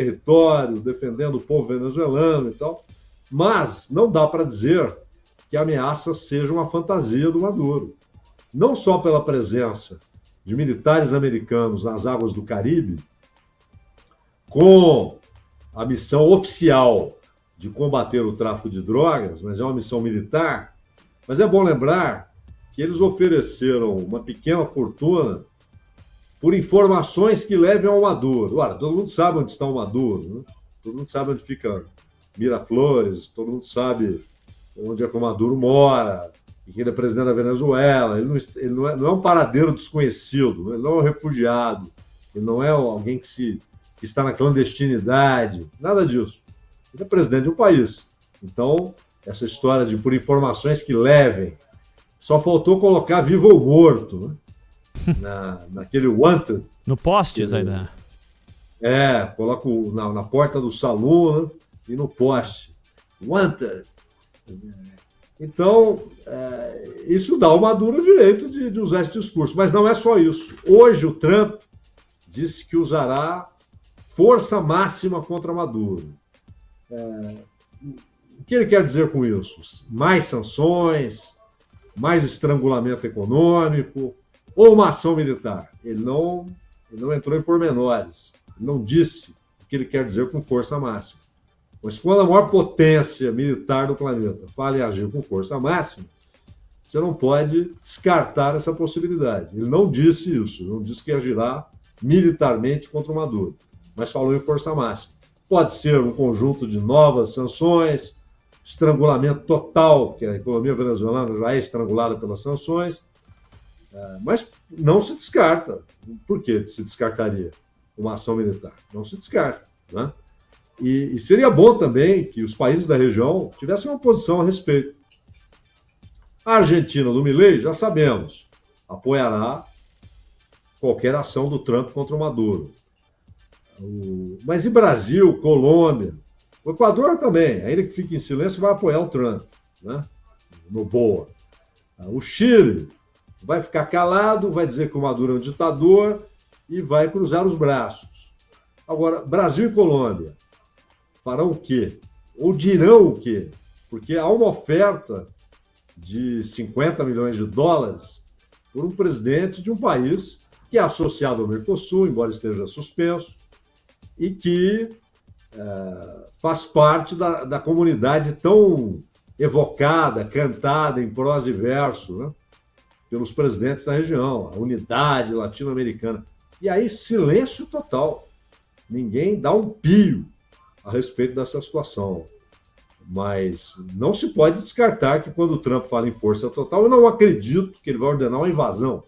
território, defendendo o povo venezuelano e tal, mas não dá para dizer que a ameaça seja uma fantasia do Maduro. Não só pela presença de militares americanos nas águas do Caribe, com a missão oficial de combater o tráfico de drogas, mas é uma missão militar. Mas é bom lembrar que eles ofereceram uma pequena fortuna por informações que levem ao Maduro. Ora, todo mundo sabe onde está o Maduro, né? Todo mundo sabe onde fica Miraflores, todo mundo sabe onde é que o Maduro mora, e que ele é presidente da Venezuela. Ele não é um paradeiro desconhecido, ele não é um refugiado, ele não é alguém que está na clandestinidade, nada disso. Ele é presidente de um país. Então, essa história de por informações que levem, só faltou colocar vivo ou morto, né? Naquele wanted. No poste, Zaidan. Coloca na porta do salão, né? E no poste. Wanted. Então, isso dá ao Maduro o direito de usar esse discurso. Mas não é só isso. Hoje, o Trump disse que usará força máxima contra Maduro. O que ele quer dizer com isso? Mais sanções, mais estrangulamento econômico ou uma ação militar? Ele não entrou em pormenores. Ele não disse o que ele quer dizer com força máxima. Mas quando a maior potência militar do planeta fala em agir com força máxima, você não pode descartar essa possibilidade. Ele não disse isso, não disse que agirá militarmente contra o Maduro, mas falou em força máxima. Pode ser um conjunto de novas sanções, estrangulamento total, que a economia venezuelana já é estrangulada pelas sanções, mas não se descarta. Por que se descartaria uma ação militar? Não se descarta, né? E seria bom também que os países da região tivessem uma posição a respeito. A Argentina do Milei, já sabemos, apoiará qualquer ação do Trump contra o Maduro. Mas e Brasil, Colômbia? O Equador também, ainda que fique em silêncio, vai apoiar o Trump, né? No BOA. O Chile vai ficar calado, vai dizer que o Maduro é um ditador e vai cruzar os braços. Agora, Brasil e Colômbia farão o quê? Ou dirão o quê? Porque há uma oferta de 50 milhões de dólares por um presidente de um país que é associado ao Mercosul, embora esteja suspenso, e que faz parte da comunidade tão evocada, cantada em prosa e verso, né, pelos presidentes da região, a unidade latino-americana. E aí, silêncio total. Ninguém dá um pio a respeito dessa situação. Mas não se pode descartar que quando o Trump fala em força total, eu não acredito que ele vai ordenar uma invasão.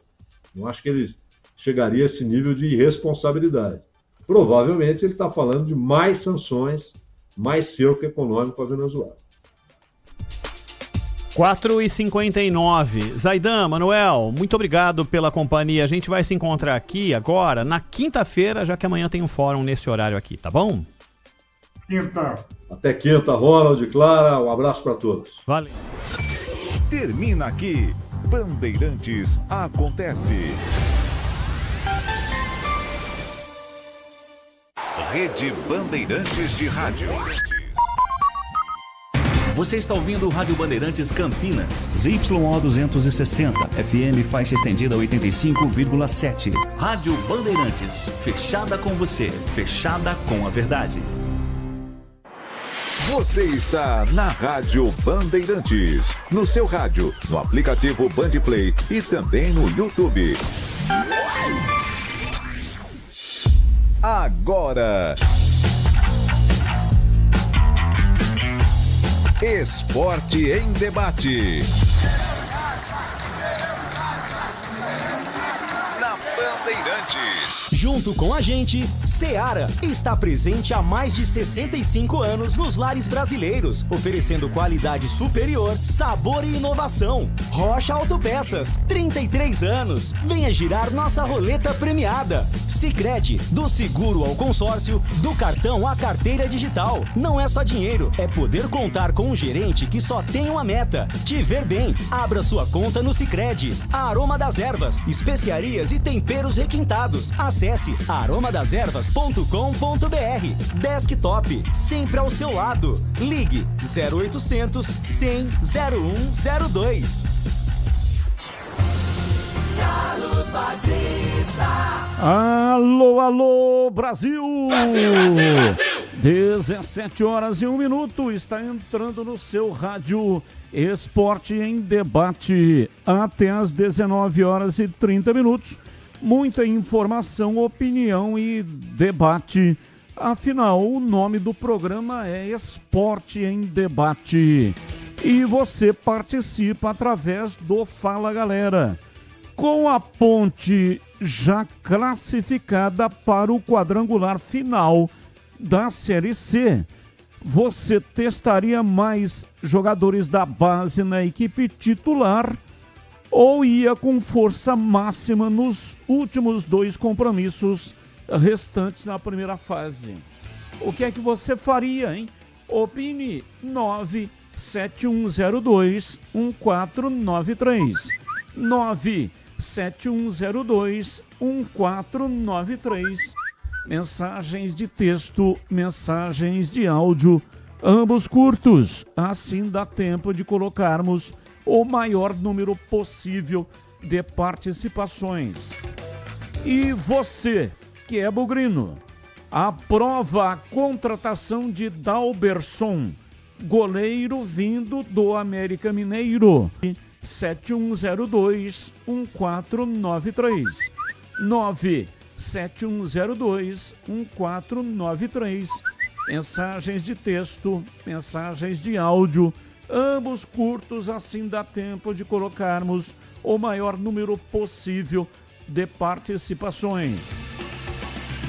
Não acho que ele chegaria a esse nível de irresponsabilidade. Provavelmente ele está falando de mais sanções, mais cerco econômico à Venezuela. 4h59. Zaidan, Manuel, muito obrigado pela companhia. A gente vai se encontrar aqui agora, na quinta-feira, já que amanhã tem um fórum nesse horário aqui, tá bom? Quinta. Até quinta, Ronald, Clara, um abraço para todos. Valeu. Termina aqui, Bandeirantes Acontece. Rede Bandeirantes de Rádio. Você está ouvindo o Rádio Bandeirantes Campinas. ZYO 260, FM faixa estendida 85,7. Rádio Bandeirantes, fechada com você, fechada com a verdade. Você está na Rádio Bandeirantes, no seu rádio, no aplicativo Bandplay e também no YouTube. Agora, Esporte em Debate. Na Bandeirantes. Junto com a gente, Seara está presente há mais de 65 anos nos lares brasileiros, oferecendo qualidade superior, sabor e inovação. Rocha Autopeças, 33 anos. Venha girar nossa roleta premiada. Sicredi, do seguro ao consórcio, do cartão à carteira digital. Não é só dinheiro, é poder contar com um gerente que só tem uma meta: te ver bem. Abra sua conta no Sicredi. A Aroma das Ervas, especiarias e temperos requintados. Acesse Acesse aromadazervas.com.br. Desktop, sempre ao seu lado. Ligue 0800 100 0102. Carlos Batista. Alô, alô, Brasil! Brasil, Brasil, Brasil! 17 horas e 1 minuto, está entrando no seu rádio Esporte em Debate até às 19 horas e 30 minutos. Muita informação, opinião e debate. Afinal, o nome do programa é Esporte em Debate. E você participa através do Fala Galera. Com a Ponte já classificada para o quadrangular final da Série C, você testaria mais jogadores da base na equipe titular ou ia com força máxima nos últimos 2 compromissos restantes na primeira fase? O que é que você faria, hein? Opine 97102-1493. 97102-1493. Mensagens de texto, mensagens de áudio, ambos curtos. Assim dá tempo de colocarmos o maior número possível de participações. E você, que é bugrino, aprova a contratação de Dalberson, goleiro vindo do América Mineiro. 7102-1493. 97102-1493. Mensagens de texto, mensagens de áudio, ambos curtos, assim dá tempo de colocarmos o maior número possível de participações.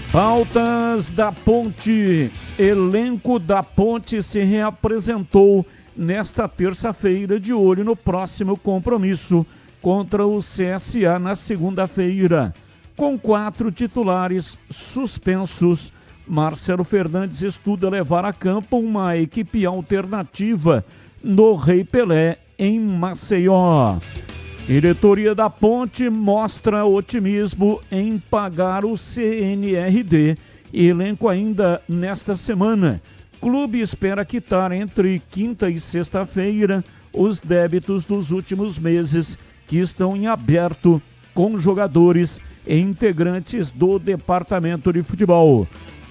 Pautas da Ponte. Elenco da Ponte se reapresentou nesta terça-feira, de olho no próximo compromisso contra o CSA na segunda-feira. Com 4 titulares suspensos, Marcelo Fernandes estuda levar a campo uma equipe alternativa no Rei Pelé, em Maceió. Diretoria da Ponte mostra otimismo em pagar o CNRD. Elenco ainda nesta semana. Clube espera quitar entre quinta e sexta-feira os débitos dos últimos meses que estão em aberto com jogadores e integrantes do departamento de futebol.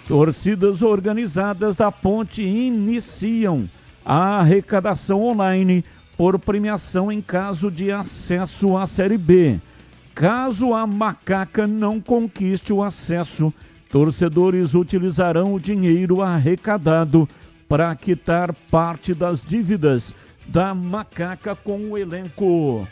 Torcidas organizadas da Ponte iniciam a arrecadação online por premiação em caso de acesso à Série B. Caso a Macaca não conquiste o acesso, torcedores utilizarão o dinheiro arrecadado para quitar parte das dívidas da Macaca com o elenco.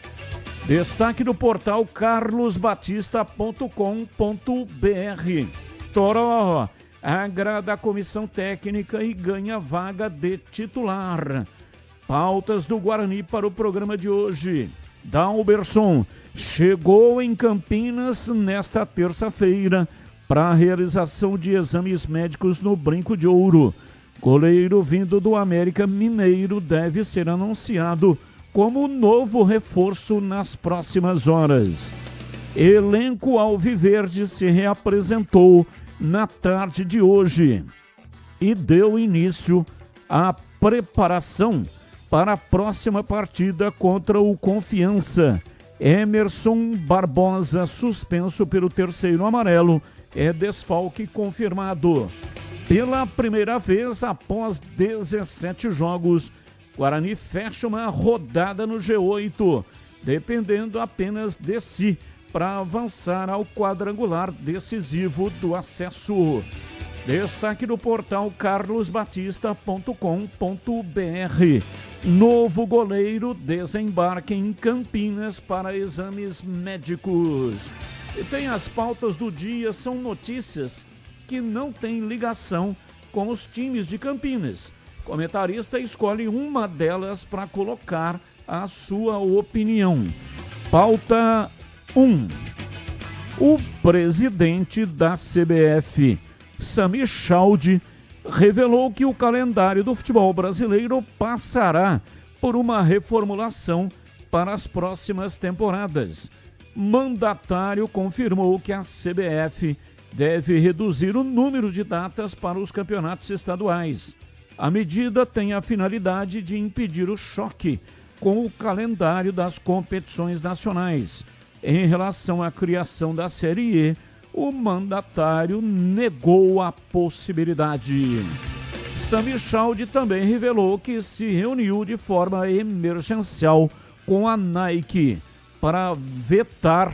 Destaque do portal carlosbatista.com.br. Toró agrada a comissão técnica e ganha vaga de titular. Pautas do Guarani para o programa de hoje. Dalberson chegou em Campinas nesta terça-feira para a realização de exames médicos no Brinco de Ouro. Goleiro vindo do América Mineiro deve ser anunciado como novo reforço nas próximas horas. Elenco alviverde se reapresentou na tarde de hoje e deu início à preparação para a próxima partida contra o Confiança. Emerson Barbosa, suspenso pelo terceiro amarelo, é desfalque confirmado. Pela primeira vez após 17 jogos, Guarani fecha uma rodada no G8, dependendo apenas de si para avançar ao quadrangular decisivo do acesso. Destaque do portal carlosbatista.com.br. Novo goleiro desembarca em Campinas para exames médicos. E tem as pautas do dia, são notícias que não têm ligação com os times de Campinas. Comentarista escolhe uma delas para colocar a sua opinião. Pauta 1. O presidente da CBF, Sami Chaldi, revelou que o calendário do futebol brasileiro passará por uma reformulação para as próximas temporadas. Mandatário confirmou que a CBF deve reduzir o número de datas para os campeonatos estaduais. A medida tem a finalidade de impedir o choque com o calendário das competições nacionais. Em relação à criação da Série E, o mandatário negou a possibilidade. Sami Chaldi também revelou que se reuniu de forma emergencial com a Nike para vetar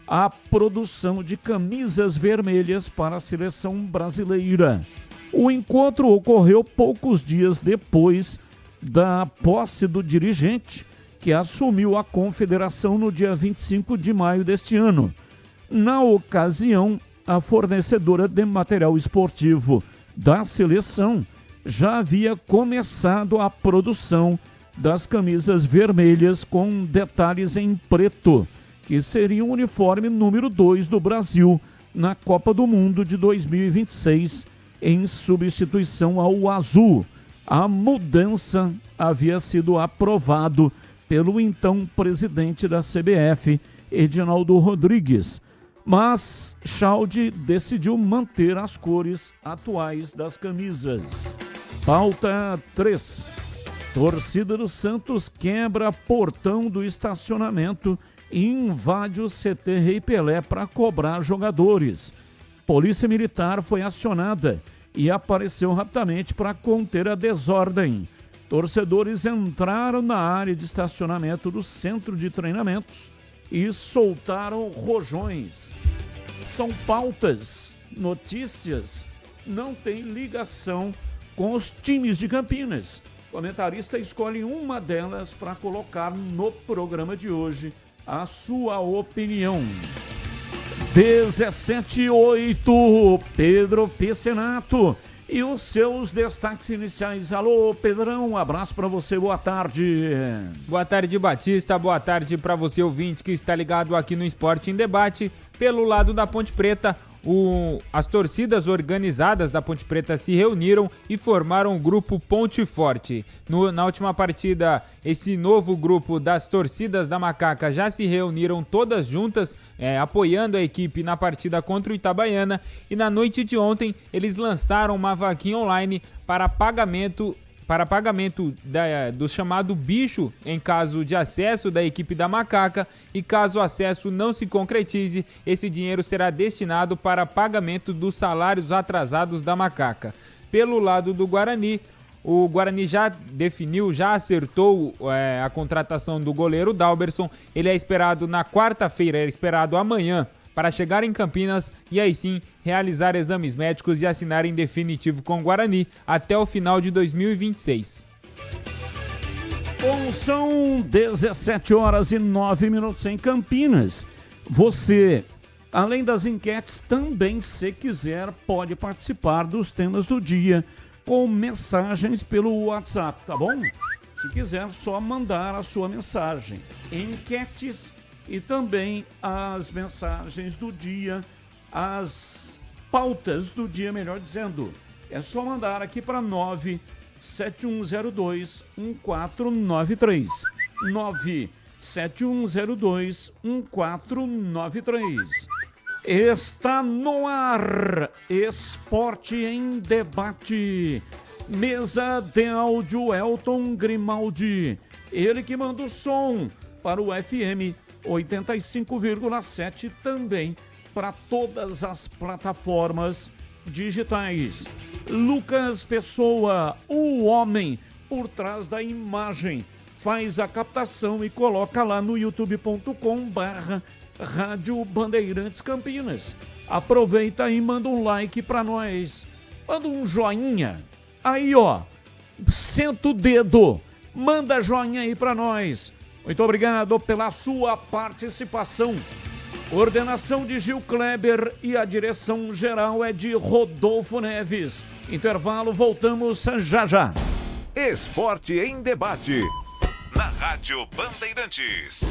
a produção de camisas vermelhas para a seleção brasileira. O encontro ocorreu poucos dias depois da posse do dirigente, que assumiu a confederação no dia 25 de maio deste ano. Na ocasião, a fornecedora de material esportivo da seleção já havia começado a produção das camisas vermelhas com detalhes em preto, que seria o uniforme número 2 do Brasil na Copa do Mundo de 2026, em substituição ao azul. A mudança havia sido aprovado pelo então presidente da CBF, Edinaldo Rodrigues, mas Chaldi decidiu manter as cores atuais das camisas. Pauta 3. Torcida do Santos quebra portão do estacionamento e invade o CT Rei Pelé para cobrar jogadores. Polícia Militar foi acionada e apareceu rapidamente para conter a desordem. Torcedores entraram na área de estacionamento do centro de treinamentos e soltaram rojões. São pautas, notícias, não tem ligação com os times de Campinas. O comentarista escolhe uma delas para colocar no programa de hoje a sua opinião. 17:08, Pedro Piscinato e os seus destaques iniciais. Alô, Pedrão, um abraço para você, boa tarde. Boa tarde, Batista, boa tarde para você, ouvinte, que está ligado aqui no Esporte em Debate. Pelo lado da Ponte Preta, as torcidas organizadas da Ponte Preta se reuniram e formaram o grupo Ponte Forte. Na última partida, esse novo grupo das torcidas da Macaca já se reuniram todas juntas, apoiando a equipe na partida contra o Itabaiana, e na noite de ontem eles lançaram uma vaquinha online para pagamento do chamado bicho em caso de acesso da equipe da Macaca, e caso o acesso não se concretize, esse dinheiro será destinado para pagamento dos salários atrasados da Macaca. Pelo lado do Guarani, o Guarani já acertou a contratação do goleiro Dalberson. Ele é esperado na quarta-feira, amanhã, para chegar em Campinas e aí sim realizar exames médicos e assinar em definitivo com o Guarani até o final de 2026. Bom, são 17h09 em Campinas. Você, além das enquetes, também, se quiser, pode participar dos temas do dia com mensagens pelo WhatsApp, tá bom? Se quiser, só mandar a sua mensagem. Enquetes e também as mensagens do dia, as pautas do dia, melhor dizendo. É só mandar aqui para 971021493. 971021493. Está no ar, Esporte em Debate. Mesa de áudio Elton Grimaldi. Ele que manda o som para o FM 85,7, também para todas as plataformas digitais. Lucas Pessoa, o homem por trás da imagem, faz a captação e coloca lá no youtube.com/Rádio Bandeirantes Campinas. Aproveita e manda um like para nós, manda um joinha, aí ó, senta o dedo, manda joinha aí para nós. Muito obrigado pela sua participação. Coordenação de Gil Kleber e a direção geral é de Rodolfo Neves. Intervalo, voltamos já já. Esporte em Debate, na Rádio Bandeirantes.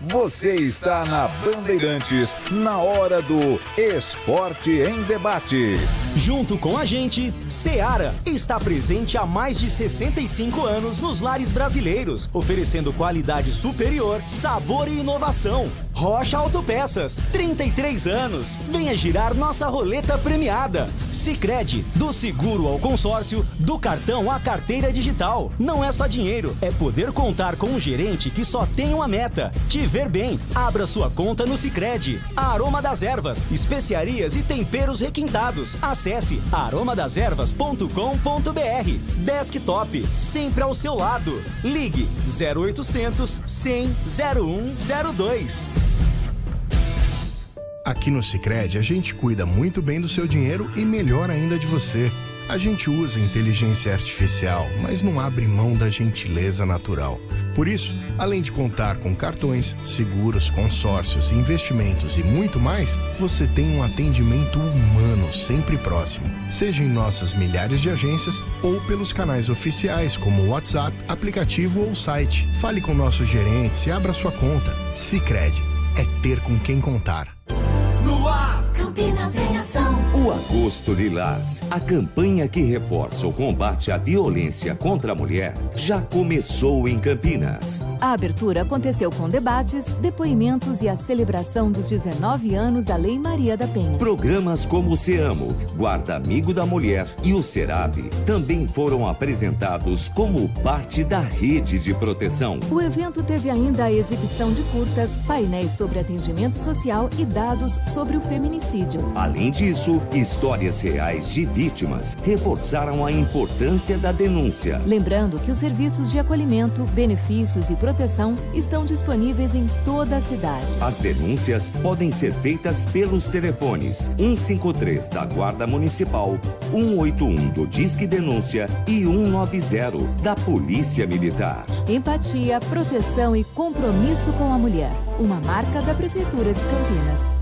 Você está na Bandeirantes, na hora do Esporte em Debate. Junto com a gente, Seara está presente há mais de 65 anos nos lares brasileiros, oferecendo qualidade superior, sabor e inovação. Rocha Autopeças, 33 anos. Venha girar nossa roleta premiada. Sicredi, do seguro ao consórcio, do cartão à carteira digital. Não é só dinheiro, é poder contar com um gerente que só tem uma meta: te ver bem. Abra sua conta no Sicredi. Aroma das Ervas, especiarias e temperos requintados. Acesse aromadeservas.com.br. Desktop, sempre ao seu lado. Ligue 0800 100 0102. Aqui no Sicredi, a gente cuida muito bem do seu dinheiro e melhor ainda de você. A gente usa inteligência artificial, mas não abre mão da gentileza natural. Por isso, além de contar com cartões, seguros, consórcios, investimentos e muito mais, você tem um atendimento humano sempre próximo. Seja em nossas milhares de agências ou pelos canais oficiais como WhatsApp, aplicativo ou site. Fale com nossos gerentes e abra sua conta. Sicredi é ter com quem contar. No ar, Campinas em ação. O Agosto Lilás, a campanha que reforça o combate à violência contra a mulher, já começou em Campinas. A abertura aconteceu com debates, depoimentos e a celebração dos 19 anos da Lei Maria da Penha. Programas como o SEAMO, Guarda Amigo da Mulher e o SERAB também foram apresentados como parte da rede de proteção. O evento teve ainda a exibição de curtas, painéis sobre atendimento social e dados sobre o feminicídio. Além disso, histórias reais de vítimas reforçaram a importância da denúncia. Lembrando que os serviços de acolhimento, benefícios e proteção estão disponíveis em toda a cidade. As denúncias podem ser feitas pelos telefones 153 da Guarda Municipal, 181 do Disque Denúncia e 190 da Polícia Militar. Empatia, proteção e compromisso com a mulher. Uma marca da Prefeitura de Campinas.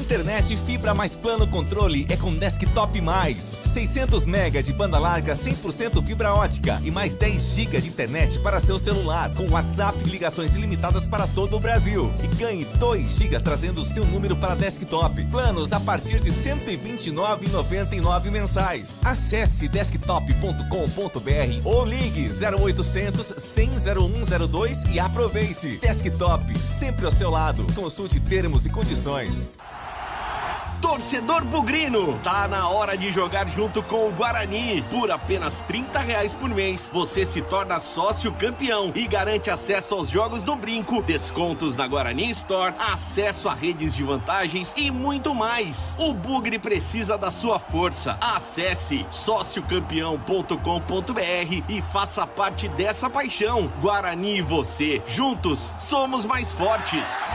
Internet fibra mais plano controle é com Desktop Mais. 600 MB de banda larga 100% fibra ótica e mais 10 GB de internet para seu celular, com WhatsApp e ligações ilimitadas para todo o Brasil. E ganhe 2 GB trazendo o seu número para Desktop. Planos a partir de R$ 129,99 mensais. Acesse desktop.com.br ou ligue 0800 100 0102 e aproveite. Desktop, sempre ao seu lado. Consulte termos e condições. Torcedor bugrino, tá na hora de jogar junto com o Guarani. Por apenas R$30 por mês, você se torna sócio campeão e garante acesso aos jogos do Brinco, descontos na Guarani Store, acesso a redes de vantagens e muito mais. O Bugre precisa da sua força. Acesse sociocampeão.com.br e faça parte dessa paixão. Guarani e você, juntos, somos mais fortes.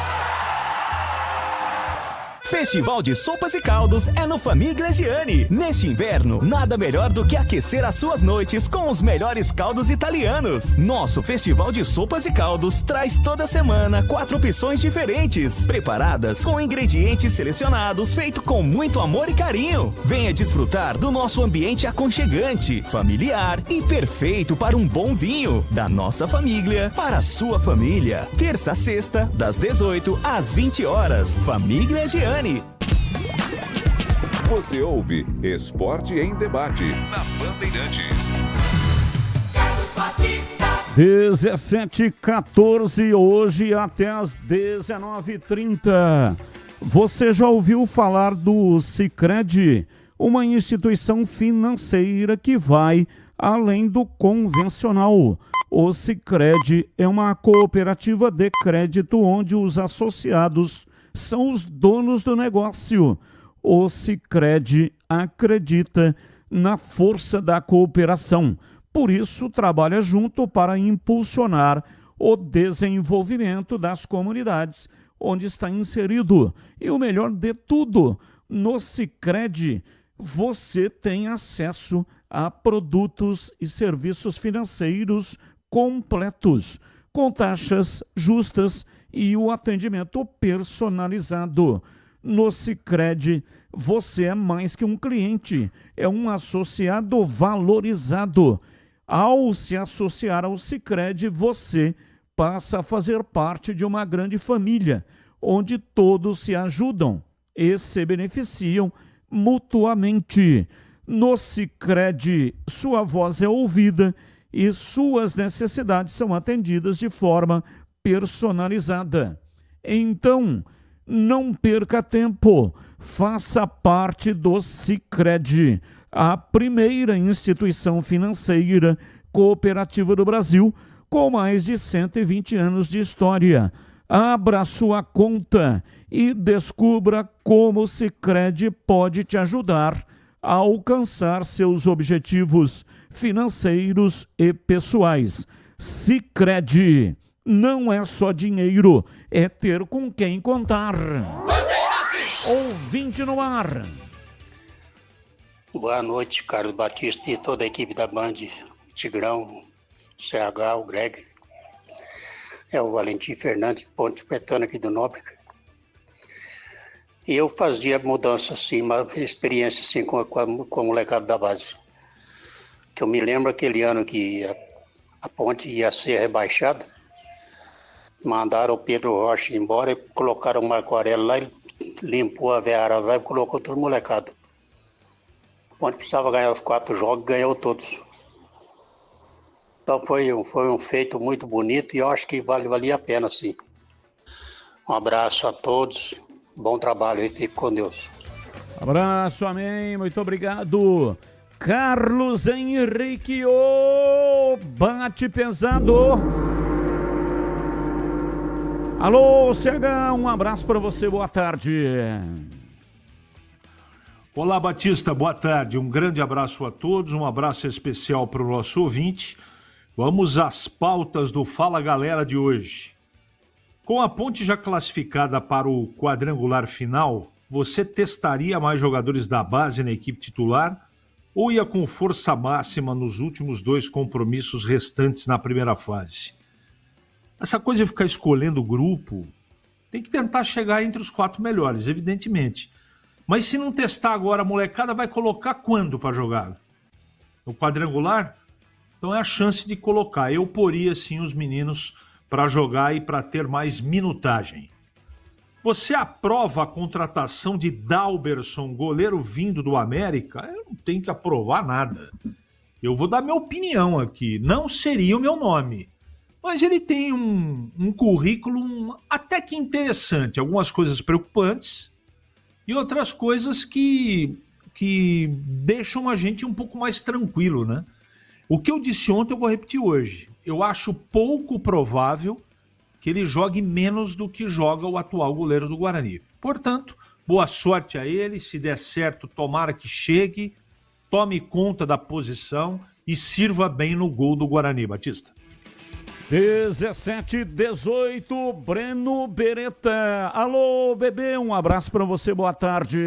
Festival de Sopas e Caldos é no Famigliani. Neste inverno, nada melhor do que aquecer as suas noites com os melhores caldos italianos. Nosso Festival de Sopas e Caldos traz toda semana 4 opções diferentes, preparadas com ingredientes selecionados, feito com muito amor e carinho. Venha desfrutar do nosso ambiente aconchegante, familiar e perfeito para um bom vinho. Da nossa família para a sua família. Terça a sexta, das 18 às 20 horas. Famigliani. Você ouve Esporte em Debate na Bandeirantes. 17h14, hoje até às 19h30. Você já ouviu falar do Sicredi? Uma instituição financeira que vai além do convencional. O Sicredi é uma cooperativa de crédito onde os associados são os donos do negócio. O Sicredi acredita na força da cooperação. Por isso, trabalha junto para impulsionar o desenvolvimento das comunidades onde está inserido. E o melhor de tudo, no Sicredi, você tem acesso a produtos e serviços financeiros completos, com taxas justas e o atendimento personalizado. No Sicredi, você é mais que um cliente, é um associado valorizado. Ao se associar ao Sicredi, você passa a fazer parte de uma grande família, onde todos se ajudam e se beneficiam mutuamente. No Sicredi, sua voz é ouvida e suas necessidades são atendidas de forma personalizada. Então, não perca tempo, faça parte do Sicredi, a primeira instituição financeira cooperativa do Brasil, com mais de 120 anos de história. Abra sua conta e descubra como o Sicredi pode te ajudar a alcançar seus objetivos financeiros e pessoais. Sicredi não é só dinheiro, é ter com quem contar. Ouvinte no ar. Boa noite, Carlos Batista e toda a equipe da Band, Tigrão, CH, o Greg. É o Valentim Fernandes, Ponte Petano aqui do Nóbrega. E eu fazia mudança assim, uma experiência assim com a molecada da base. Que eu me lembro aquele ano que a Ponte ia ser rebaixada, mandaram o Pedro Rocha embora e colocaram o Marco Aurélio lá, ele limpou a Veara lá e colocou todo molecado. A Ponte precisava ganhar os 4 jogos, ganhou todos. Então foi um feito muito bonito e eu acho que valia a pena, sim. Um abraço a todos, bom trabalho e fique com Deus. Abraço, amém, muito obrigado. Carlos Henrique, ô, bate pesado. Alô, CH, um abraço para você, boa tarde. Olá, Batista, boa tarde. Um grande abraço a todos, um abraço especial para o nosso ouvinte. Vamos às pautas do Fala Galera de hoje. Com a Ponte já classificada para o quadrangular final, você testaria mais jogadores da base na equipe titular ou ia com força máxima nos últimos 2 compromissos restantes na primeira fase? Essa coisa de ficar escolhendo o grupo, tem que tentar chegar entre os 4 melhores, evidentemente. Mas se não testar agora, a molecada vai colocar quando para jogar? No quadrangular? Então é a chance de colocar. Eu poria sim os meninos para jogar e para ter mais minutagem. Você aprova a contratação de Dalberson, goleiro vindo do América? Eu não tenho que aprovar nada. Eu vou dar minha opinião aqui. Não seria o meu nome. Mas ele tem um currículo até que interessante. Algumas coisas preocupantes e outras coisas que deixam a gente um pouco mais tranquilo, né? O que eu disse ontem eu vou repetir hoje. Eu acho pouco provável que ele jogue menos do que joga o atual goleiro do Guarani. Portanto, boa sorte a ele. Se der certo, tomara que chegue, tome conta da posição e sirva bem no gol do Guarani, Batista. 17-18, Breno Beretta. Alô, bebê, um abraço para você, boa tarde.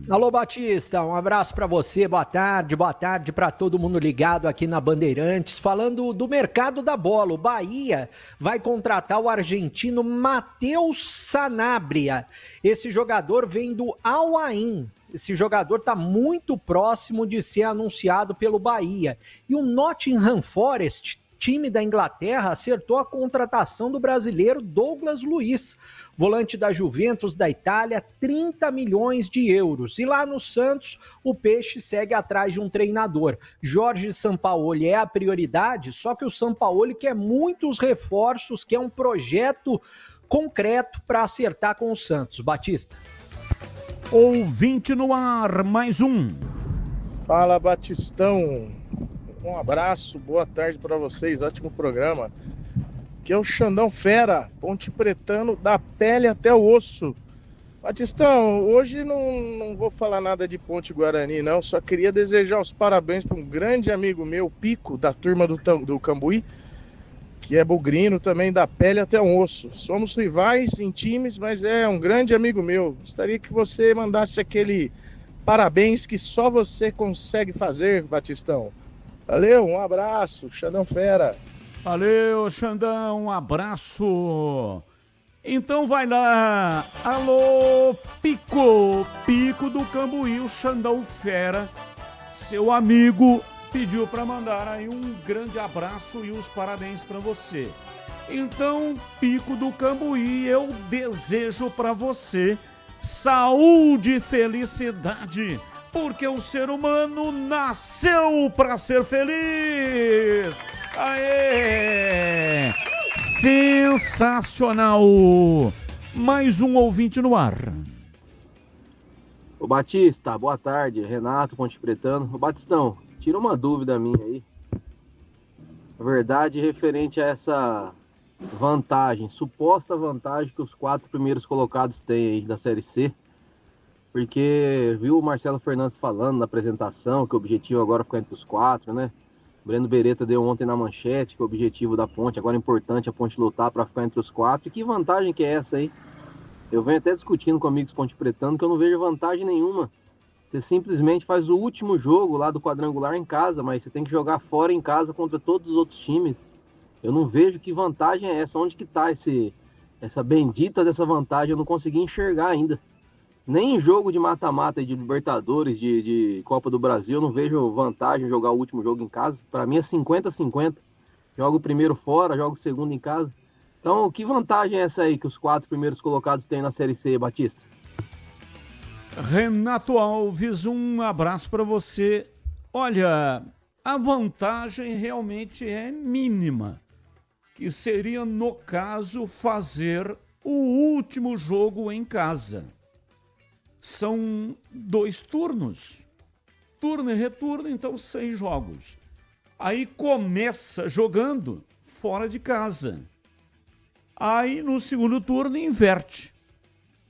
Alô, Batista, um abraço para você, boa tarde para todo mundo ligado aqui na Bandeirantes. Falando do mercado da bola, o Bahia vai contratar o argentino Matheus Sanabria. Esse jogador vem do Al Ain. Esse jogador está muito próximo de ser anunciado pelo Bahia. E o Nottingham Forest, time da Inglaterra, acertou a contratação do brasileiro Douglas Luiz, volante da Juventus da Itália, 30 milhões de euros. E lá no Santos, o Peixe segue atrás de um treinador. Jorge Sampaoli é a prioridade, só que o Sampaoli quer muitos reforços, quer um projeto concreto para acertar com o Santos. Batista. Ouvinte no ar, mais um. Fala, Batistão. Um abraço, boa tarde para vocês, ótimo programa. Que é o Xandão Fera, Ponte Pretano, da pele até o osso. Batistão, hoje não vou falar nada de Ponte Guarani, não. Só queria desejar os parabéns para um grande amigo meu, Pico, da turma do Cambuí, que é bugrino também, da pele até o osso. Somos rivais em times, mas é um grande amigo meu. Gostaria que você mandasse aquele parabéns que só você consegue fazer, Batistão. Valeu, um abraço, Xandão Fera. Valeu, Xandão, um abraço. Então vai lá. Alô, Pico do Cambuí, o Xandão Fera, seu amigo, pediu para mandar aí um grande abraço e os parabéns para você. Então, Pico do Cambuí, eu desejo para você saúde e felicidade, porque o ser humano nasceu para ser feliz. Aê! Sensacional! Mais um ouvinte no ar. Ô Batista, boa tarde. Renato Ponte Pretano. Ô Batistão, tira uma dúvida minha aí. A verdade referente a essa vantagem, suposta vantagem que os 4 primeiros colocados têm aí da Série C. Porque viu o Marcelo Fernandes falando na apresentação que o objetivo agora é ficar entre os 4, né? O Breno Beretta deu ontem na manchete que o objetivo da Ponte, agora é importante a Ponte lutar para ficar entre os 4. E que vantagem que é essa aí? Eu venho até discutindo com amigos Ponte Pretano que eu não vejo vantagem nenhuma. Você simplesmente faz o último jogo lá do quadrangular em casa, mas você tem que jogar fora em casa contra todos os outros times. Eu não vejo que vantagem é essa. Onde que tá essa bendita dessa vantagem? Eu não consegui enxergar ainda. Nem em jogo de mata-mata de Libertadores, de Copa do Brasil, eu não vejo vantagem em jogar o último jogo em casa. Para mim é 50-50. Jogo o primeiro fora, jogo o segundo em casa. Então, que vantagem é essa aí que os 4 primeiros colocados têm na Série C, Batista? Renato Alves, um abraço para você. Olha, a vantagem realmente é mínima, que seria, no caso, fazer o último jogo em casa. São 2 turnos, turno e retorno, então 6 jogos. Aí começa jogando fora de casa. Aí no segundo turno inverte.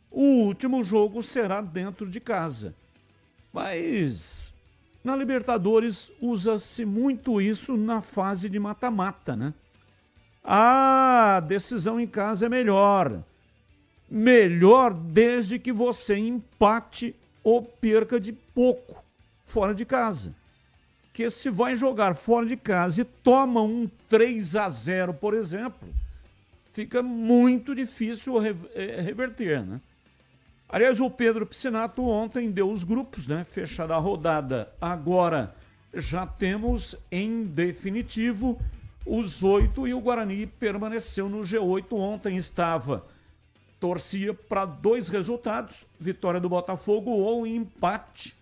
O último jogo será dentro de casa. Mas na Libertadores usa-se muito isso na fase de mata-mata, né? A decisão em casa é melhor. Melhor desde que você empate ou perca de pouco fora de casa. Que se vai jogar fora de casa e toma um 3-0, por exemplo, fica muito difícil reverter, né? Aliás, o Pedro Piscinato ontem deu os grupos, né? Fechada a rodada. Agora já temos em definitivo os 8 e o Guarani permaneceu no G8. Ontem torcia para 2 resultados, vitória do Botafogo ou empate.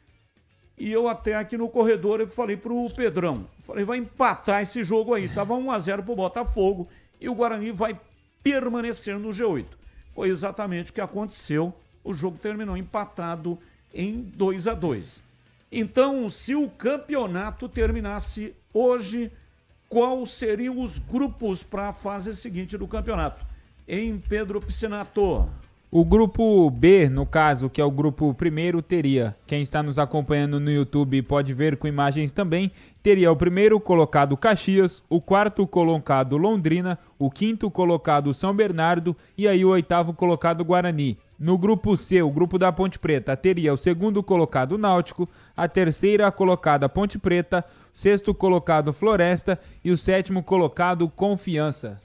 E eu até aqui no corredor eu falei pro Pedrão, vai empatar esse jogo aí. Tava 1-0 pro Botafogo e o Guarani vai permanecer no G8. Foi exatamente o que aconteceu. O jogo terminou empatado em 2-2. Então, se o campeonato terminasse hoje, quais seriam os grupos para a fase seguinte do campeonato? Em Pedro Piscinato. O grupo B, no caso, que é o grupo primeiro, teria, quem está nos acompanhando no YouTube pode ver com imagens também, teria o primeiro colocado Caxias, o 4º colocado Londrina, o 5º colocado São Bernardo e aí o 8º colocado Guarani. No grupo C, o grupo da Ponte Preta, teria o 2º colocado Náutico, a 3ª colocada Ponte Preta, o 6º colocado Floresta e o 7º colocado Confiança.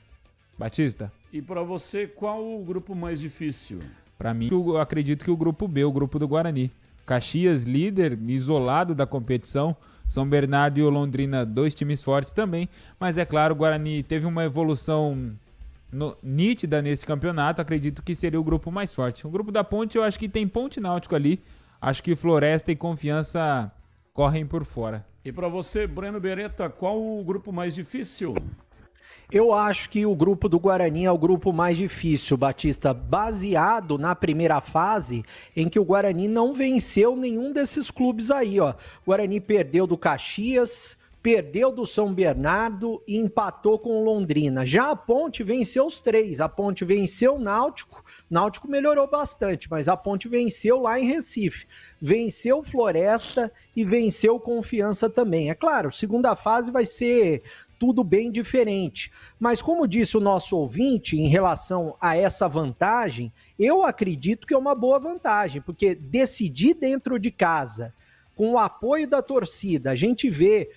Batista? E para você, qual o grupo mais difícil? Para mim, eu acredito que o grupo B, o grupo do Guarani. Caxias, líder, isolado da competição. São Bernardo e o Londrina, 2 times fortes também. Mas é claro, o Guarani teve uma evolução nítida nesse campeonato. Acredito que seria o grupo mais forte. O grupo da Ponte, eu acho que tem Ponte Náutico ali. Acho que Floresta e Confiança correm por fora. E para você, Breno Beretta, qual o grupo mais difícil? Eu acho que o grupo do Guarani é o grupo mais difícil, Batista, baseado na primeira fase em que o Guarani não venceu nenhum desses clubes aí, ó. O Guarani perdeu do Caxias, perdeu do São Bernardo e empatou com o Londrina. Já a Ponte venceu os 3. A Ponte venceu o Náutico. Náutico melhorou bastante, mas a Ponte venceu lá em Recife. Venceu Floresta e venceu Confiança também. É claro, segunda fase vai ser tudo bem diferente. Mas como disse o nosso ouvinte em relação a essa vantagem, eu acredito que é uma boa vantagem, porque decidir dentro de casa, com o apoio da torcida, a gente vê,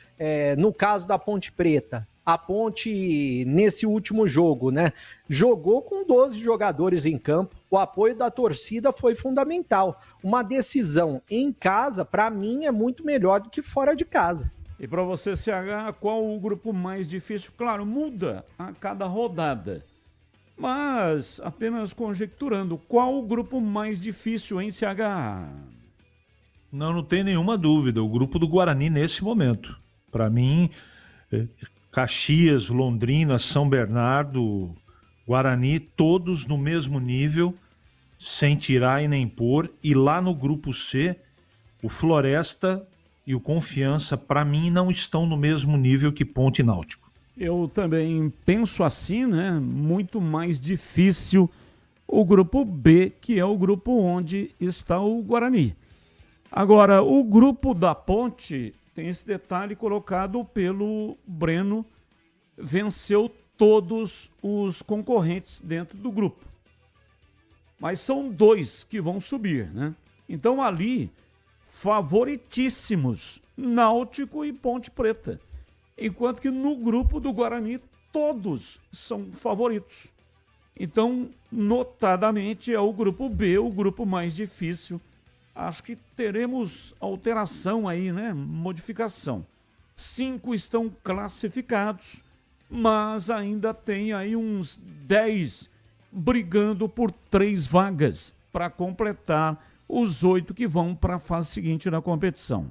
no caso da Ponte Preta, a Ponte, nesse último jogo, né, jogou com 12 jogadores em campo, o apoio da torcida foi fundamental. Uma decisão em casa, para mim, é muito melhor do que fora de casa. E para você, CH, qual o grupo mais difícil? Claro, muda a cada rodada. Mas, apenas conjecturando, qual o grupo mais difícil, hein, CH? Não tem nenhuma dúvida. O grupo do Guarani nesse momento. Para mim, Caxias, Londrina, São Bernardo, Guarani, todos no mesmo nível, sem tirar e nem pôr. E lá no grupo C, o Floresta e o Confiança, para mim, não estão no mesmo nível que Ponte e Náutico. Eu também penso assim, né? Muito mais difícil o grupo B, que é o grupo onde está o Guarani. Agora, o grupo da Ponte tem esse detalhe colocado pelo Breno, venceu todos os concorrentes dentro do grupo. Mas são 2 que vão subir, né? Então ali, favoritíssimos, Náutico e Ponte Preta. Enquanto que no grupo do Guarani, todos são favoritos. Então, notadamente, é o grupo B, o grupo mais difícil. Acho que teremos alteração aí, né? Modificação. 5 estão classificados, mas ainda tem aí uns 10 brigando por 3 vagas para completar os 8 que vão para a fase seguinte da competição.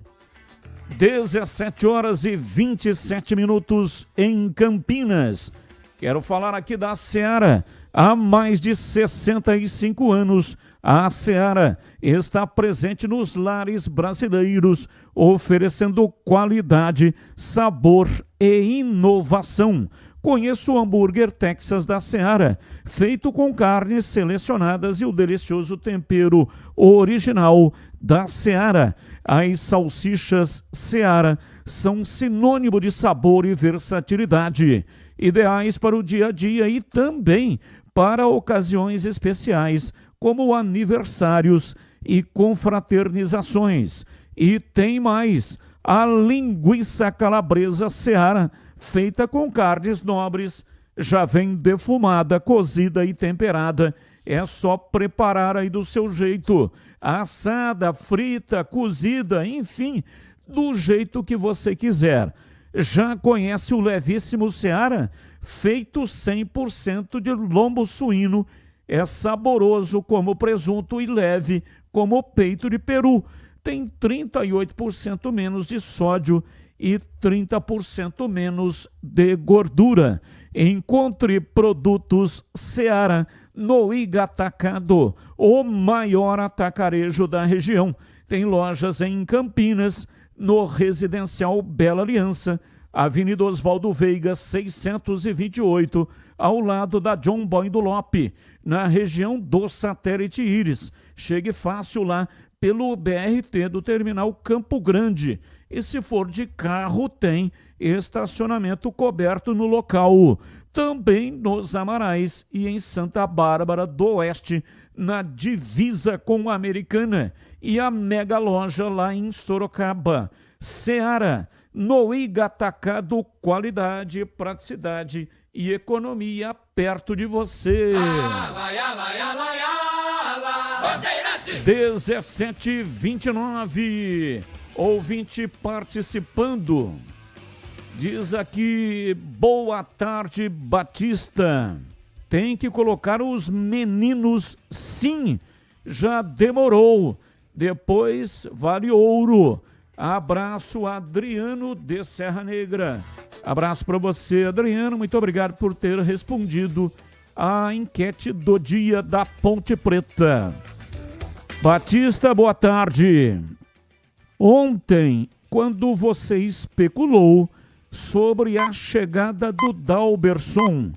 17h27 em Campinas. Quero falar aqui da Seara. Há mais de 65 anos, a Seara está presente nos lares brasileiros, oferecendo qualidade, sabor e inovação. Conheça o hambúrguer Texas da Seara, feito com carnes selecionadas e o delicioso tempero original da Seara. As salsichas Seara são sinônimo de sabor e versatilidade, ideais para o dia a dia e também para ocasiões especiais, como aniversários e confraternizações. E tem mais, a linguiça calabresa Seara, feita com carnes nobres, já vem defumada, cozida e temperada. É só preparar aí do seu jeito, assada, frita, cozida, enfim, do jeito que você quiser. Já conhece o levíssimo Seara? Feito 100% de lombo suíno, é saboroso como presunto e leve como peito de peru. Tem 38% menos de sódio e 30% menos de gordura. Encontre produtos Seara no Iga Atacado, o maior atacarejo da região. Tem lojas em Campinas, no Residencial Bela Aliança, Avenida Oswaldo Veiga, 628, ao lado da John Boy do Lope, na região do Satélite Íris. Chegue fácil lá pelo BRT do Terminal Campo Grande. E se for de carro, tem estacionamento coberto no local. Também nos Amarais e em Santa Bárbara do Oeste, na divisa com a Americana. E a mega loja lá em Sorocaba. Seara, no Iga Atacado, qualidade, praticidade e economia perto de você. 17h29, ouvinte participando. Diz aqui, boa tarde, Batista. Tem que colocar os meninos, sim, já demorou. Depois vale ouro. Abraço, Adriano de Serra Negra. Abraço para você, Adriano. Muito obrigado por ter respondido à enquete do dia da Ponte Preta. Batista, boa tarde. Ontem, quando você especulou sobre a chegada do Dalberson,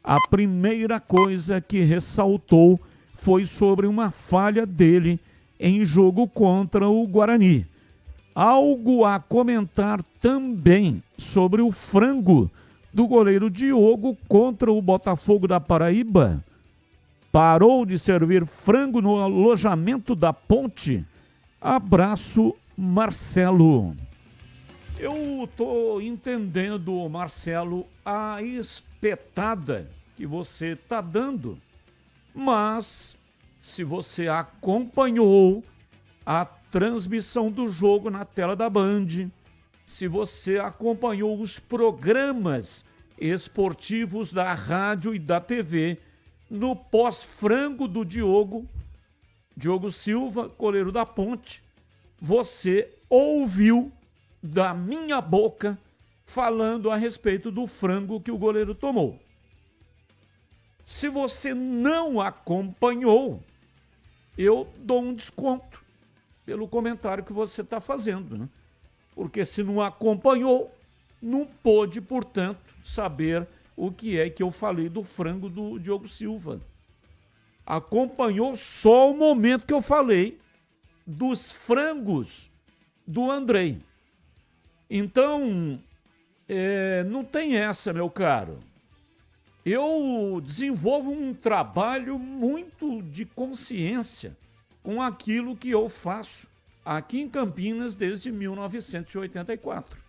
a primeira coisa que ressaltou foi sobre uma falha dele em jogo contra o Guarani. Algo a comentar também sobre o frango do goleiro Diogo contra o Botafogo da Paraíba? Parou de servir frango no alojamento da Ponte? Abraço, Marcelo. Eu tô entendendo, Marcelo, a espetada que você tá dando, mas se você acompanhou a transmissão do jogo na tela da Band, se você acompanhou os programas esportivos da rádio e da TV, no pós-frango do Diogo Silva, goleiro da Ponte, você ouviu da minha boca falando a respeito do frango que o goleiro tomou. Se você não acompanhou, eu dou um desconto pelo comentário que você está fazendo, né? Porque se não acompanhou, não pôde, portanto, saber o que é que eu falei do frango do Diogo Silva. Acompanhou só o momento que eu falei dos frangos do Andrei. Então, não tem essa, meu caro. Eu desenvolvo um trabalho muito de consciência com aquilo que eu faço aqui em Campinas desde 1984.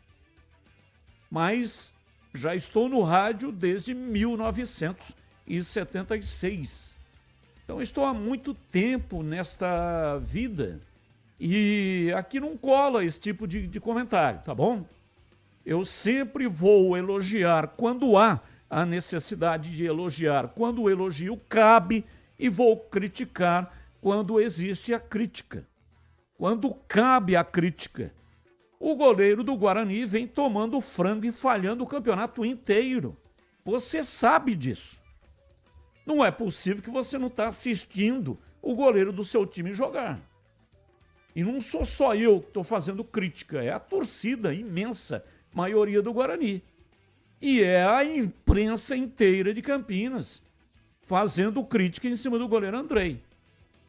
Mas já estou no rádio desde 1976. Então estou há muito tempo nesta vida e aqui não cola esse tipo de comentário, tá bom? Eu sempre vou elogiar quando há a necessidade de elogiar, quando o elogio cabe, e vou criticar quando existe a crítica. Quando cabe a crítica. O goleiro do Guarani vem tomando frango e falhando o campeonato inteiro. Você sabe disso. Não é possível que você não está assistindo o goleiro do seu time jogar. E não sou só eu que estou fazendo crítica, é a torcida imensa, maioria do Guarani. E é a imprensa inteira de Campinas fazendo crítica em cima do goleiro Andrei.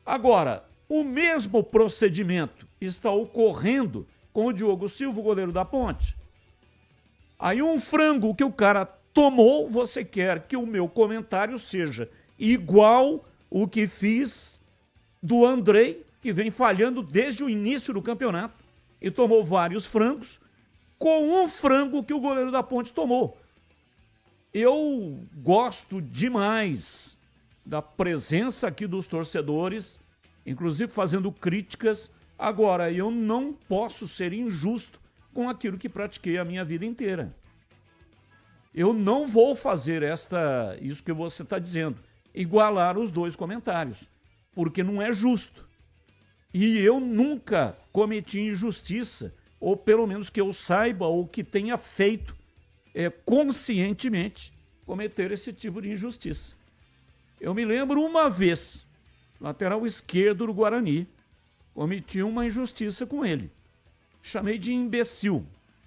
Agora, o mesmo procedimento está ocorrendo com o Diogo Silva, o goleiro da Ponte. Aí um frango que o cara tomou, você quer que o meu comentário seja igual o que fiz do Andrei, que vem falhando desde o início do campeonato e tomou vários frangos, com um frango que o goleiro da Ponte tomou. Eu gosto demais da presença aqui dos torcedores, inclusive fazendo críticas. Agora, eu não posso ser injusto com aquilo que pratiquei a minha vida inteira. Eu não vou fazer isso que você está dizendo, igualar os dois comentários, porque não é justo. E eu nunca cometi injustiça, ou pelo menos que eu saiba, ou que tenha feito conscientemente cometer esse tipo de injustiça. Eu me lembro uma vez, lateral esquerdo do Guarani, cometi uma injustiça com ele. Chamei de imbecil.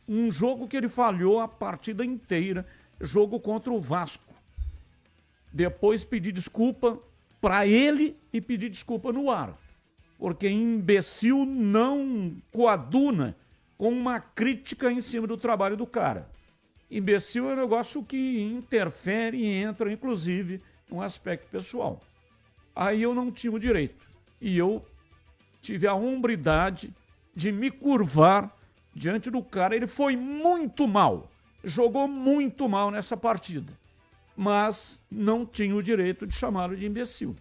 Um jogo que ele falhou a partida inteira, jogo contra o Vasco. Depois pedi desculpa para ele e pedi desculpa no ar. Porque imbecil não coaduna com uma crítica em cima do trabalho do cara. Imbecil é um negócio que interfere e entra, inclusive, num aspecto pessoal. Aí eu não tinha o direito. E eu tive a hombridade de me curvar diante do cara. Ele foi muito mal, jogou muito mal nessa partida, mas não tinha o direito de chamá-lo de imbecil.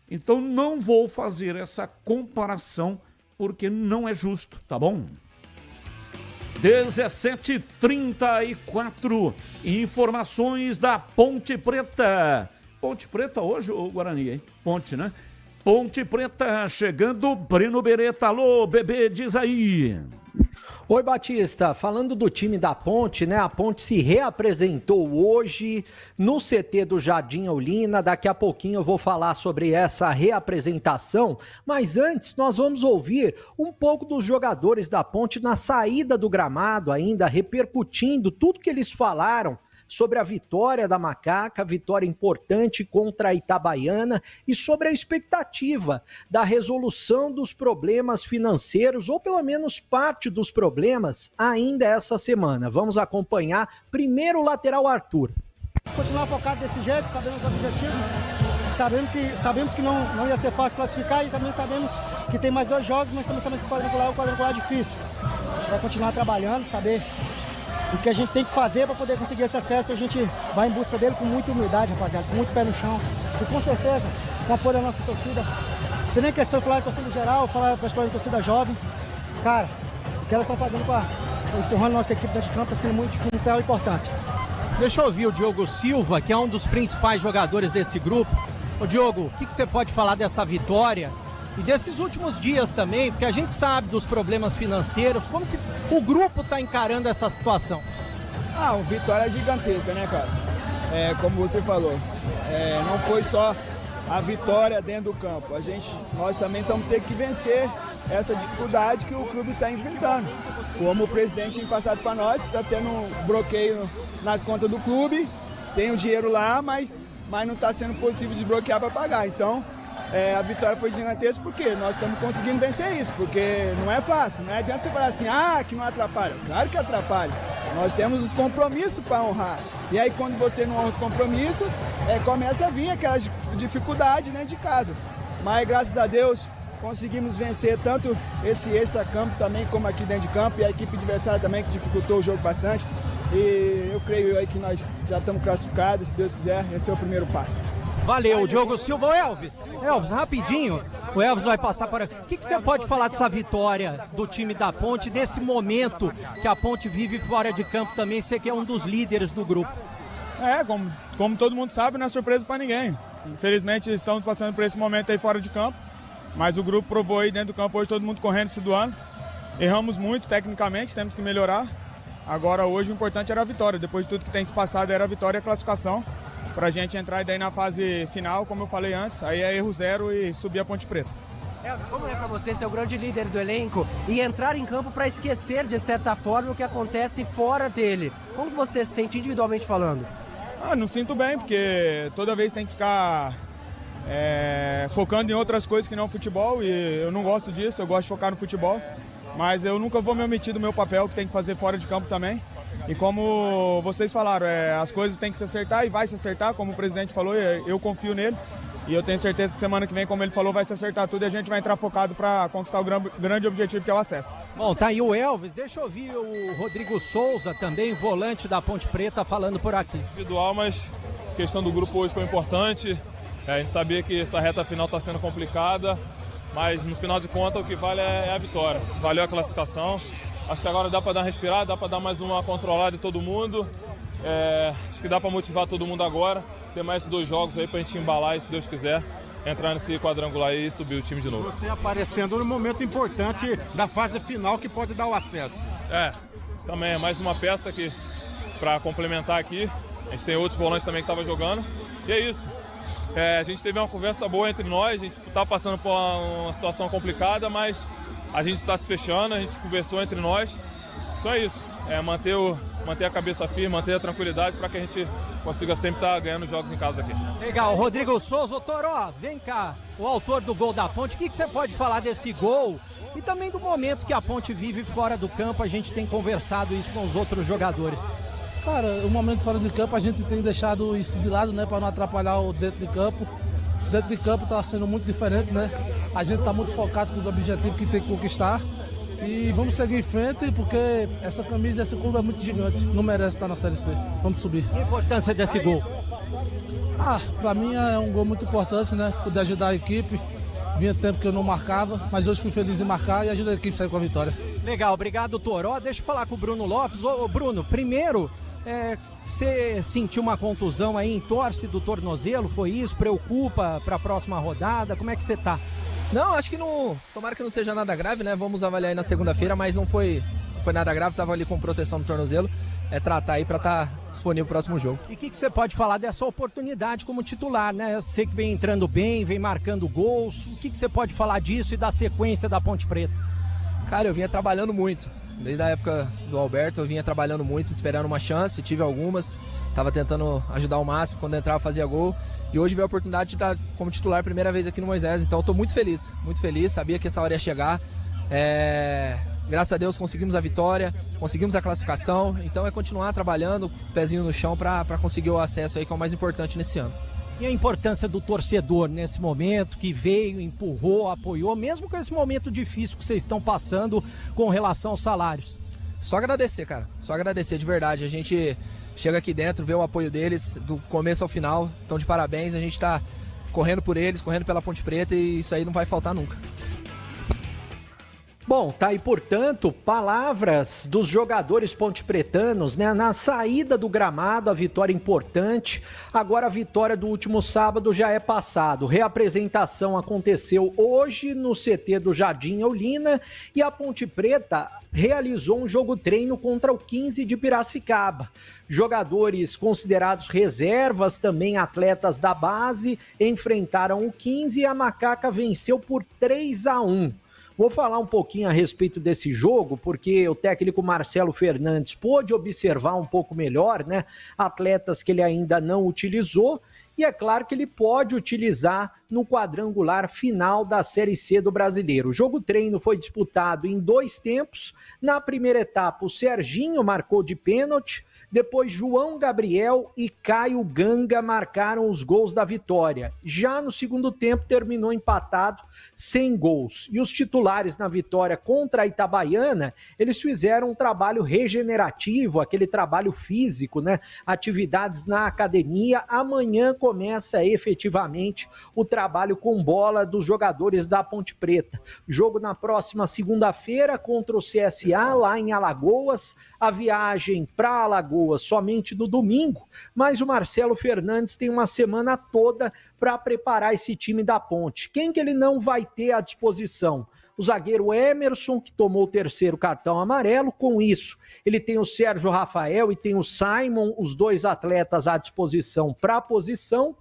Então não vou fazer essa comparação porque não é justo, tá bom? 17h34, informações da Ponte Preta. Ponte Preta hoje, ô Guarani, hein? Ponte, né? Ponte Preta chegando, Breno Beretta. Alô, bebê, diz aí. Oi, Batista, falando do time da Ponte, né? A Ponte se reapresentou hoje no CT do Jardim Olinda. Daqui a pouquinho eu vou falar sobre essa reapresentação, mas antes nós vamos ouvir um pouco dos jogadores da Ponte na saída do gramado, ainda repercutindo tudo que eles falaram sobre a vitória da Macaca, vitória importante contra a Itabaiana, e sobre a expectativa da resolução dos problemas financeiros, ou pelo menos parte dos problemas, ainda essa semana. Vamos acompanhar primeiro o lateral Arthur. Continuar focado desse jeito, sabemos os objetivos, sabemos que não ia ser fácil classificar, e também sabemos que tem mais 2 jogos, mas também sabemos que o quadrangular é difícil. A gente vai continuar trabalhando, saber o que a gente tem que fazer para poder conseguir esse acesso. A gente vai em busca dele com muita humildade, rapaziada, com muito pé no chão. E com certeza, com o apoio da nossa torcida. Não tem nem questão de falar de torcida geral, falar da torcida jovem. Cara, o que elas estão fazendo para empurrando a nossa equipe dentro de campo está sendo muito de fundamental importância. Deixa eu ouvir o Diogo Silva, que é um dos principais jogadores desse grupo. Ô Diogo, o que você pode falar dessa vitória e desses últimos dias também, porque a gente sabe dos problemas financeiros, como que o grupo está encarando essa situação? Uma vitória gigantesca, né, cara? Como você falou, Não foi só a vitória dentro do campo. Nós também estamos tendo que vencer essa dificuldade que o clube está enfrentando. Como o presidente tem passado para nós, que está tendo um bloqueio nas contas do clube, tem o dinheiro lá, mas não está sendo possível desbloquear para pagar. Então, a vitória foi gigantesca porque nós estamos conseguindo vencer isso, porque não é fácil, não adianta você falar assim, que não atrapalha. Claro que atrapalha. Nós temos os compromissos para honrar. E aí quando você não honra os compromissos, começa a vir aquelas dificuldades dentro de casa. Mas graças a Deus conseguimos vencer tanto esse extra-campo também como aqui dentro de campo e a equipe adversária também que dificultou o jogo bastante. E eu creio aí que nós já estamos classificados, se Deus quiser, esse é o primeiro passo. Valeu, Diogo Silva. O Elvis, rapidinho, o Elvis vai passar para... O que você pode falar dessa vitória do time da Ponte, desse momento que a Ponte vive fora de campo também, você que é um dos líderes do grupo? Como todo mundo sabe, não é surpresa para ninguém. Infelizmente estamos passando por esse momento aí fora de campo, mas o grupo provou aí dentro do campo hoje, todo mundo correndo, se doando. Erramos muito tecnicamente, temos que melhorar. Agora hoje o importante era a vitória, depois de tudo que tem se passado era a vitória e a classificação. Pra gente entrar daí na fase final, como eu falei antes, aí é erro zero e subir a Ponte Preta. Elvis, como é pra você ser o grande líder do elenco e entrar em campo pra esquecer, de certa forma, o que acontece fora dele? Como você se sente individualmente falando? Não sinto bem, porque toda vez tem que ficar focando em outras coisas que não futebol, e eu não gosto disso, eu gosto de focar no futebol. Mas eu nunca vou me omitir do meu papel, que tem que fazer fora de campo também. E como vocês falaram, as coisas têm que se acertar e vai se acertar, como o presidente falou, eu confio nele. E eu tenho certeza que semana que vem, como ele falou, vai se acertar tudo e a gente vai entrar focado para conquistar o grande objetivo que é o acesso. Bom, tá aí o Elvis, deixa eu ouvir o Rodrigo Souza, também volante da Ponte Preta, falando por aqui. Individual, mas a questão do grupo hoje foi importante. A gente sabia que essa reta final está sendo complicada, mas no final de contas o que vale é a vitória. Valeu a classificação. Acho que agora dá para dar uma respirada, dá para dar mais uma controlada em todo mundo. Acho que dá para motivar todo mundo agora. Ter mais 2 jogos aí pra gente embalar e, se Deus quiser, entrar nesse quadrangular e subir o time de novo. Você aparecendo no momento importante da fase final que pode dar o acesso. Também é mais uma peça que para complementar aqui. A gente tem outros volantes também que estavam jogando. E é isso. A gente teve uma conversa boa entre nós, a gente tá passando por uma situação complicada, mas a gente está se fechando, a gente conversou entre nós. Então é isso. Manter a cabeça firme, manter a tranquilidade para que a gente consiga sempre estar ganhando jogos em casa aqui. Legal, Rodrigo Souza. Toró, vem cá, o autor do gol da Ponte, o que você pode falar desse gol e também do momento que a Ponte vive fora do campo? A gente tem conversado isso com os outros jogadores. Cara, o momento fora de campo a gente tem deixado isso de lado, né, para não atrapalhar o dentro de campo. Dentro de campo está sendo muito diferente, né? A gente está muito focado com os objetivos que tem que conquistar. E vamos seguir em frente, porque essa camisa, esse clube é muito gigante. Não merece estar na Série C. Vamos subir. A importância desse gol? Pra mim é um gol muito importante, né? Poder ajudar a equipe. Vinha tempo que eu não marcava, mas hoje fui feliz em marcar e ajudei a equipe a sair com a vitória. Legal, obrigado, Toró. Deixa eu falar com o Bruno Lopes. Ô Bruno, primeiro, você sentiu uma contusão aí, entorse do tornozelo, foi isso? Preocupa para a próxima rodada? Como é que você tá? Não, acho que não. Tomara que não seja nada grave, né? Vamos avaliar aí na segunda-feira, mas não foi nada grave, tava ali com proteção no tornozelo. Tratar aí para estar disponível pro próximo jogo. E o que você pode falar dessa oportunidade como titular, né? Você que vem entrando bem, vem marcando gols. O que você pode falar disso e da sequência da Ponte Preta? Cara, eu vinha trabalhando muito. Desde a época do Alberto eu vinha trabalhando muito, esperando uma chance, tive algumas, estava tentando ajudar ao máximo, quando entrava fazia gol, e hoje veio a oportunidade de estar como titular primeira vez aqui no Moisés, então eu estou muito feliz, sabia que essa hora ia chegar, graças a Deus conseguimos a vitória, conseguimos a classificação, então é continuar trabalhando, pezinho no chão para conseguir o acesso aí que é o mais importante nesse ano. E a importância do torcedor nesse momento, que veio, empurrou, apoiou, mesmo com esse momento difícil que vocês estão passando com relação aos salários? Só agradecer, cara. Só agradecer de verdade. A gente chega aqui dentro, vê o apoio deles do começo ao final. Então, de parabéns. A gente tá correndo por eles, correndo pela Ponte Preta e isso aí não vai faltar nunca. Bom, tá aí, portanto, palavras dos jogadores pontepretanos, né? Na saída do gramado, a vitória importante. Agora a vitória do último sábado já é passado. Reapresentação aconteceu hoje no CT do Jardim Eulina e a Ponte Preta realizou um jogo-treino contra o 15 de Piracicaba. Jogadores considerados reservas, também atletas da base, enfrentaram o 15 e a Macaca venceu por 3-1. Vou falar um pouquinho a respeito desse jogo, porque o técnico Marcelo Fernandes pôde observar um pouco melhor, né? Atletas que ele ainda não utilizou, e é claro que ele pode utilizar no quadrangular final da Série C do Brasileiro. O jogo-treino foi disputado em 2 tempos. Na primeira etapa, o Serginho marcou de pênalti, depois João Gabriel e Caio Ganga marcaram os gols da vitória. Já no segundo tempo terminou empatado, sem gols. E os titulares na vitória contra a Itabaiana, eles fizeram um trabalho regenerativo, aquele trabalho físico, né? Atividades na academia. Amanhã começa efetivamente o trabalho com bola dos jogadores da Ponte Preta. Jogo na próxima segunda-feira contra o CSA, lá em Alagoas. A viagem para Alagoas somente no domingo, mas o Marcelo Fernandes tem uma semana toda para preparar esse time da Ponte. Quem que ele não vai ter à disposição? O zagueiro Emerson, que tomou o 3º cartão amarelo. Com isso, ele tem o Sérgio Rafael e tem o Simon, os 2 atletas à disposição para a posição.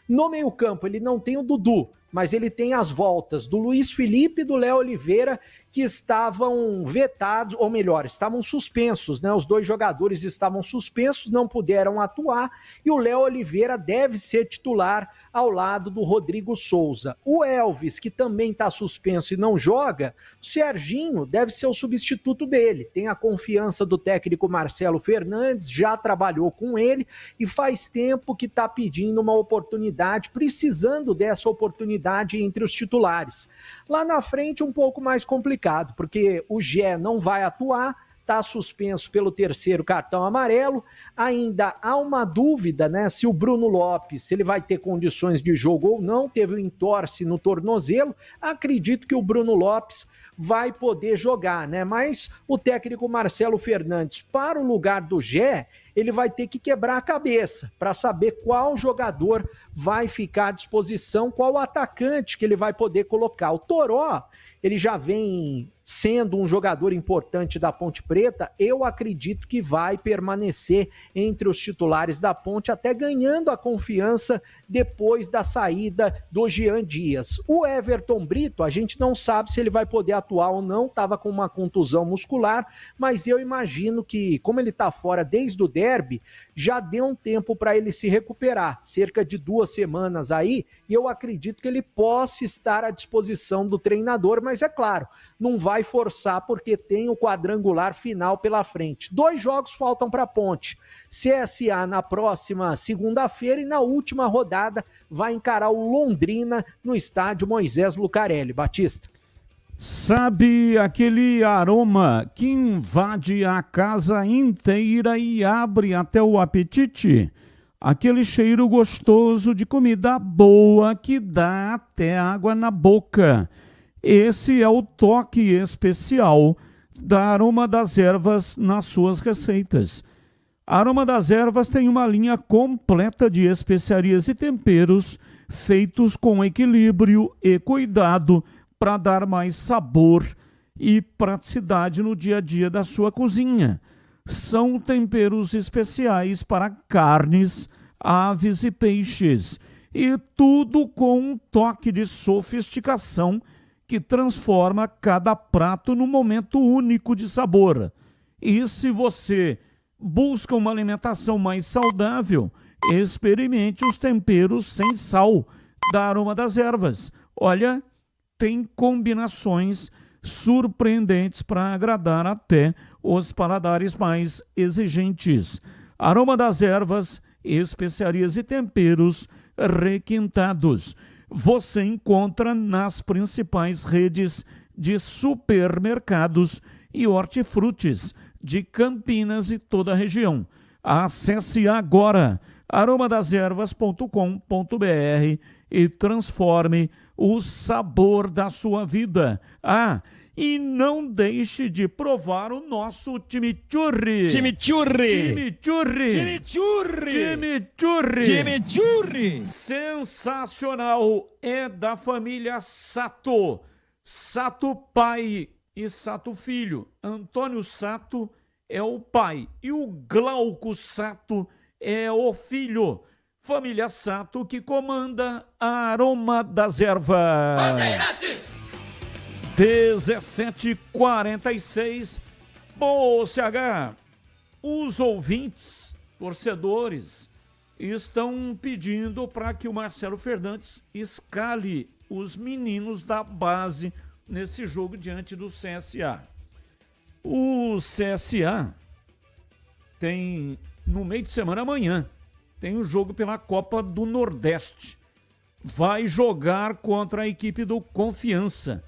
No meio-campo, ele não tem o Dudu, mas ele tem as voltas do Luiz Felipe e do Léo Oliveira, que estavam vetados, ou melhor, estavam suspensos, né? Os 2 jogadores estavam suspensos, não puderam atuar, e o Léo Oliveira deve ser titular ao lado do Rodrigo Souza. O Elvis, que também está suspenso e não joga, o Serginho deve ser o substituto dele. Tem a confiança do técnico Marcelo Fernandes, já trabalhou com ele e faz tempo que está pedindo uma oportunidade, precisando dessa oportunidade entre os titulares. Lá na frente, um pouco mais complicado, porque o Gé não vai atuar, está suspenso pelo 3º cartão amarelo. Ainda há uma dúvida, né, se o Bruno Lopes, se ele vai ter condições de jogo ou não. Teve um entorse no tornozelo. Acredito que o Bruno Lopes vai poder jogar, né? Mas o técnico Marcelo Fernandes, para o lugar do Gé, ele vai ter que quebrar a cabeça para saber qual jogador vai ficar à disposição, qual atacante que ele vai poder colocar. O Toró, ele já vem sendo um jogador importante da Ponte Preta. Eu acredito que vai permanecer entre os titulares da Ponte, até ganhando a confiança depois da saída do Jean Dias. O Everton Brito, a gente não sabe se ele vai poder atuar ou não, estava com uma contusão muscular, mas eu imagino que, como ele está fora desde o derby, já deu um tempo para ele se recuperar, cerca de 2 semanas aí, e eu acredito que ele possa estar à disposição do treinador, mas é claro, não vai forçar porque tem o quadrangular final pela frente. 2 jogos faltam para a Ponte. CSA na próxima segunda-feira e na última rodada vai encarar o Londrina no estádio Moisés Lucarelli. Batista. Sabe aquele aroma que invade a casa inteira e abre até o apetite? Aquele cheiro gostoso de comida boa que dá até água na boca. Esse é o toque especial da Aroma das Ervas nas suas receitas. A Aroma das Ervas tem uma linha completa de especiarias e temperos feitos com equilíbrio e cuidado para dar mais sabor e praticidade no dia a dia da sua cozinha. São temperos especiais para carnes, aves e peixes, e tudo com um toque de sofisticação que transforma cada prato num momento único de sabor. E se você busca uma alimentação mais saudável, experimente os temperos sem sal da Aroma das Ervas. Olha, tem combinações surpreendentes para agradar até os paladares mais exigentes. Aroma das Ervas, especiarias e temperos requintados. Você encontra nas principais redes de supermercados e hortifrutis de Campinas e toda a região. Acesse agora aromadeservas.com.br e transforme o sabor da sua vida. Ah, E não deixe de provar o nosso chimichurri. Chimichurri. Sensacional. É da família Sato. Sato pai e Sato filho. Antônio Sato é o pai e o Glauco Sato é o filho. Família Sato que comanda a Aroma das Ervas. 17h46. Bom, CH, os ouvintes, torcedores, estão pedindo para que o Marcelo Fernandes escale os meninos da base nesse jogo diante do CSA. O CSA tem, no meio de semana amanhã, tem um jogo pela Copa do Nordeste. Vai jogar contra a equipe do Confiança.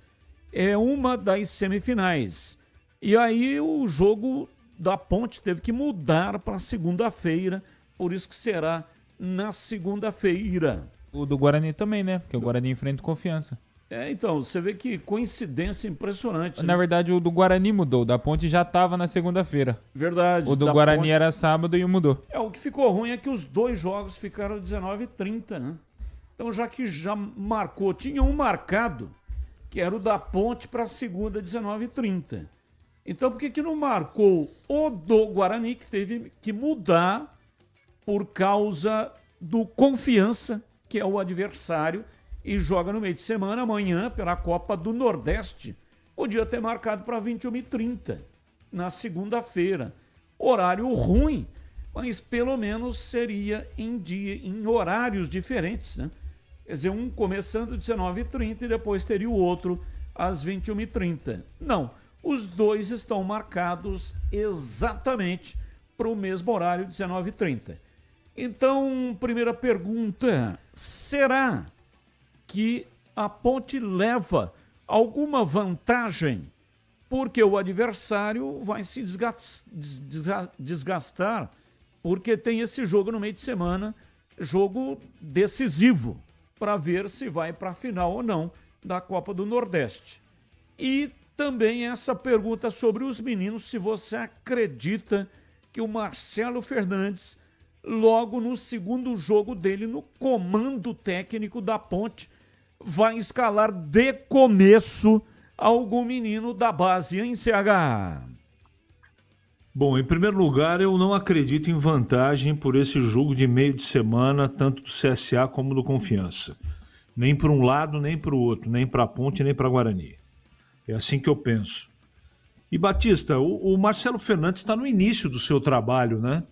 É uma das semifinais. E aí o jogo da Ponte teve que mudar para segunda-feira, por isso que será na segunda-feira. O do Guarani também, né? Porque o Guarani enfrenta o Confiança. Então, você vê que coincidência impressionante. Na verdade, o do Guarani mudou. O da Ponte já estava na segunda-feira. Verdade. O do da Guarani Ponte... era sábado e mudou. O que ficou ruim é que os dois jogos ficaram 19h30, né? Então, já que já marcou, tinha um marcado, que era o da Ponte para segunda, 19h30. Então, por que não marcou o do Guarani, que teve que mudar por causa do Confiança, que é o adversário, e joga no meio de semana, amanhã, pela Copa do Nordeste. Podia ter marcado para 21h30, na segunda-feira. Horário ruim, mas pelo menos seria em horários diferentes, né? Quer dizer, um começando às 19h30 e depois teria o outro às 21h30. Não, os dois estão marcados exatamente para o mesmo horário, 19h30. Então, primeira pergunta, será que a Ponte leva alguma vantagem porque o adversário vai se desgastar porque tem esse jogo no meio de semana, jogo decisivo, para ver se vai para a final ou não da Copa do Nordeste. E também essa pergunta sobre os meninos, se você acredita que o Marcelo Fernandes, logo no segundo jogo dele, no comando técnico da Ponte, vai escalar de começo algum menino da base, hein, CH? Bom, em primeiro lugar, eu não acredito em vantagem por esse jogo de meio de semana, tanto do CSA como do Confiança. Nem para um lado, nem para o outro, nem para a Ponte, nem para Guarani. É assim que eu penso. E, Batista, o Marcelo Fernandes está no início do seu trabalho, né?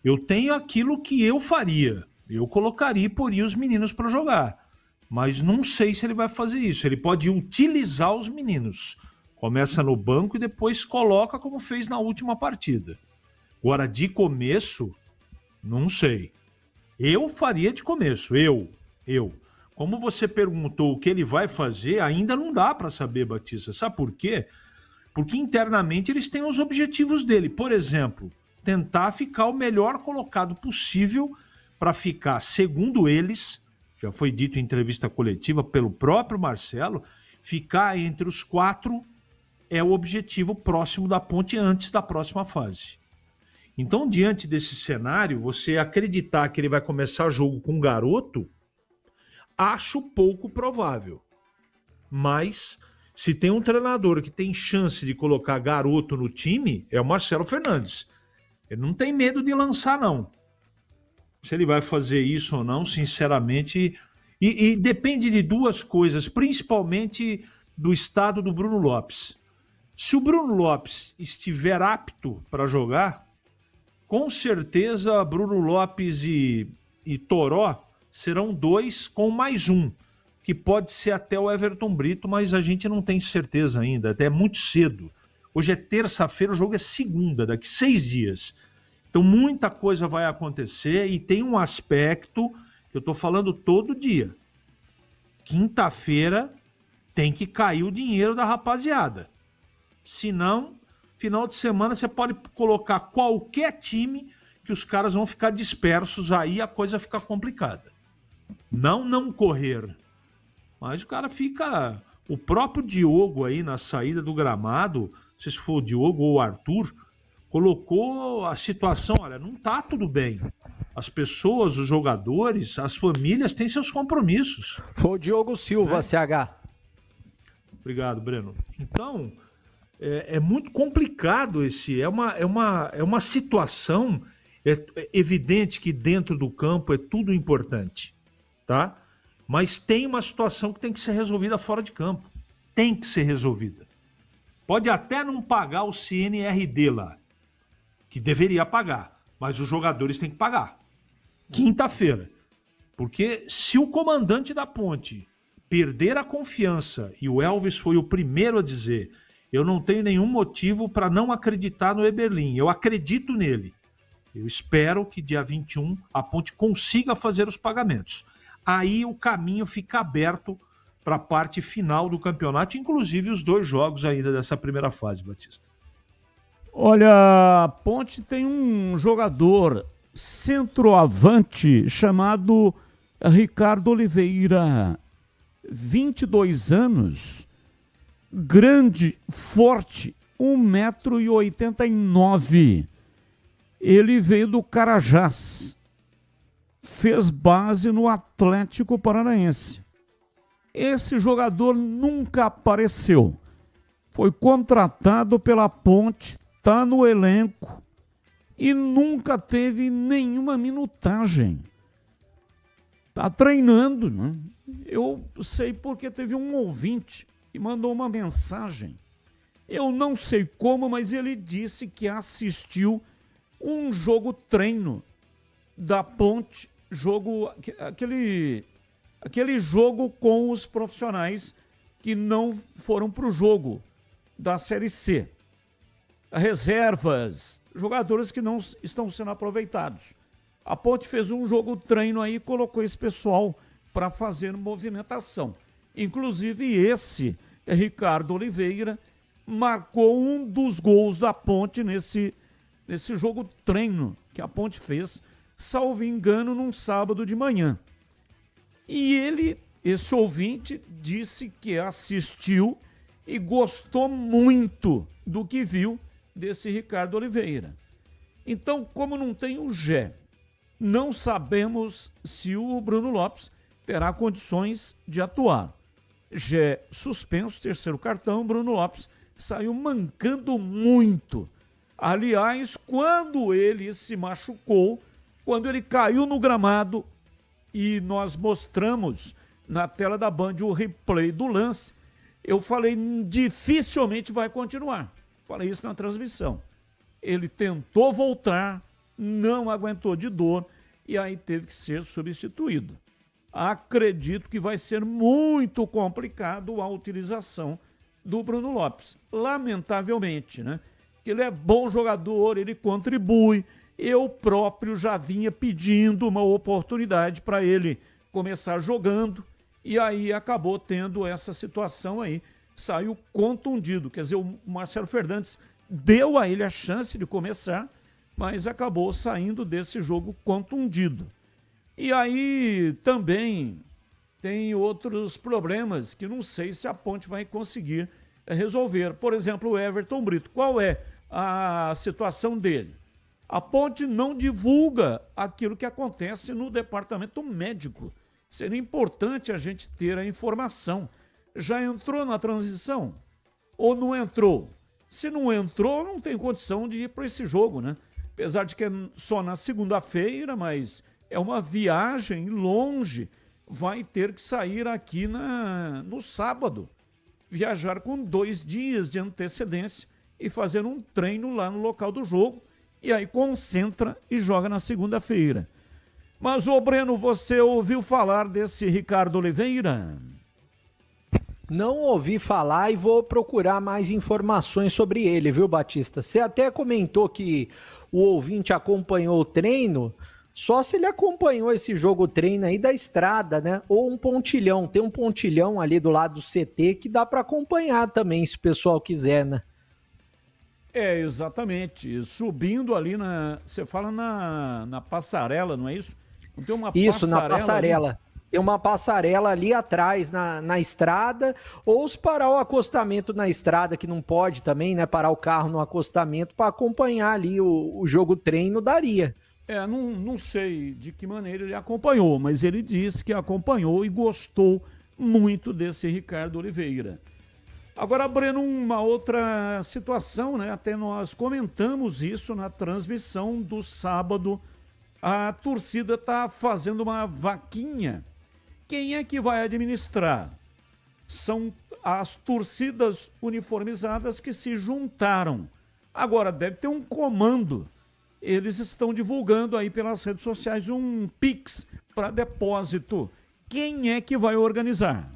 Eu tenho aquilo que eu faria. Eu colocaria e poria os meninos para jogar. Mas não sei se ele vai fazer isso. Ele pode utilizar os meninos. Começa no banco e depois coloca como fez na última partida. Agora, de começo, não sei. Eu faria de começo. Eu. Como você perguntou o que ele vai fazer, ainda não dá para saber, Batista. Sabe por quê? Porque internamente eles têm os objetivos dele. Por exemplo, tentar ficar o melhor colocado possível para ficar, segundo eles, já foi dito em entrevista coletiva pelo próprio Marcelo, ficar entre os 4 é o objetivo próximo da Ponte antes da próxima fase. Então, diante desse cenário, você acreditar que ele vai começar jogo com um garoto, acho pouco provável. Mas, se tem um treinador que tem chance de colocar garoto no time, é o Marcelo Fernandes. Ele não tem medo de lançar, não. Se ele vai fazer isso ou não, sinceramente... E depende de duas coisas, principalmente do estado do Bruno Lopes. Se o Bruno Lopes estiver apto para jogar, com certeza Bruno Lopes e Toró serão 2 com mais um, que pode ser até o Everton Brito, mas a gente não tem certeza ainda, até é muito cedo. Hoje é terça-feira, o jogo é segunda, daqui 6 dias. Então muita coisa vai acontecer e tem um aspecto que eu estou falando todo dia. Quinta-feira tem que cair o dinheiro da rapaziada. Senão, final de semana você pode colocar qualquer time que os caras vão ficar dispersos, aí a coisa fica complicada. Não correr. Mas o cara fica O próprio Diogo aí na saída do gramado, não sei se foi o Diogo ou o Arthur, colocou a situação, olha, não tá tudo bem. As pessoas, os jogadores, as famílias têm seus compromissos. Foi o Diogo Silva, CH. Obrigado, Breno. Então, é muito complicado é uma situação, é evidente que dentro do campo é tudo importante, tá? Mas tem uma situação que tem que ser resolvida fora de campo. Tem que ser resolvida. Pode até não pagar o CNRD lá, que deveria pagar, mas os jogadores têm que pagar. Quinta-feira. Porque se o comandante da Ponte perder a confiança, e o Elvis foi o primeiro a dizer, eu não tenho nenhum motivo para não acreditar no Eberlin, eu acredito nele. Eu espero que dia 21 a Ponte consiga fazer os pagamentos. Aí o caminho fica aberto para a parte final do campeonato, inclusive os 2 jogos ainda dessa primeira fase, Batista. Olha, a Ponte tem um jogador centroavante chamado Ricardo Oliveira, 22 anos, grande, forte, 1,89 m. Ele veio do Carajás, fez base no Atlético Paranaense. Esse jogador nunca apareceu. Foi contratado pela Ponte, está no elenco e nunca teve nenhuma minutagem. Está treinando, né? Eu sei porque teve um ouvinte que mandou uma mensagem. Eu não sei como, mas ele disse que assistiu um jogo treino da Ponte, aquele jogo com os profissionais que não foram para o jogo da Série C. Reservas, jogadores que não estão sendo aproveitados. A Ponte fez um jogo treino aí e colocou esse pessoal para fazer movimentação. Inclusive esse Ricardo Oliveira marcou um dos gols da Ponte nesse jogo treino que a Ponte fez, salvo engano, num sábado de manhã. E ele, esse ouvinte, disse que assistiu e gostou muito do que viu desse Ricardo Oliveira. Então, como não tem o Gé, não sabemos se o Bruno Lopes terá condições de atuar. Gé suspenso, 3º cartão, Bruno Lopes saiu mancando muito. Aliás, quando ele se machucou, quando ele caiu no gramado, e nós mostramos na tela da Band o replay do lance, eu falei, dificilmente vai continuar. Falei isso na transmissão. Ele tentou voltar, não aguentou de dor e aí teve que ser substituído. Acredito que vai ser muito complicado a utilização do Bruno Lopes. Lamentavelmente, né? Ele é bom jogador, ele contribui. Eu próprio já vinha pedindo uma oportunidade para ele começar jogando e aí acabou tendo essa situação aí. Saiu contundido, quer dizer, o Marcelo Fernandes deu a ele a chance de começar, mas acabou saindo desse jogo contundido. E aí também tem outros problemas que não sei se a Ponte vai conseguir resolver. Por exemplo, o Everton Brito. Qual é a situação dele? A Ponte não divulga aquilo que acontece no departamento médico. Seria importante a gente ter a informação. Já entrou na transição? Ou não entrou? Se não entrou, não tem condição de ir para esse jogo, né? Apesar de que é só na segunda-feira, mas é uma viagem longe. Vai ter que sair aqui no sábado. Viajar com 2 dias de antecedência e fazer um treino lá no local do jogo. E aí concentra e joga na segunda-feira. Mas, ô Breno, você ouviu falar desse Ricardo Oliveira? Não ouvi falar e vou procurar mais informações sobre ele, viu, Batista? Você até comentou que o ouvinte acompanhou o treino, só se ele acompanhou esse jogo treino aí da estrada, né? Ou um pontilhão, tem um pontilhão ali do lado do CT que dá para acompanhar também, se o pessoal quiser, né? É, exatamente. Subindo ali você fala na passarela, não é isso? Não tem uma isso, passarela na passarela. ali? Tem uma passarela ali atrás na estrada, ou se parar o acostamento na estrada, que não pode também, né? Parar o carro no acostamento para acompanhar ali o jogo treino, daria. Não sei de que maneira ele acompanhou, mas ele disse que acompanhou e gostou muito desse Ricardo Oliveira. Agora, Breno, uma outra situação, né? Até nós comentamos isso na transmissão do sábado. A torcida está fazendo uma vaquinha. Quem é que vai administrar? São as torcidas uniformizadas que se juntaram. Agora, deve ter um comando. Eles estão divulgando aí pelas redes sociais um Pix para depósito. Quem é que vai organizar?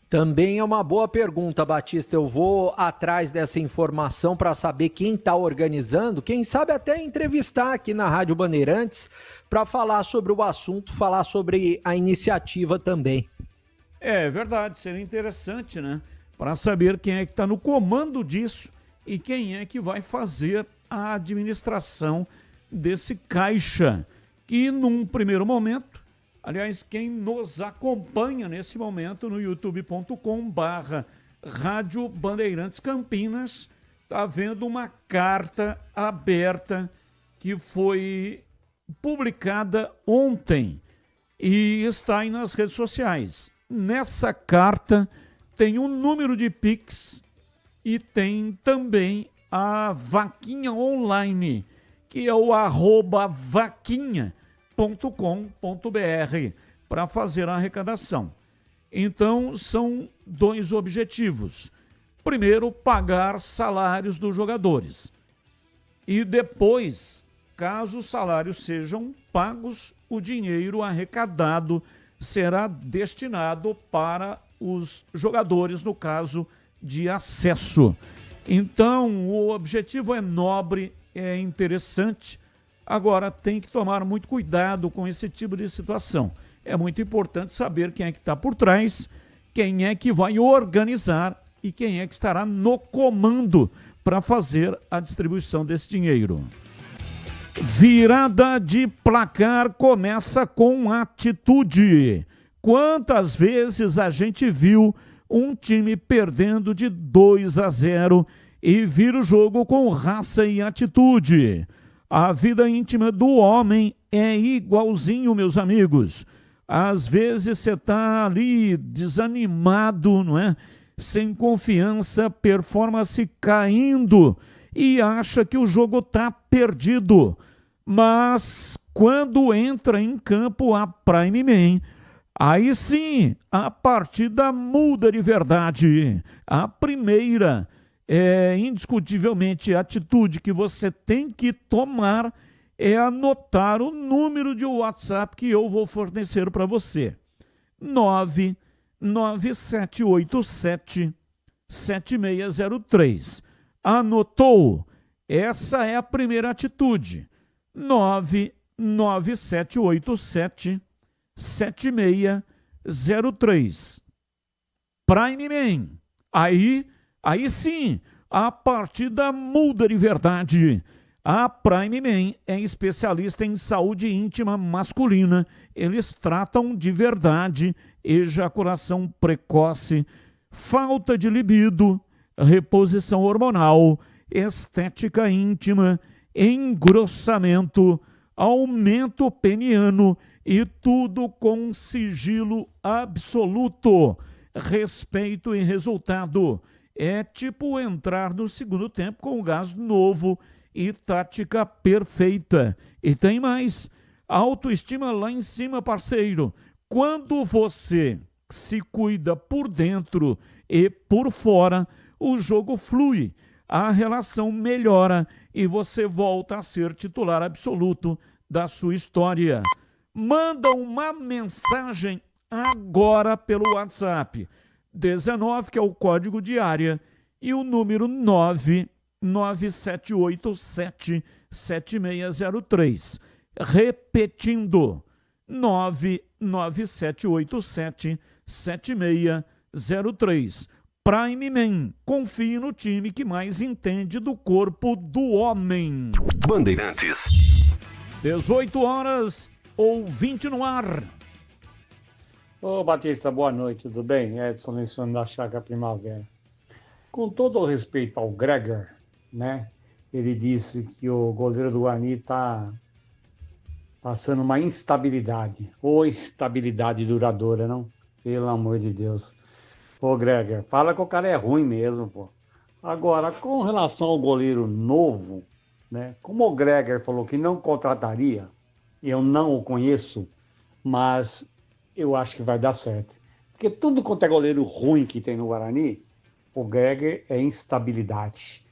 Também é uma boa pergunta, Batista. Eu vou atrás dessa informação para saber quem está organizando. Quem sabe até entrevistar aqui na Rádio Bandeirantes para falar sobre o assunto, falar sobre a iniciativa também. É verdade, seria interessante, né? Para saber quem é que está no comando disso e quem é que vai fazer a administração desse caixa, que num primeiro momento, aliás, quem nos acompanha nesse momento no youtube.com/Rádio Bandeirantes Campinas, está vendo uma carta aberta que foi publicada ontem e está aí nas redes sociais. Nessa carta tem um número de Pix e tem também a vaquinha online, que é o @vaquinha.com.br, para fazer a arrecadação. Então, são dois objetivos. Primeiro, pagar salários dos jogadores. E depois, caso os salários sejam pagos, o dinheiro arrecadado será destinado para os jogadores, no caso de acesso. Então, o objetivo é nobre, é interessante. Agora, tem que tomar muito cuidado com esse tipo de situação. É muito importante saber quem é que está por trás, quem é que vai organizar e quem é que estará no comando para fazer a distribuição desse dinheiro. Virada de placar começa com atitude. Quantas vezes a gente viu um time perdendo de 2-0 e vira o jogo com raça e atitude? A vida íntima do homem é igualzinho, meus amigos. Às vezes você está ali desanimado, não é? Sem confiança, performance caindo e acha que o jogo está perdido. Mas quando entra em campo a Prime Man, aí sim a partida muda de verdade. A primeira indiscutivelmente a atitude que você tem que tomar é anotar o número de WhatsApp que eu vou fornecer para você. 99787-7603. Anotou? Essa é a primeira atitude. 99787-7603. Prime Man. Aí sim, a partida muda de verdade. A Prime Man é especialista em saúde íntima masculina. Eles tratam de verdade ejaculação precoce, falta de libido, reposição hormonal, estética íntima, engrossamento, aumento peniano e tudo com sigilo absoluto, respeito e resultado. É tipo entrar no segundo tempo com gás novo e tática perfeita. E tem mais, autoestima lá em cima, parceiro. Quando você se cuida por dentro e por fora, o jogo flui, a relação melhora e você volta a ser titular absoluto da sua história. Manda uma mensagem agora pelo WhatsApp. 19, que é o código de área, e o número 99787-7603. Repetindo, 99787-7603. Prime Man, confie no time que mais entende do corpo do homem. Bandeirantes. 18 horas ou 20 no ar. Ô Batista, boa noite, tudo bem? Edson Lencioni da Chácara Primavera. Com todo o respeito ao Gregor, né? Ele disse que o goleiro do Guarani está passando uma instabilidade. Ou estabilidade duradoura, não? Pelo amor de Deus. Ô Gregor, fala que o cara é ruim mesmo, pô. Agora, com relação ao goleiro novo, né? Como o Gregor falou que não contrataria, eu não o conheço, mas eu acho que vai dar certo. Porque tudo quanto é goleiro ruim que tem no Guarani, o Gregor é instabilidade.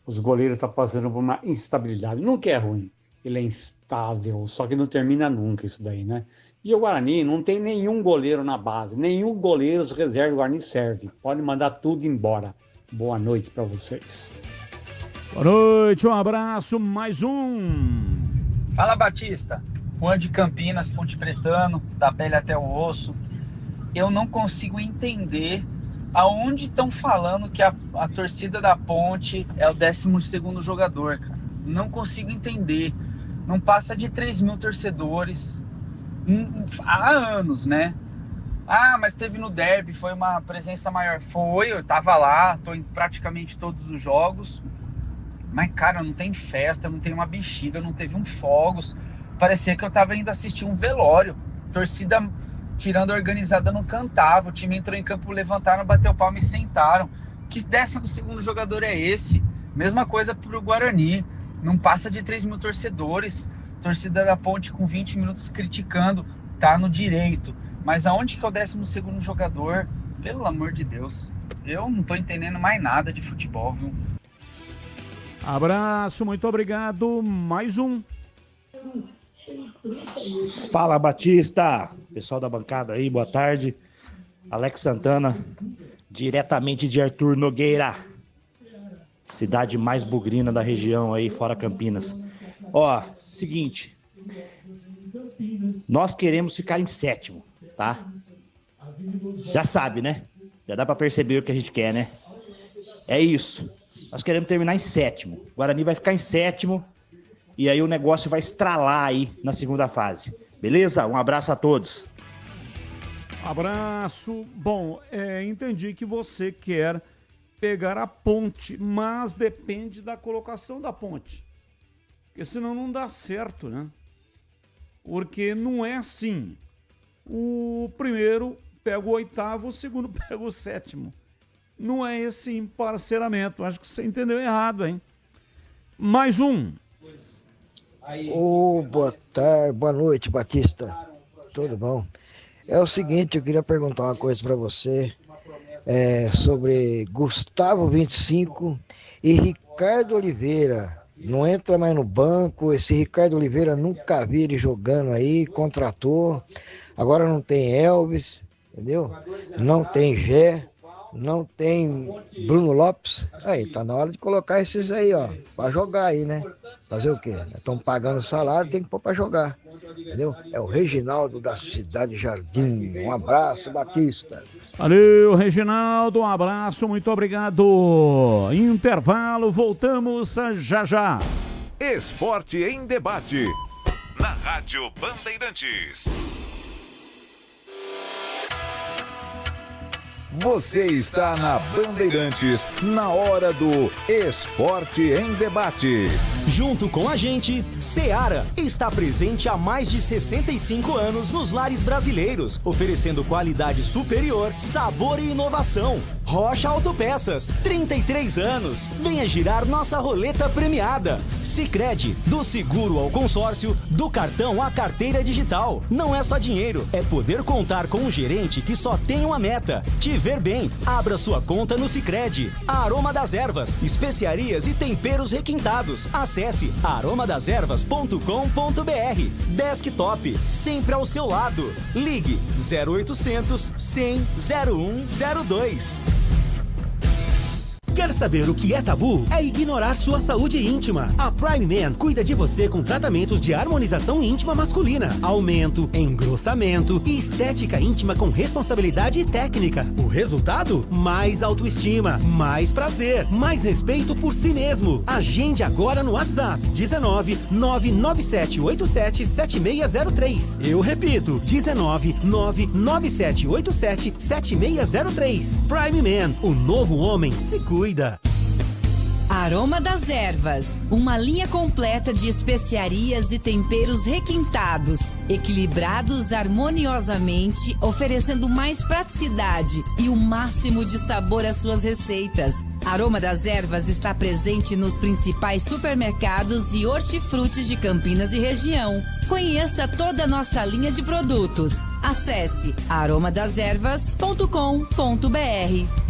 Os goleiros estão passando por uma instabilidade. Nunca é ruim, ele é instável, só que não termina nunca isso daí, né? E o Guarani não tem nenhum goleiro na base, nenhum goleiro reserva do Guarani serve. Pode mandar tudo embora. Boa noite para vocês. Boa noite, um abraço, mais um. Fala Batista, Juan de Campinas, Ponte Pretano, da pele até o osso. Eu não consigo entender aonde estão falando que a torcida da Ponte é o 12º jogador, cara. Não consigo entender. Não passa de 3 mil torcedores há anos, né? Ah, mas teve no derby, foi uma presença maior. Foi, eu tava lá, tô em praticamente todos os jogos. Mas, cara, não tem festa, não tem uma bexiga, não teve um fogos. Parecia que eu tava indo assistir um velório. Torcida tirando a organizada não cantava. O time entrou em campo, levantaram, bateu palma e sentaram. Que 12º jogador é esse? Mesma coisa pro Guarani. Não passa de 3 mil torcedores. Torcida da Ponte com 20 minutos criticando. Tá no direito. Mas aonde que é o 12º jogador? Pelo amor de Deus. Eu não tô entendendo mais nada de futebol, viu? Abraço, muito obrigado. Mais um. Fala Batista, pessoal da bancada aí, boa tarde. Alex Santana, diretamente de Arthur Nogueira, cidade mais bugrina da região aí, fora Campinas. Ó, seguinte, nós queremos ficar em 7º, tá? Já sabe, né? Já dá pra perceber o que a gente quer, né? É isso. Nós queremos terminar em 7º. O Guarani vai ficar em 7º e aí o negócio vai estralar aí na segunda fase. Beleza? Um abraço a todos. Abraço. Bom, entendi que você quer pegar a Ponte, mas depende da colocação da Ponte. Porque senão não dá certo, né? Porque não é assim. O primeiro pega o 8º, o segundo pega o 7º. Não é esse emparceramento. Acho que você entendeu errado, hein? Mais um. Boa tarde, boa noite, Batista. Tudo bom? É o seguinte, eu queria perguntar uma coisa para você sobre Gustavo 25 e Ricardo Oliveira. Não entra mais no banco. Esse Ricardo Oliveira nunca vi ele jogando aí, contratou. Agora não tem Elvis, entendeu? Não tem Gé. Não tem Bruno Lopes. Aí, tá na hora de colocar esses aí, ó, pra jogar aí, né? Fazer o quê? Estão pagando salário, tem que pôr pra jogar. Entendeu? É o Reginaldo da Cidade Jardim. Um abraço, Batista. Valeu, Reginaldo. Um abraço, muito obrigado. Intervalo, voltamos já já. Esporte em debate. Na Rádio Bandeirantes. Você está na Bandeirantes, na hora do Esporte em Debate. Junto com a gente, Seara está presente há mais de 65 anos nos lares brasileiros, oferecendo qualidade superior, sabor e inovação. Rocha Autopeças, 33 anos. Venha girar nossa roleta premiada. Sicredi, do seguro ao consórcio, do cartão à carteira digital. Não é só dinheiro, é poder contar com um gerente que só tem uma meta: te ver bem. Abra sua conta no Sicredi. Aroma das Ervas, especiarias e temperos requintados. Acesse aromadeservas.com.br. Desktop, sempre ao seu lado. Ligue 0800 100 0102. Quer saber o que é tabu? É ignorar sua saúde íntima. A Prime Man cuida de você com tratamentos de harmonização íntima masculina, aumento, engrossamento e estética íntima com responsabilidade técnica. O resultado? Mais autoestima, mais prazer, mais respeito por si mesmo. Agende agora no WhatsApp 19 99787 7603. Eu repito, 19 99787 7603. Prime Man, o novo homem se cuida. Aroma das Ervas, uma linha completa de especiarias e temperos requintados, equilibrados harmoniosamente, oferecendo mais praticidade e o máximo de sabor às suas receitas. Aroma das Ervas está presente nos principais supermercados e hortifrutis de Campinas e região. Conheça toda a nossa linha de produtos. Acesse aromadeservas.com.br.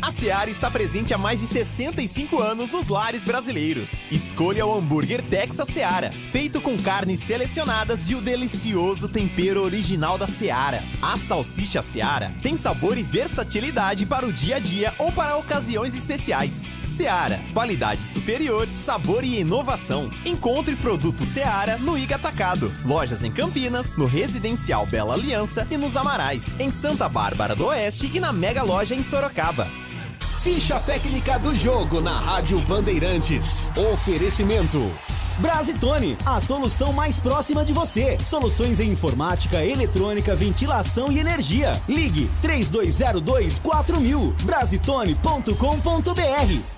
A Seara está presente há mais de 65 anos nos lares brasileiros. Escolha o hambúrguer Texas Seara, feito com carnes selecionadas e o delicioso tempero original da Seara. A salsicha Seara tem sabor e versatilidade para o dia a dia ou para ocasiões especiais. Seara, qualidade superior, sabor e inovação. Encontre produto Seara no Iga Atacado. Lojas em Campinas, no Residencial Bela Aliança e nos Amarais, em Santa Bárbara do Oeste e na Mega Loja em Sorocaba. Ficha técnica do jogo na Rádio Bandeirantes. Oferecimento Brasitone, a solução mais próxima de você. Soluções em informática, eletrônica, ventilação e energia. Ligue 3202-4000. Brasitone.com.br.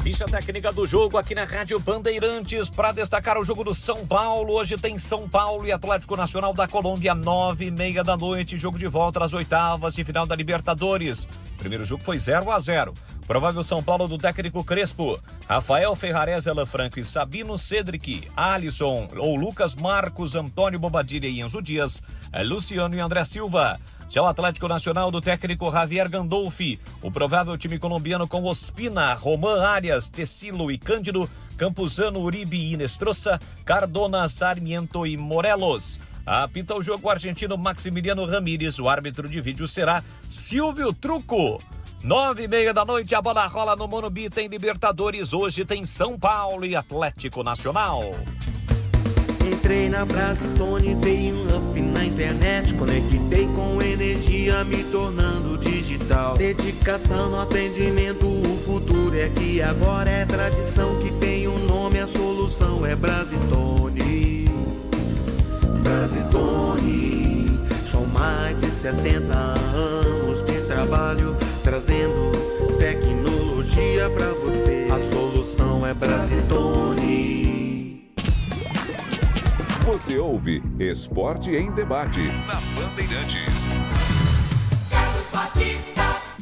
Ficha técnica do jogo aqui na Rádio Bandeirantes para destacar o jogo do São Paulo. Hoje tem São Paulo e Atlético Nacional da Colômbia, 9h30 da noite. Jogo de volta às oitavas de final da Libertadores. Primeiro jogo foi 0-0. Provável São Paulo do técnico Crespo. Rafael Ferrarese, Alan Franco e Sabino Cedric, Alisson ou Lucas Marcos, Antônio Bobadilha e Enzo Dias, Luciano e André Silva. Já o Atlético Nacional do técnico Javier Gandolfi. O provável time colombiano com Ospina, Román Arias, Tecilo e Cândido, Campuzano, Uribe e Inestrosa, Cardona, Sarmiento e Morelos. Apita o jogo argentino Maximiliano Ramírez. O árbitro de vídeo será Silvio Truco. 9h30 da noite, a bola rola no Morumbi, tem Libertadores. Hoje tem São Paulo e Atlético Nacional. Entrei na Brasitone, dei um up na internet, conectei com energia, me tornando digital. Dedicação no atendimento, o futuro é que agora é tradição, que tem um nome, a solução é Brasitone. Brasitone, são mais de 70 anos de trabalho, trazendo tecnologia pra você. A solução é Brasitone. Você ouve Esporte em Debate na Bandeirantes.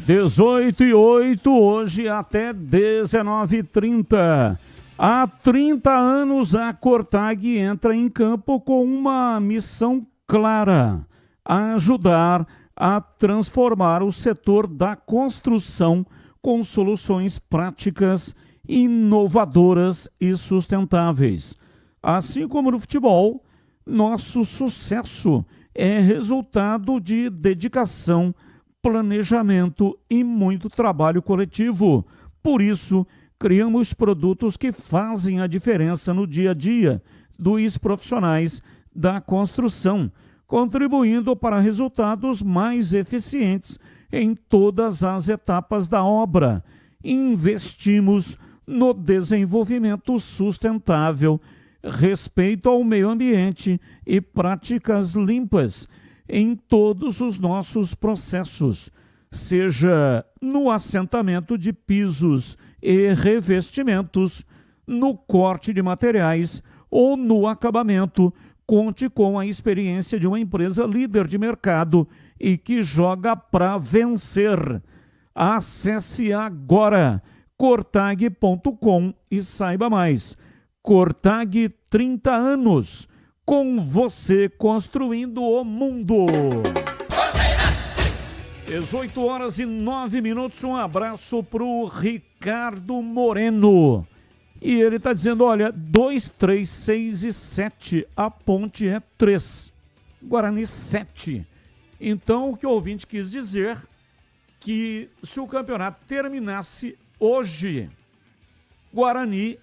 18h08, hoje até 19h30. Há 30 anos, a Cortag entra em campo com uma missão clara: ajudar a transformar o setor da construção com soluções práticas, inovadoras e sustentáveis. Assim como no futebol, nosso sucesso é resultado de dedicação, planejamento e muito trabalho coletivo. Por isso, criamos produtos que fazem a diferença no dia a dia dos profissionais da construção, contribuindo para resultados mais eficientes em todas as etapas da obra. Investimos no desenvolvimento sustentável, respeito ao meio ambiente e práticas limpas em todos os nossos processos, seja no assentamento de pisos e revestimentos, no corte de materiais ou no acabamento. Conte com a experiência de uma empresa líder de mercado e que joga para vencer. Acesse agora cortag.com e saiba mais. Cortag, 30 anos, com você construindo o mundo. 18h09, um abraço pro Ricardo Moreno. E ele está dizendo, olha, 2, 3, 6 e 7, a Ponte é 3, Guarani 7. Então, o que o ouvinte quis dizer que se o campeonato terminasse hoje, Guarani,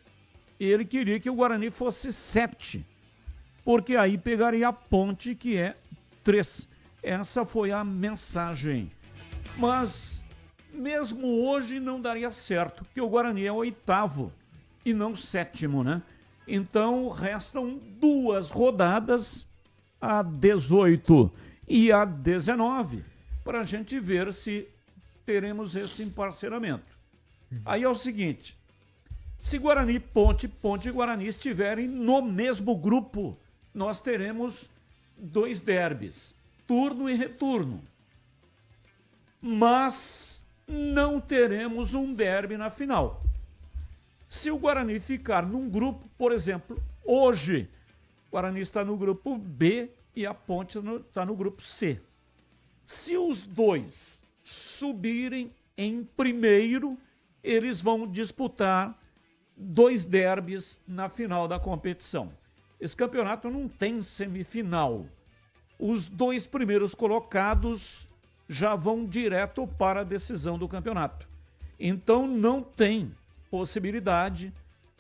ele queria que o Guarani fosse 7, porque aí pegaria a Ponte, que é 3. Essa foi a mensagem. Mas mesmo hoje não daria certo, porque o Guarani é 8º e não 7º, né? Então restam 2 rodadas, a 18 e a 19, para a gente ver se teremos esse emparceramento. Aí é o seguinte, se Guarani, Ponte e Guarani estiverem no mesmo grupo, nós teremos 2 derbys, turno e retorno. Mas não teremos um derby na final. Se o Guarani ficar num grupo, por exemplo, hoje, o Guarani está no grupo B e a Ponte está no grupo C. Se os 2 subirem em primeiro, eles vão disputar 2 derbys na final da competição. Esse campeonato não tem semifinal. Os 2 primeiros colocados já vão direto para a decisão do campeonato. Então não tem possibilidade,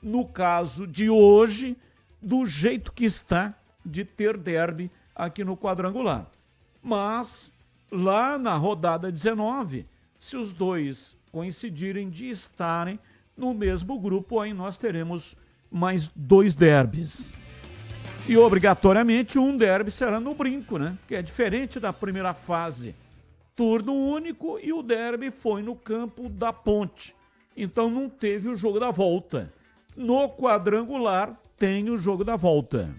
no caso de hoje, do jeito que está, de ter derby aqui no quadrangular. Mas lá na rodada 19, se os 2 coincidirem de estarem no mesmo grupo, aí nós teremos mais 2 derbys. E obrigatoriamente um derby será no Brinco, né? Que é diferente da primeira fase. Turno único e o derby foi no campo da Ponte. Então não teve o jogo da volta. No quadrangular tem o jogo da volta.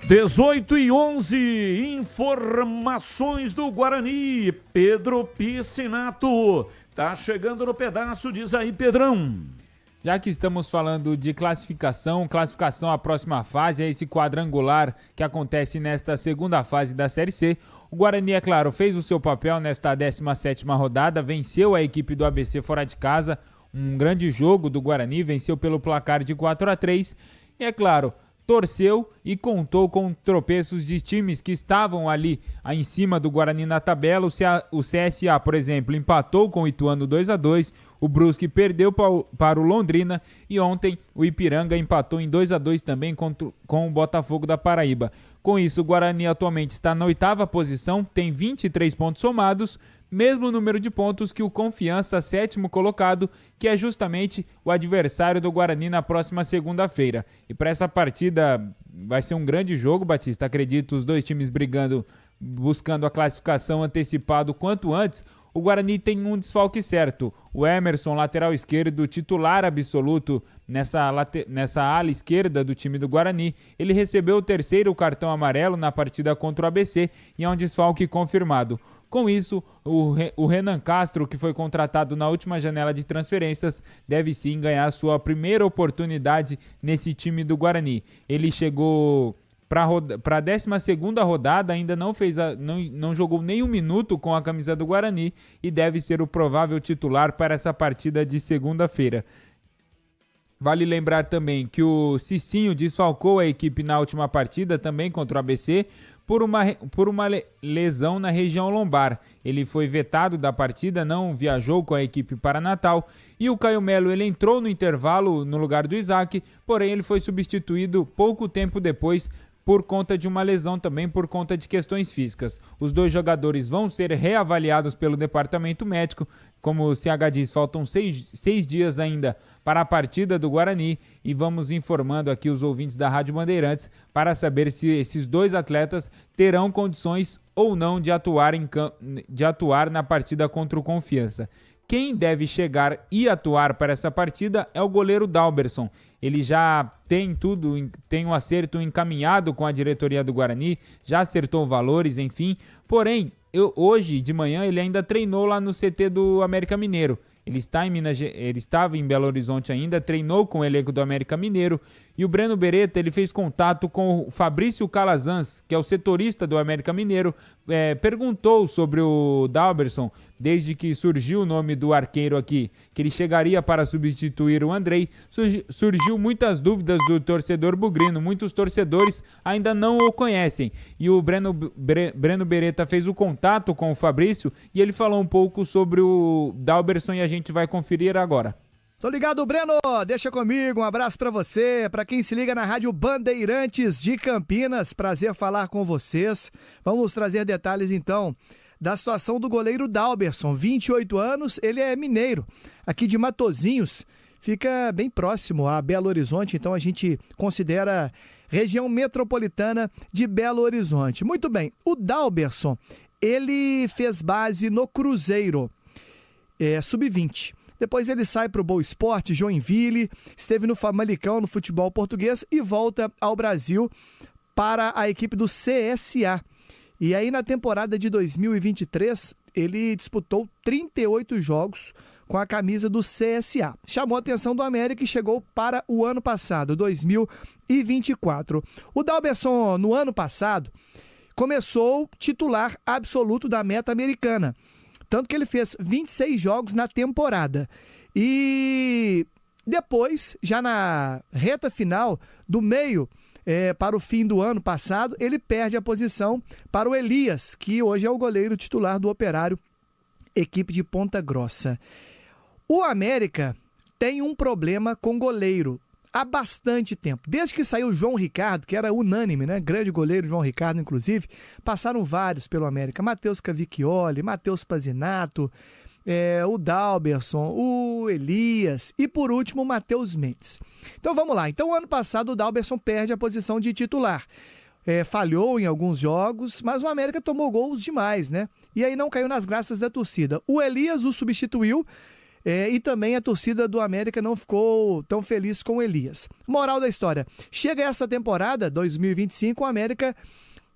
18:11, informações do Guarani. Pedro Piscinato tá chegando no pedaço, diz aí, Pedrão. Já que estamos falando de classificação à próxima fase, é esse quadrangular que acontece nesta segunda fase da Série C. O Guarani, é claro, fez o seu papel nesta 17ª rodada, venceu a equipe do ABC fora de casa, um grande jogo do Guarani, venceu pelo placar de 4-3 e, é claro, torceu e contou com tropeços de times que estavam ali em cima do Guarani na tabela. O CSA, por exemplo, empatou com o Ituano 2-2, o Brusque perdeu para o Londrina e ontem o Ipiranga empatou em 2-2 também com o Botafogo da Paraíba. Com isso, o Guarani atualmente está na 8ª posição, tem 23 pontos somados, mesmo número de pontos que o Confiança, 7º colocado, que é justamente o adversário do Guarani na próxima segunda-feira. E para essa partida vai ser um grande jogo, Batista. Acredito os 2 times brigando, buscando a classificação antecipada o quanto antes. O Guarani tem um desfalque certo. O Emerson, lateral esquerdo, titular absoluto nessa ala esquerda do time do Guarani. Ele recebeu o 3º cartão amarelo na partida contra o ABC e é um desfalque confirmado. Com isso, o Renan Castro, que foi contratado na última janela de transferências, deve sim ganhar sua primeira oportunidade nesse time do Guarani. Ele chegou para a 12ª rodada, ainda não jogou nem 1 minuto com a camisa do Guarani e deve ser o provável titular para essa partida de segunda-feira. Vale lembrar também que o Cicinho desfalcou a equipe na última partida, também contra o ABC, por uma lesão na região lombar. Ele foi vetado da partida, não viajou com a equipe para Natal. E o Caio Melo, ele entrou no intervalo no lugar do Isaac, porém ele foi substituído pouco tempo depois por conta de uma lesão também, por conta de questões físicas. Os 2 jogadores vão ser reavaliados pelo departamento médico. Como o CH diz, faltam 6 dias ainda para a partida do Guarani e vamos informando aqui os ouvintes da Rádio Bandeirantes para saber se esses 2 atletas terão condições ou não de atuar na partida contra o Confiança. Quem deve chegar e atuar para essa partida é o goleiro Dalberson. Ele já tem um acerto encaminhado com a diretoria do Guarani, já acertou valores, enfim. Porém, hoje de manhã ele ainda treinou lá no CT do América Mineiro. Ele estava em Belo Horizonte ainda, treinou com o elenco do América Mineiro e o Breno Beretta, ele fez contato com o Fabrício Calazans, que é o setorista do América Mineiro, perguntou sobre o Dalberson, desde que surgiu o nome do arqueiro aqui, que ele chegaria para substituir o Andrei, surgiu muitas dúvidas do torcedor bugrino. Muitos torcedores ainda não o conhecem. E o Breno Beretta fez o contato com o Fabrício e ele falou um pouco sobre o Dalberson e a gente vai conferir agora. Tô ligado, Breno, deixa comigo, um abraço pra você, pra quem se liga na Rádio Bandeirantes de Campinas, prazer falar com vocês. Vamos trazer detalhes então da situação do goleiro Dalberson, 28 anos, ele é mineiro, aqui de Matozinhos, fica bem próximo a Belo Horizonte, então a gente considera região metropolitana de Belo Horizonte. Muito bem, o Dalberson, ele fez base no Cruzeiro, sub-20. Depois ele sai para o Boa Esporte, Joinville, esteve no Famalicão, no futebol português e volta ao Brasil para a equipe do CSA. E aí na temporada de 2023, ele disputou 38 jogos com a camisa do CSA. Chamou a atenção do América e chegou para o ano passado, 2024. O Dalberson, no ano passado, começou titular absoluto da meta americana. Tanto que ele fez 26 jogos na temporada. E depois, já na reta final, do meio para o fim do ano passado, ele perde a posição para o Elias, que hoje é o goleiro titular do Operário, equipe de Ponta Grossa. O América tem um problema com goleiro há bastante tempo. Desde que saiu o João Ricardo, que era unânime, né? Grande goleiro João Ricardo, inclusive, passaram vários pelo América. Matheus Cavicchioli, Matheus Pazinato, o Dalberson, o Elias e, por último, o Matheus Mendes. Então, vamos lá. Então, ano passado, o Dalberson perde a posição de titular. Falhou em alguns jogos, mas o América tomou gols demais, né? E aí não caiu nas graças da torcida. O Elias o substituiu, e também a torcida do América não ficou tão feliz com o Elias. Moral da história, chega essa temporada, 2025, o América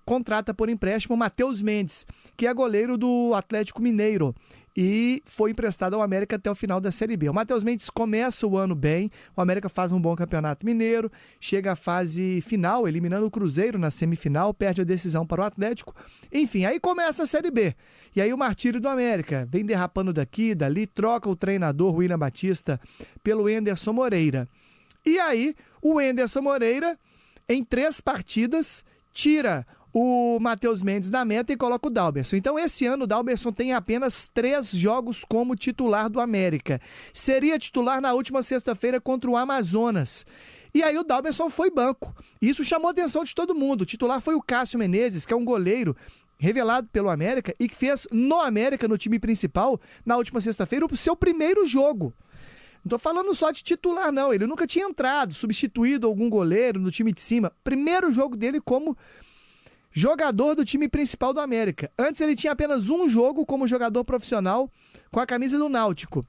contrata por empréstimo o Matheus Mendes, que é goleiro do Atlético Mineiro, e foi emprestado ao América até o final da Série B. O Matheus Mendes começa o ano bem, o América faz um bom campeonato mineiro, chega à fase final, eliminando o Cruzeiro na semifinal, perde a decisão para o Atlético, enfim, aí começa a Série B. E aí o martírio do América, vem derrapando daqui, dali, troca o treinador William Batista pelo Enderson Moreira. E aí o Enderson Moreira, em 3 partidas, tira o Matheus Mendes da meta e coloca o Dalberson. Então, esse ano, o Dalberson tem apenas 3 jogos como titular do América. Seria titular na última sexta-feira contra o Amazonas. E aí o Dalberson foi banco. Isso chamou a atenção de todo mundo. O titular foi o Cássio Menezes, que é um goleiro revelado pelo América e que fez no América, no time principal, na última sexta-feira, o seu primeiro jogo. Não tô falando só de titular, não. Ele nunca tinha entrado, substituído algum goleiro no time de cima. Primeiro jogo dele como jogador do time principal do América. Antes ele tinha apenas um jogo como jogador profissional com a camisa do Náutico.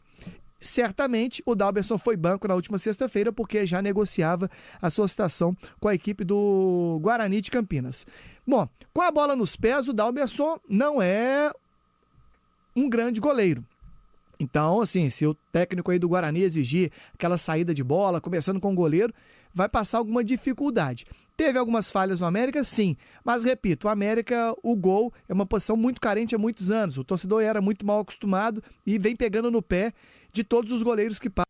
Certamente o Dalberson foi banco na última sexta-feira porque já negociava a sua citação com a equipe do Guarani de Campinas. Bom, com a bola nos pés, o Dalberson não é um grande goleiro. Então, assim, se o técnico aí do Guarani exigir aquela saída de bola, começando com o goleiro, vai passar alguma dificuldade. Teve algumas falhas no América, sim, mas repito, o América, o gol é uma posição muito carente há muitos anos. O torcedor era muito mal acostumado e vem pegando no pé de todos os goleiros que passam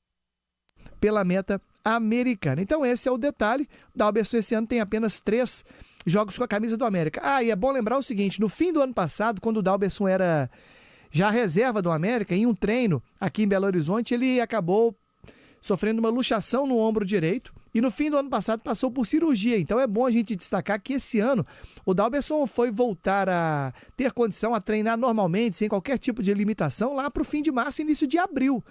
pela meta americana. Então esse é o detalhe. O Dalberson esse ano tem apenas 3 jogos com a camisa do América. E é bom lembrar o seguinte, no fim do ano passado, quando o Dalberson era já reserva do América, em um treino aqui em Belo Horizonte, ele acabou sofrendo uma luxação no ombro direito e no fim do ano passado passou por cirurgia. Então é bom a gente destacar que esse ano o Dalberson foi voltar a ter condição a treinar normalmente, sem qualquer tipo de limitação, lá para o fim de março, início de abril.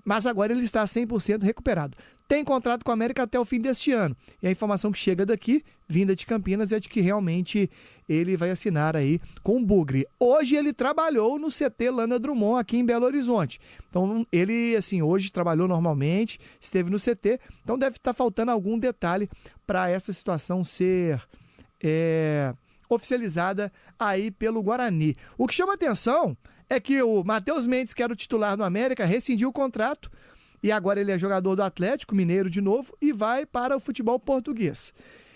Mas agora ele está 100% recuperado. Tem contrato com a América até o fim deste ano. E a informação que chega daqui, vinda de Campinas, é de que realmente ele vai assinar aí com o Bugre. Hoje ele trabalhou no CT Lana Drummond aqui em Belo Horizonte. Então ele, assim, hoje trabalhou normalmente, esteve no CT. Então deve estar faltando algum detalhe para essa situação ser oficializada aí pelo Guarani. O que chama atenção é que o Matheus Mendes, que era o titular do América, rescindiu o contrato e agora ele é jogador do Atlético Mineiro de novo e vai para o futebol português.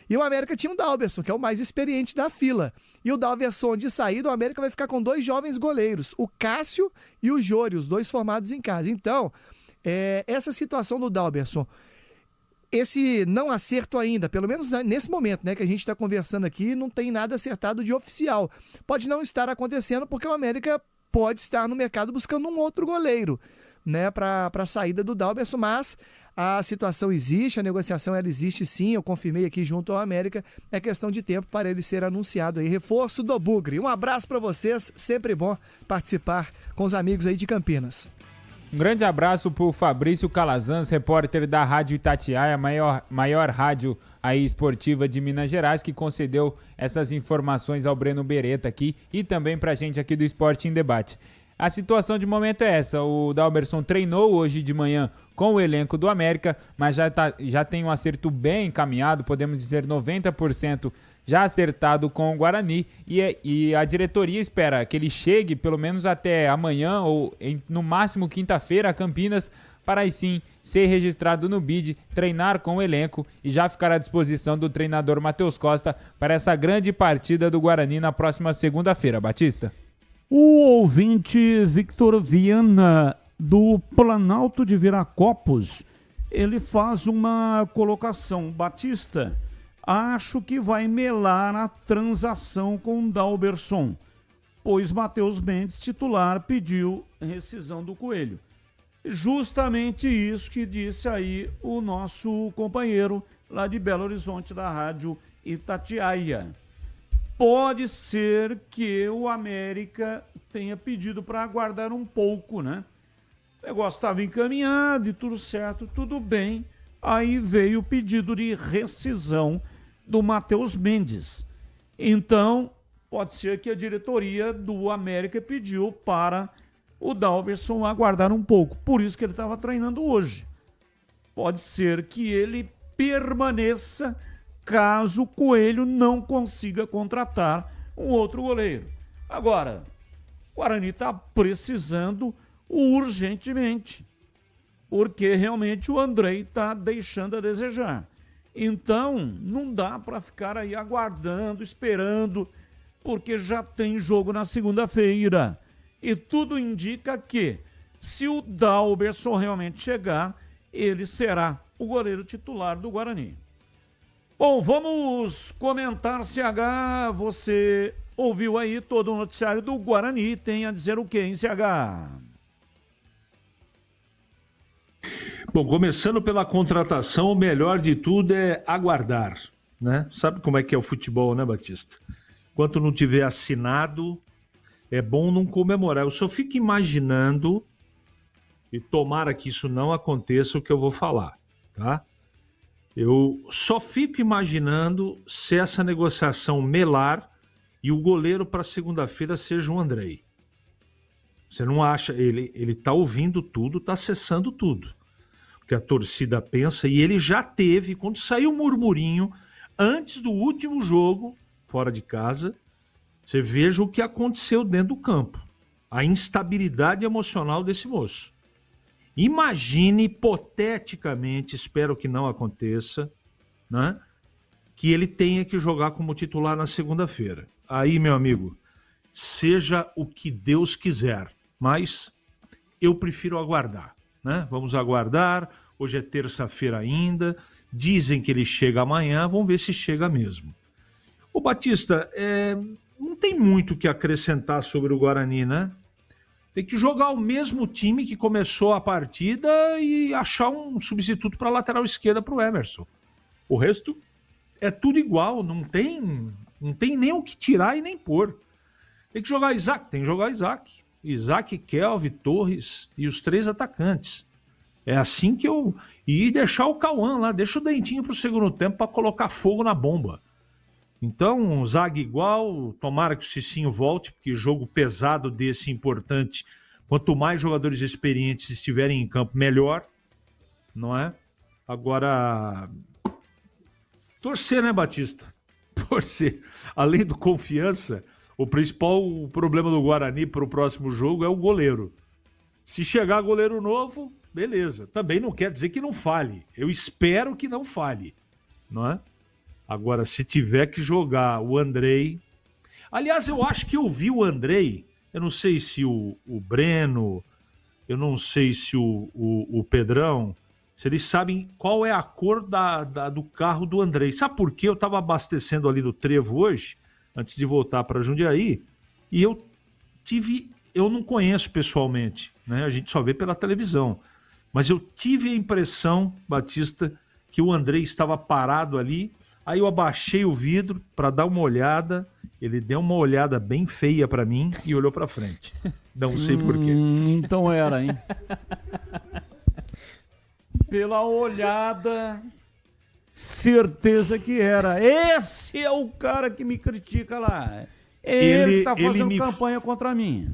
E o América tinha o Dalberson, que é o mais experiente da fila. E o Dalberson de saída, o América vai ficar com 2 jovens goleiros, o Cássio e o Jori, os 2 formados em casa. Então, essa situação do Dalberson, esse não acerto ainda, pelo menos nesse momento, né, que a gente está conversando aqui, não tem nada acertado de oficial. Pode não estar acontecendo porque o América pode estar no mercado buscando um outro goleiro, né, para a saída do Dalberson, mas a situação existe, a negociação ela existe sim, eu confirmei aqui junto ao América, é questão de tempo para ele ser anunciado aí, reforço do Bugre. Um abraço para vocês, sempre bom participar com os amigos aí de Campinas. Um grande abraço pro Fabrício Calazans, repórter da Rádio Itatiaia, maior rádio aí esportiva de Minas Gerais, que concedeu essas informações ao Breno Beretta aqui e também pra gente aqui do Esporte em Debate. A situação de momento é essa, o Dalberson treinou hoje de manhã com o elenco do América, mas já tem um acerto bem encaminhado, podemos dizer 90% já acertado com o Guarani, e a diretoria espera que ele chegue pelo menos até amanhã ou no máximo quinta-feira a Campinas, para aí sim ser registrado no BID, treinar com o elenco e já ficar à disposição do treinador Matheus Costa para essa grande partida do Guarani na próxima segunda-feira. Batista? O ouvinte Victor Viana, do Planalto de Viracopos, ele faz uma colocação. Batista, acho que vai melar a transação com o Dalberson, pois Matheus Mendes, titular, pediu rescisão do Coelho. Justamente isso que disse aí o nosso companheiro lá de Belo Horizonte, da Rádio Itatiaia. Pode ser que o América tenha pedido para aguardar um pouco, né? O negócio estava encaminhado e tudo certo, tudo bem. Aí veio o pedido de rescisão do Matheus Mendes. Então, pode ser que a diretoria do América pediu para o Dalberson aguardar um pouco. Por isso que ele estava treinando hoje. Pode ser que ele permaneça caso o Coelho não consiga contratar um outro goleiro. Agora, o Guarani está precisando urgentemente, porque realmente o Andrei está deixando a desejar. Então, não dá para ficar aí aguardando, esperando, porque já tem jogo na segunda-feira. E tudo indica que, se o Dalberson realmente chegar, ele será o goleiro titular do Guarani. Bom, vamos comentar, CH. Você ouviu aí todo o noticiário do Guarani. Tem a dizer o quê, hein, CH? Bom, começando pela contratação, o melhor de tudo é aguardar, né? Sabe como é que é o futebol, né, Batista? Enquanto não tiver assinado, é bom não comemorar. Eu só fico imaginando, e tomara que isso não aconteça, o que eu vou falar, tá? Eu só fico imaginando se essa negociação melar e o goleiro para segunda-feira seja o Andrei. Você não acha? Ele tá ouvindo tudo, tá acessando tudo. Que a torcida pensa, e ele já teve, quando saiu o murmurinho, antes do último jogo, fora de casa, você veja o que aconteceu dentro do campo. A instabilidade emocional desse moço. Imagine, hipoteticamente, espero que não aconteça, né, que ele tenha que jogar como titular na segunda-feira. Aí, meu amigo, seja o que Deus quiser, mas eu prefiro aguardar. Né? Vamos aguardar, hoje é terça-feira ainda, dizem que ele chega amanhã, vamos ver se chega mesmo. Ô Batista, não tem muito o que acrescentar sobre o Guarani, né? Tem que jogar o mesmo time que começou a partida e achar um substituto para a lateral esquerda para o Emerson. O resto é tudo igual, não tem nem o que tirar e nem pôr. Tem que jogar Isaac, tem que jogar Isaac. Isaac, Kelvin, Torres e os 3 atacantes. É assim que eu... E deixar o Cauã lá, deixa o Dentinho pro segundo tempo para colocar fogo na bomba. Então, zaga igual, tomara que o Cicinho volte, porque jogo pesado desse importante, quanto mais jogadores experientes estiverem em campo, melhor, não é? Agora, torcer, né, Batista? Torcer. Além do confiança... O principal problema do Guarani para o próximo jogo é o goleiro. Se chegar goleiro novo, beleza. Também não quer dizer que não falhe. Eu espero que não falhe, não é? Agora, se tiver que jogar o Andrei... Aliás, eu acho que eu vi o Andrei, eu não sei se o Breno, eu não sei se o Pedrão, se eles sabem qual é a cor do carro do Andrei. Sabe por quê? Eu estava abastecendo ali no Trevo hoje, antes de voltar para Jundiaí, e eu não conheço pessoalmente, né? A gente só vê pela televisão. Mas eu tive a impressão, Batista, que o Andrei estava parado ali. Aí eu abaixei o vidro para dar uma olhada. Ele deu uma olhada bem feia para mim e olhou para frente. Não sei por quê. Então era, hein? Pela olhada, certeza que era. Esse é o cara que me critica lá. Ele tá fazendo campanha contra mim.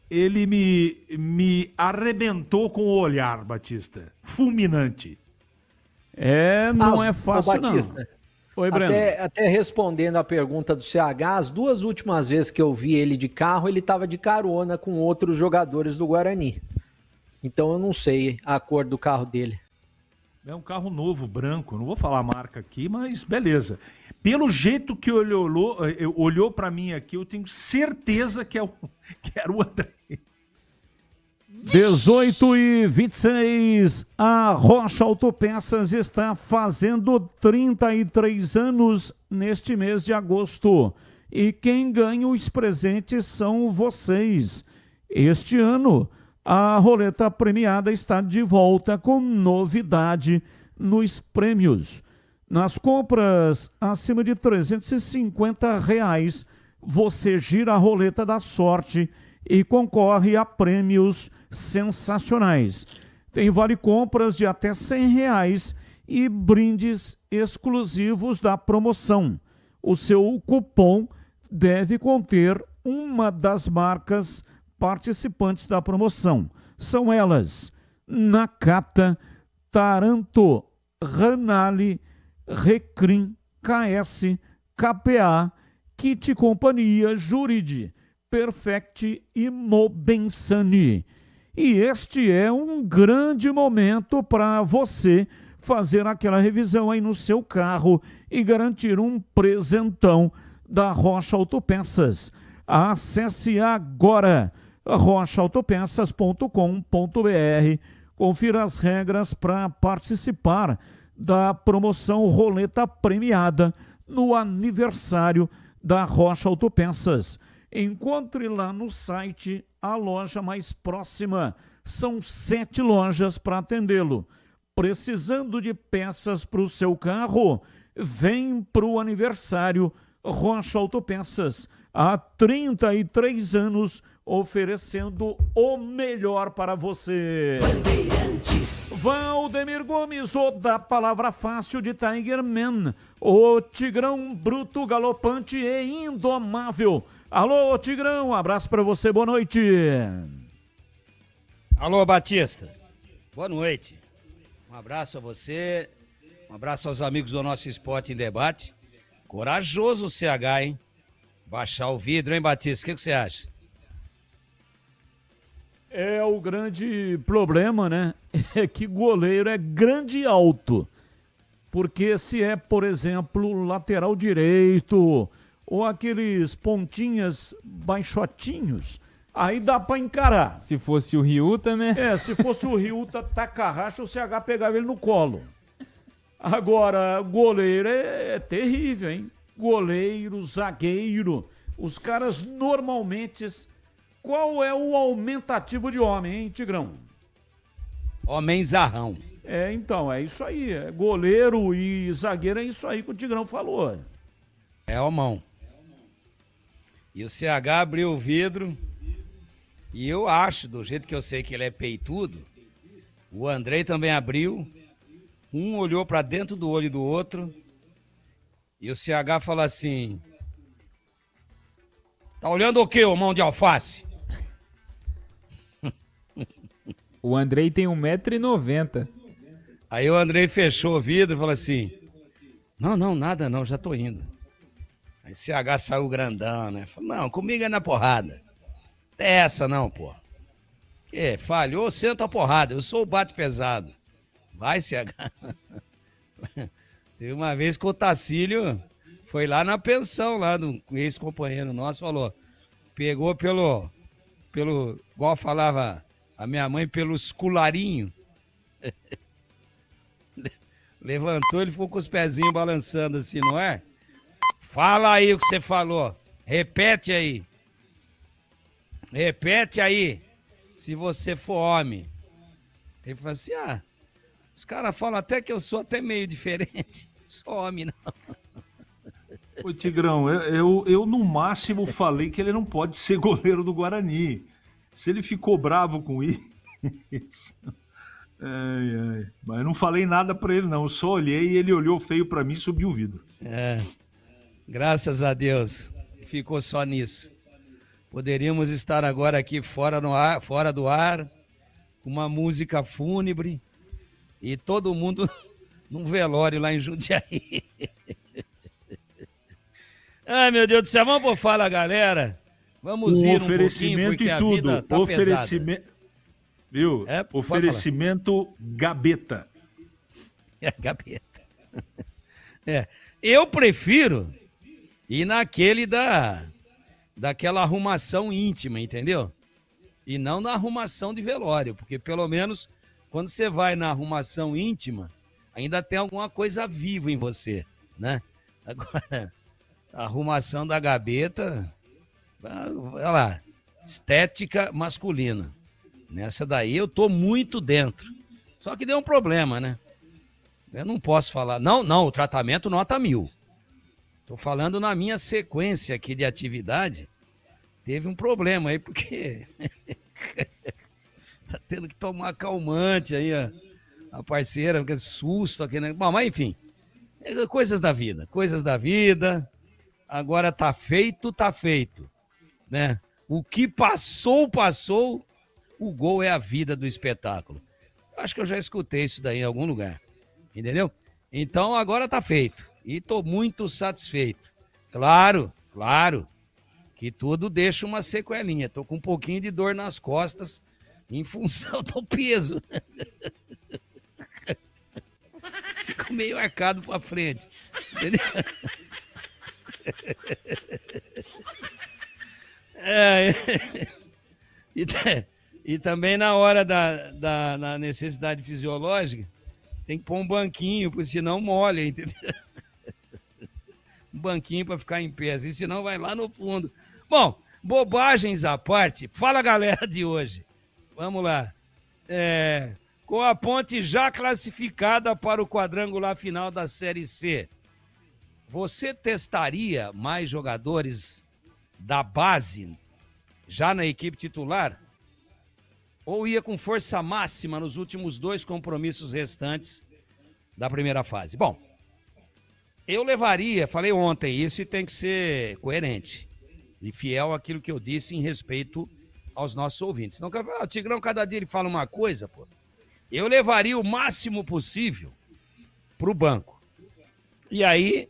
Ele me arrebentou com o olhar, Batista. Fulminante. Não é fácil, Batista, não. Oi, Breno. Até respondendo a pergunta do CH, as duas últimas vezes que eu vi ele de carro, ele estava de carona com outros jogadores do Guarani. Então eu não sei a cor do carro dele. É um carro novo, branco. Não vou falar a marca aqui, mas beleza. Pelo jeito que ele olhou para mim aqui, eu tenho certeza que era o André. 18h26, a Rocha Autopeças está fazendo 33 anos neste mês de agosto. E quem ganha os presentes são vocês. Este ano, a roleta premiada está de volta com novidade nos prêmios. Nas compras acima de R$350, você gira a roleta da sorte e concorre a prêmios sensacionais. Tem vale compras de até R$100 e brindes exclusivos da promoção. O seu cupom deve conter uma das marcas participantes da promoção. São elas: Nakata, Taranto, Ranale, Recrim, KS, KPA, Kit Companhia, Jurid, Perfect e Mobensani. E este é um grande momento para você fazer aquela revisão aí no seu carro e garantir um presentão da Rocha Autopeças. Acesse agora rochaautopeças.com.br, confira as regras para participar da promoção Roleta Premiada no aniversário da Rocha Autopeças. Encontre lá no site a loja mais próxima. São 7 lojas para atendê-lo. Precisando de peças para o seu carro? Vem para o aniversário Rocha Autopeças. Há 33 anos oferecendo o melhor para você. Bandeirantes. Valdemir Gomes, o da palavra fácil de Tiger Man. O Tigrão bruto, galopante e indomável. Alô, Tigrão, um abraço para você, boa noite. Alô, Batista, boa noite. Um abraço a você, um abraço aos amigos do nosso Esporte em Debate. Corajoso o CH, hein? Baixar o vidro, hein, Batista? O que você acha? É o grande problema, né? É que goleiro é grande e alto. Porque se é, por exemplo, lateral direito ou aqueles pontinhas baixotinhos, aí dá pra encarar. Se fosse o Ryuta, né? Se fosse o Ryuta Takahashi, o CH pegava ele no colo. Agora, goleiro é terrível, hein? Goleiro, zagueiro, os caras normalmente... Qual é o aumentativo de homem, hein, Tigrão? Homem zarrão. Então, é isso aí. Goleiro e zagueiro é isso aí que o Tigrão falou. É homão. E o CH abriu o vidro e eu acho, do jeito que eu sei que ele é peitudo, o Andrei também abriu, um olhou pra dentro do olho do outro e o CH falou assim: tá olhando o quê, ô mão de alface? O Andrei tem 1,90 m. Aí o Andrei fechou o vidro e falou assim: não, nada não, já tô indo. Aí o CH saiu grandão, né? Falou: não, comigo é na porrada. Não é essa não, pô. Falhou, senta a porrada. Eu sou o bate pesado. Vai, CH. Teve uma vez que o Tacílio foi lá na pensão, lá do ex-companheiro nosso, falou, pegou pelo, igual falava a minha mãe, pelo escularinho. Levantou, ele ficou com os pezinhos balançando assim no ar. Fala aí o que você falou. Repete aí. Repete aí. Se você for homem. Ele falou assim, os caras falam até que eu sou até meio diferente. Sou homem, não. Ô, Tigrão, eu no máximo falei que ele não pode ser goleiro do Guarani. Se ele ficou bravo com isso... Mas eu não falei nada pra ele, não. Eu só olhei e ele olhou feio pra mim e subiu o vidro. Graças a Deus. Ficou só nisso. Poderíamos estar agora aqui fora do ar, com uma música fúnebre e todo mundo num velório lá em Jundiaí. Ai, meu Deus do céu, vamos pro Fala, galera. Vamos ir um pouquinho, porque a vida tá pesada. Viu? Oferecimento Gabeta. Gabeta. Eu prefiro ir naquele daquela arrumação íntima, entendeu? E não na arrumação de velório, porque pelo menos quando você vai na arrumação íntima, ainda tem alguma coisa viva em você, né? Agora, a arrumação da Gabeta, olha lá, estética masculina. Nessa daí eu tô muito dentro. Só que deu um problema, né? Eu não posso falar. Não, o tratamento nota 1000. Tô falando na minha sequência aqui de atividade. Teve um problema aí, porque tá tendo que tomar calmante aí, a parceira, aquele susto aqui, né? Bom, mas enfim, coisas da vida. Agora tá feito, né? O que passou. O gol é a vida do espetáculo. Acho que eu já escutei isso daí em algum lugar. Entendeu? Então agora tá feito. E tô muito satisfeito. Claro que tudo deixa uma sequelinha. Tô com um pouquinho de dor nas costas em função do peso. Fico meio arcado pra frente. Entendeu? E também na hora na necessidade fisiológica, tem que pôr um banquinho, porque senão molha, entendeu? Um banquinho para ficar em pé, assim, senão vai lá no fundo. Bom, bobagens à parte, fala galera de hoje. Vamos lá. Com a Ponte já classificada para o quadrangular final da Série C, você testaria mais jogadores da base já na equipe titular? Ou ia com força máxima nos últimos 2 compromissos restantes da primeira fase? Bom, eu levaria, falei ontem isso, e tem que ser coerente e fiel àquilo que eu disse em respeito aos nossos ouvintes. Não, o Tigrão, cada dia ele fala uma coisa, pô. Eu levaria o máximo possível pro banco. E aí,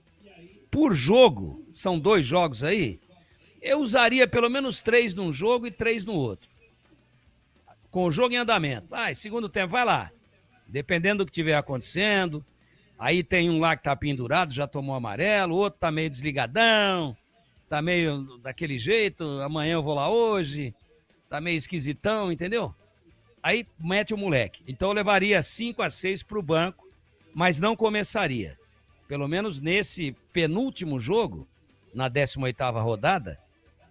por jogo, são 2 jogos aí, eu usaria pelo menos 3 num jogo e 3 no outro. Com o jogo em andamento. Segundo tempo, vai lá. Dependendo do que estiver acontecendo. Aí tem um lá que tá pendurado, já tomou amarelo. O outro tá meio desligadão. Tá meio daquele jeito. Amanhã eu vou lá hoje. Tá meio esquisitão, entendeu? Aí mete o moleque. Então eu levaria 5 a 6 pro banco, mas não começaria. Pelo menos nesse penúltimo jogo, na 18ª rodada,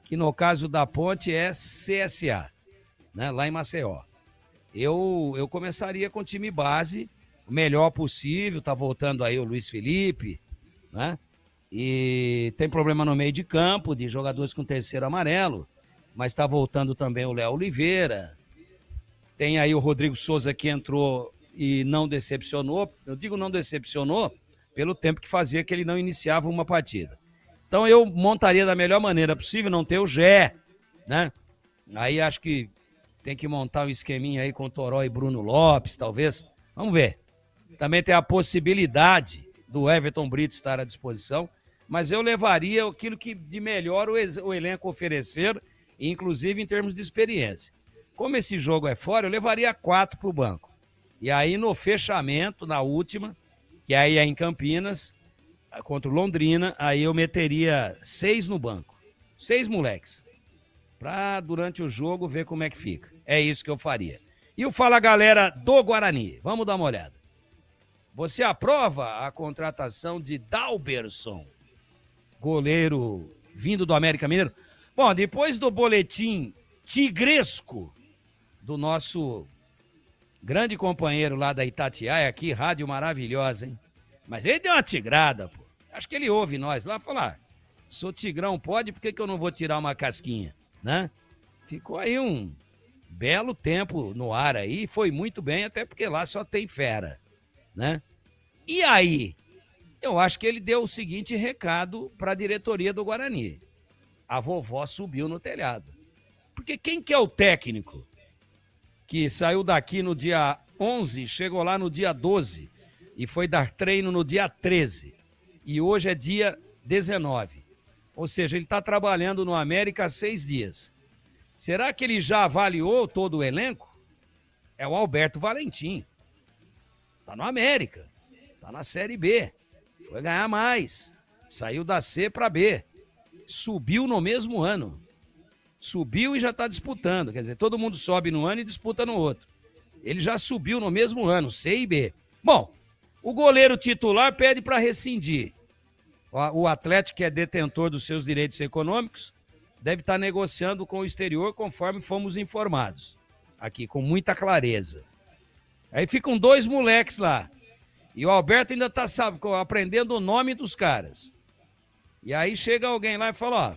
que no caso da Ponte é CSA. Né, lá em Maceió. Eu começaria com o time base, o melhor possível, tá voltando aí o Luiz Felipe, né? E tem problema no meio de campo, de jogadores com 3º amarelo, mas tá voltando também o Léo Oliveira. Tem aí o Rodrigo Souza que entrou e não decepcionou. Eu digo não decepcionou pelo tempo que fazia que ele não iniciava uma partida. Então eu montaria da melhor maneira possível, não ter o Gé, né? Aí acho que tem que montar um esqueminha aí com o Toró e Bruno Lopes, talvez. Vamos ver. Também tem a possibilidade do Everton Brito estar à disposição, mas eu levaria aquilo que de melhor o elenco oferecer, inclusive em termos de experiência. Como esse jogo é fora, eu levaria 4 para o banco. E aí no fechamento, na última, que aí é em Campinas, contra o Londrina, aí eu meteria 6 no banco. 6 moleques. Pra, durante o jogo, ver como é que fica. É isso que eu faria. E o Fala Galera do Guarani. Vamos dar uma olhada. Você aprova a contratação de Dalberson, goleiro vindo do América Mineiro? Bom, depois do boletim tigresco do nosso grande companheiro lá da Itatiaia, aqui, rádio maravilhosa, hein? Mas ele deu uma tigrada, pô. Acho que ele ouve nós lá falar, sou tigrão, pode, por que eu não vou tirar uma casquinha, né? Ficou aí um belo tempo no ar aí, foi muito bem, até porque lá só tem fera, né? E aí, eu acho que ele deu o seguinte recado para a diretoria do Guarani. A vovó subiu no telhado. Porque quem que é o técnico que saiu daqui no dia 11, chegou lá no dia 12 e foi dar treino no dia 13 e hoje é dia 19? Ou seja, ele está trabalhando no América há 6 dias. Será que ele já avaliou todo o elenco? É o Alberto Valentim. Está no América, está na Série B, foi ganhar mais, saiu da C para B, subiu no mesmo ano. Subiu e já está disputando, quer dizer, todo mundo sobe no ano e disputa no outro. Ele já subiu no mesmo ano, C e B. Bom, o goleiro titular pede para rescindir. O Atlético, que é detentor dos seus direitos econômicos, deve estar negociando com o exterior, conforme fomos informados. Aqui, com muita clareza. Aí ficam 2 moleques lá. E o Alberto ainda está aprendendo o nome dos caras. E aí chega alguém lá e fala, ó,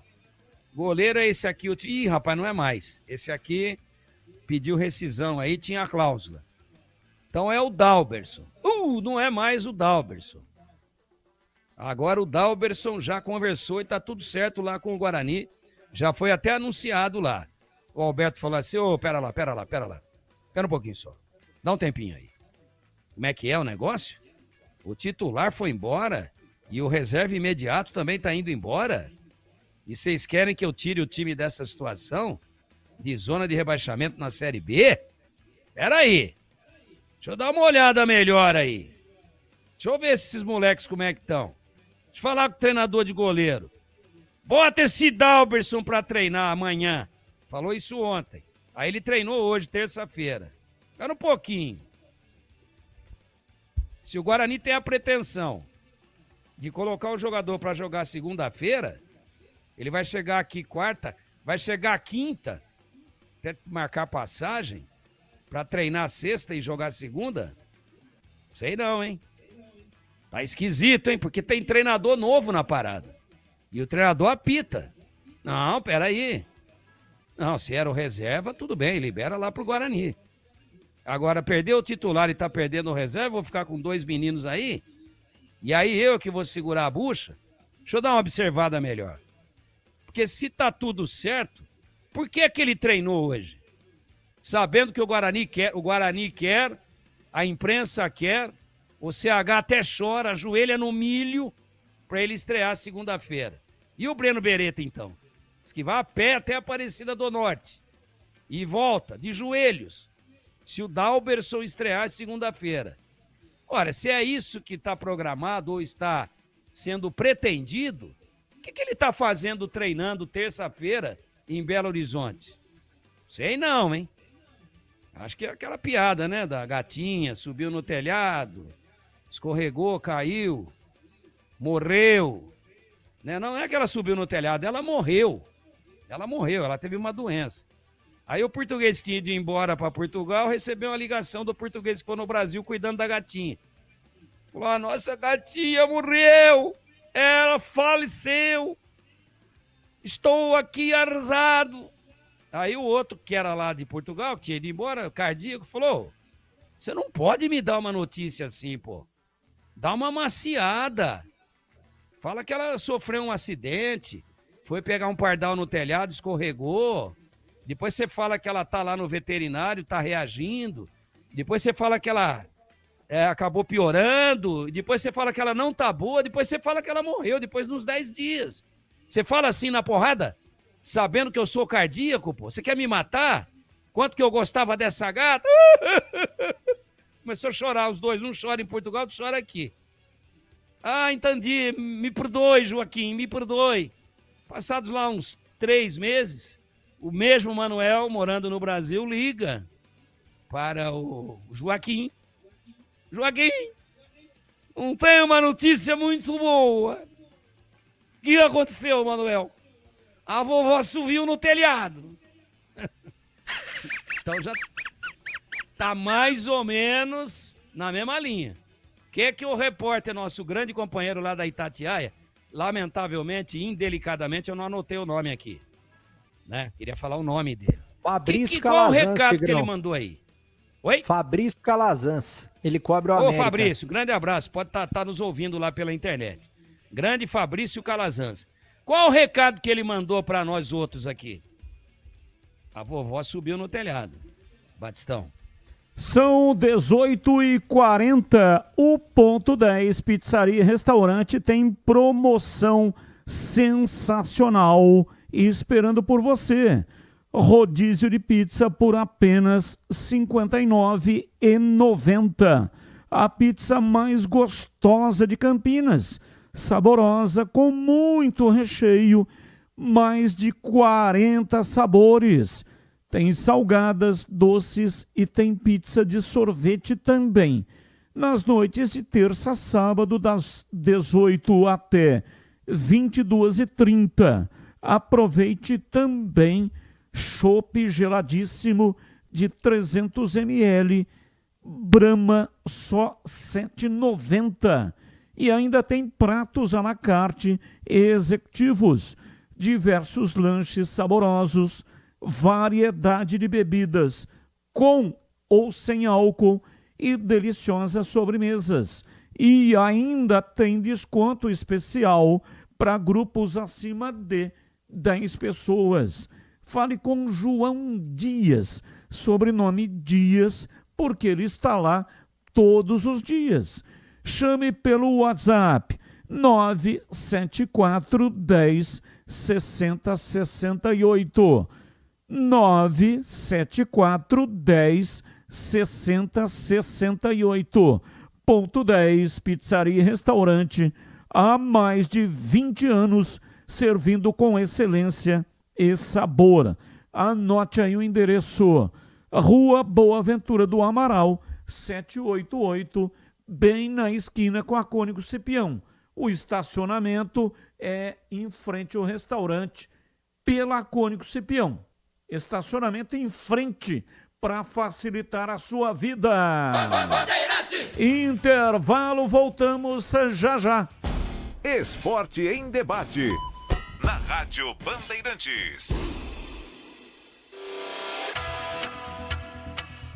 goleiro é esse aqui. Ih, rapaz, não é mais. Esse aqui pediu rescisão aí, tinha a cláusula. Então é o Dalberson. Não é mais o Dalberson. Agora o Dalberson já conversou e tá tudo certo lá com o Guarani. Já foi até anunciado lá. O Alberto falou assim, pera lá. Pera um pouquinho só. Dá um tempinho aí. Como é que é o negócio? O titular foi embora e o reserva imediato também tá indo embora? E vocês querem que eu tire o time dessa situação? De zona de rebaixamento na Série B? Pera aí. Deixa eu dar uma olhada melhor aí. Deixa eu ver esses moleques como é que estão. Deixa eu falar com o treinador de goleiro. Bota esse Dalberson pra treinar amanhã. Falou isso ontem. Aí ele treinou hoje, terça-feira. Espera um pouquinho. Se o Guarani tem a pretensão de colocar o jogador para jogar segunda-feira, ele vai chegar aqui quarta, vai chegar quinta, até marcar passagem, para treinar sexta e jogar segunda? Sei não, hein? Tá esquisito, hein? Porque tem treinador novo na parada. E o treinador apita. Não, peraí. Não, se era o reserva, tudo bem, libera lá pro Guarani. Agora, perdeu o titular e tá perdendo o reserva, vou ficar com 2 meninos aí? E aí eu que vou segurar a bucha? Deixa eu dar uma observada melhor. Porque se tá tudo certo, por que que ele treinou hoje? Sabendo que o Guarani quer, a imprensa quer, o CH até chora, ajoelha no milho para ele estrear segunda-feira. E o Breno Beretta, então? Diz que vai a pé até a Aparecida do Norte e volta de joelhos se o Dalberson estrear segunda-feira. Ora, se é isso que está programado ou está sendo pretendido, o que ele está fazendo treinando terça-feira em Belo Horizonte? Sei não, hein? Acho que é aquela piada, né? Da gatinha, subiu no telhado, escorregou, caiu, morreu. Né? Não é que ela subiu no telhado, ela morreu. Ela teve uma doença. Aí o português tinha de ir embora para Portugal, recebeu uma ligação do português que foi no Brasil cuidando da gatinha. Falou, a nossa gatinha morreu, ela faleceu, estou aqui arrasado. Aí o outro, que era lá de Portugal, que tinha ido embora, o cardíaco, falou, você não pode me dar uma notícia assim, pô. Dá uma maciada. Fala que ela sofreu um acidente, foi pegar um pardal no telhado, escorregou. Depois você fala que ela tá lá no veterinário, tá reagindo. Depois você fala que ela acabou piorando. Depois você fala que ela não tá boa. Depois você fala que ela morreu, depois nos 10 dias. Você fala assim na porrada, sabendo que eu sou cardíaco, pô. Você quer me matar? Quanto que eu gostava dessa gata? Começou a chorar os dois. Um chora em Portugal, outro chora aqui. Ah, entendi. Me perdoe, Joaquim, me perdoe. Passados lá uns 3 meses, o mesmo Manuel, morando no Brasil, liga para o Joaquim. Joaquim, não tem uma notícia muito boa. O que aconteceu, Manuel? A vovó subiu no telhado. Então já tá mais ou menos na mesma linha. O que o repórter, nosso grande companheiro lá da Itatiaia, lamentavelmente, indelicadamente, eu não anotei o nome aqui, né? Queria falar o nome dele. Fabrício Qual o Calazans, recado que Tigrão. ele mandou aí? Oi? Fabrício Calazans. Ele cobre o Ô, América. Fabrício, grande abraço. Pode estar nos ouvindo lá pela internet. Grande Fabrício Calazans. Qual o recado que ele mandou para nós outros aqui? A vovó subiu no telhado. Batistão. São 18h40. O Ponto 10 Pizzaria e Restaurante tem promoção sensacional esperando por você. Rodízio de pizza por apenas R$ 59,90. A pizza mais gostosa de Campinas. Saborosa, com muito recheio, mais de 40 sabores. Tem salgadas, doces e tem pizza de sorvete também. Nas noites de terça a sábado, das 18 até 22h30. Aproveite também chopp geladíssimo de 300 ml, Brahma, só R$ 7,90. E ainda tem pratos à la carte executivos, diversos lanches saborosos, variedade de bebidas com ou sem álcool e deliciosas sobremesas. E ainda tem desconto especial para grupos acima de 10 pessoas. Fale com João Dias, sobrenome Dias, porque ele está lá todos os dias. Chame pelo WhatsApp 974 10 60 68. 974 10 60 68. Ponto 10 Pizzaria e Restaurante, há mais de 20 anos, servindo com excelência e sabor. Anote aí o endereço: Rua Boa Ventura do Amaral, 788, bem na esquina com a Cônigo Cipião. O estacionamento é em frente ao restaurante pela Cônigo Cipião. Estacionamento em frente para facilitar a sua vida. Intervalo, voltamos já já. Esporte em debate. Na Rádio Bandeirantes.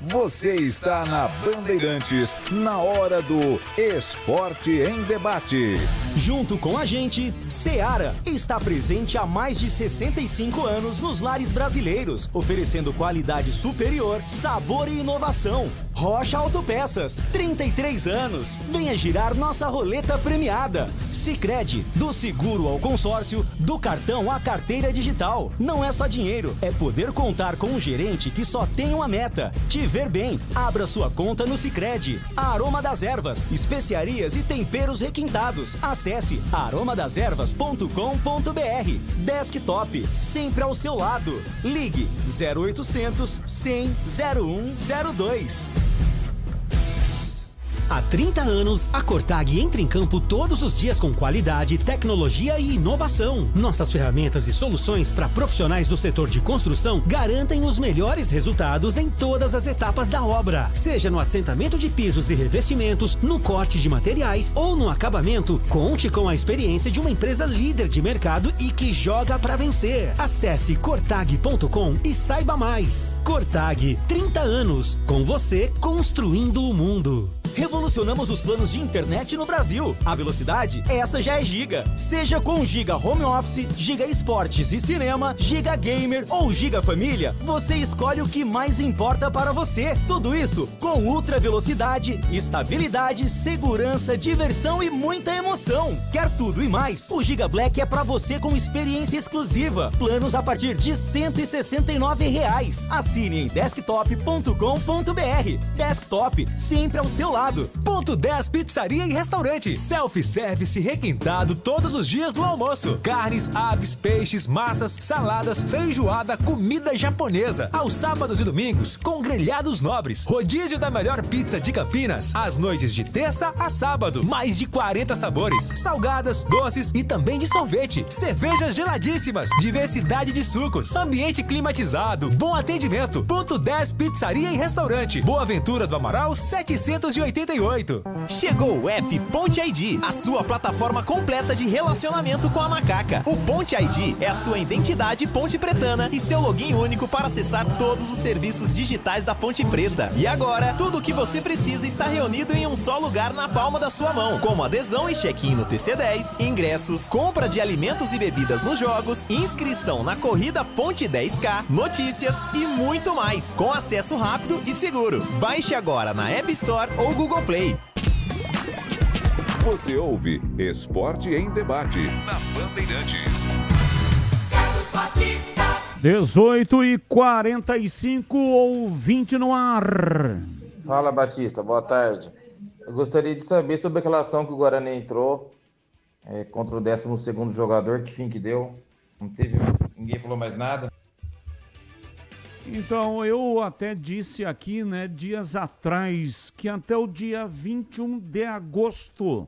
Você está na Bandeirantes, na hora do Esporte em Debate. Junto com a gente, Seara está presente há mais de 65 anos nos lares brasileiros, oferecendo qualidade superior, sabor e inovação. Rocha Autopeças, 33 anos. Venha girar nossa roleta premiada. Sicredi, do seguro ao consórcio, do cartão à carteira digital. Não é só dinheiro, é poder contar com um gerente que só tem uma meta: te ver bem. Abra sua conta no Sicredi. Aroma das Ervas, especiarias e temperos requintados. Acesse aromadeservas.com.br. Desktop, sempre ao seu lado. Ligue 0800 100 0102. Há 30 anos, a Cortag entra em campo todos os dias com qualidade, tecnologia e inovação. Nossas ferramentas e soluções para profissionais do setor de construção garantem os melhores resultados em todas as etapas da obra. Seja no assentamento de pisos e revestimentos, no corte de materiais ou no acabamento, conte com a experiência de uma empresa líder de mercado e que joga para vencer. Acesse cortag.com e saiba mais. Cortag, 30 anos, com você construindo o mundo. Revolucionamos os planos de internet no Brasil. A velocidade, essa já é Giga. Seja com Giga Home Office, Giga Esportes e Cinema, Giga Gamer ou Giga Família, você escolhe o que mais importa para você. Tudo isso com ultra velocidade, estabilidade, segurança, diversão e muita emoção. Quer tudo e mais? O Giga Black é para você com experiência exclusiva. Planos a partir de R$ 169. Assine em desktop.com.br. Desktop, sempre ao seu lado. lado. Ponto 10 Pizzaria e Restaurante. Self-service requintado todos os dias do almoço. Carnes, aves, peixes, massas, saladas, feijoada, comida japonesa. Aos sábados e domingos, com grelhados nobres. Rodízio da melhor pizza de Campinas. Às noites de terça a sábado. Mais de 40 sabores. Salgadas, doces e também de sorvete. Cervejas geladíssimas. Diversidade de sucos. Ambiente climatizado. Bom atendimento. Ponto 10 Pizzaria e Restaurante. Boa Ventura do Amaral 788. Chegou o app Ponte ID, a sua plataforma completa de relacionamento com a macaca. O Ponte ID é a sua identidade ponte pretana e seu login único para acessar todos os serviços digitais da Ponte Preta. E agora, tudo o que você precisa está reunido em um só lugar na palma da sua mão, como adesão e check-in no TC10, ingressos, compra de alimentos e bebidas nos jogos, inscrição na corrida Ponte 10K, notícias e muito mais, com acesso rápido e seguro. Baixe agora na App Store ou Google Play. Você ouve Esporte em Debate na Bandeirantes. 18h45, ouvinte no ar. Fala, Batista, boa tarde. Eu gostaria de saber sobre a relação que o Guarani entrou contra o 12º jogador, que fim que deu. Não teve, ninguém falou mais nada. Então, eu até disse aqui, né, dias atrás, que até o dia 21 de agosto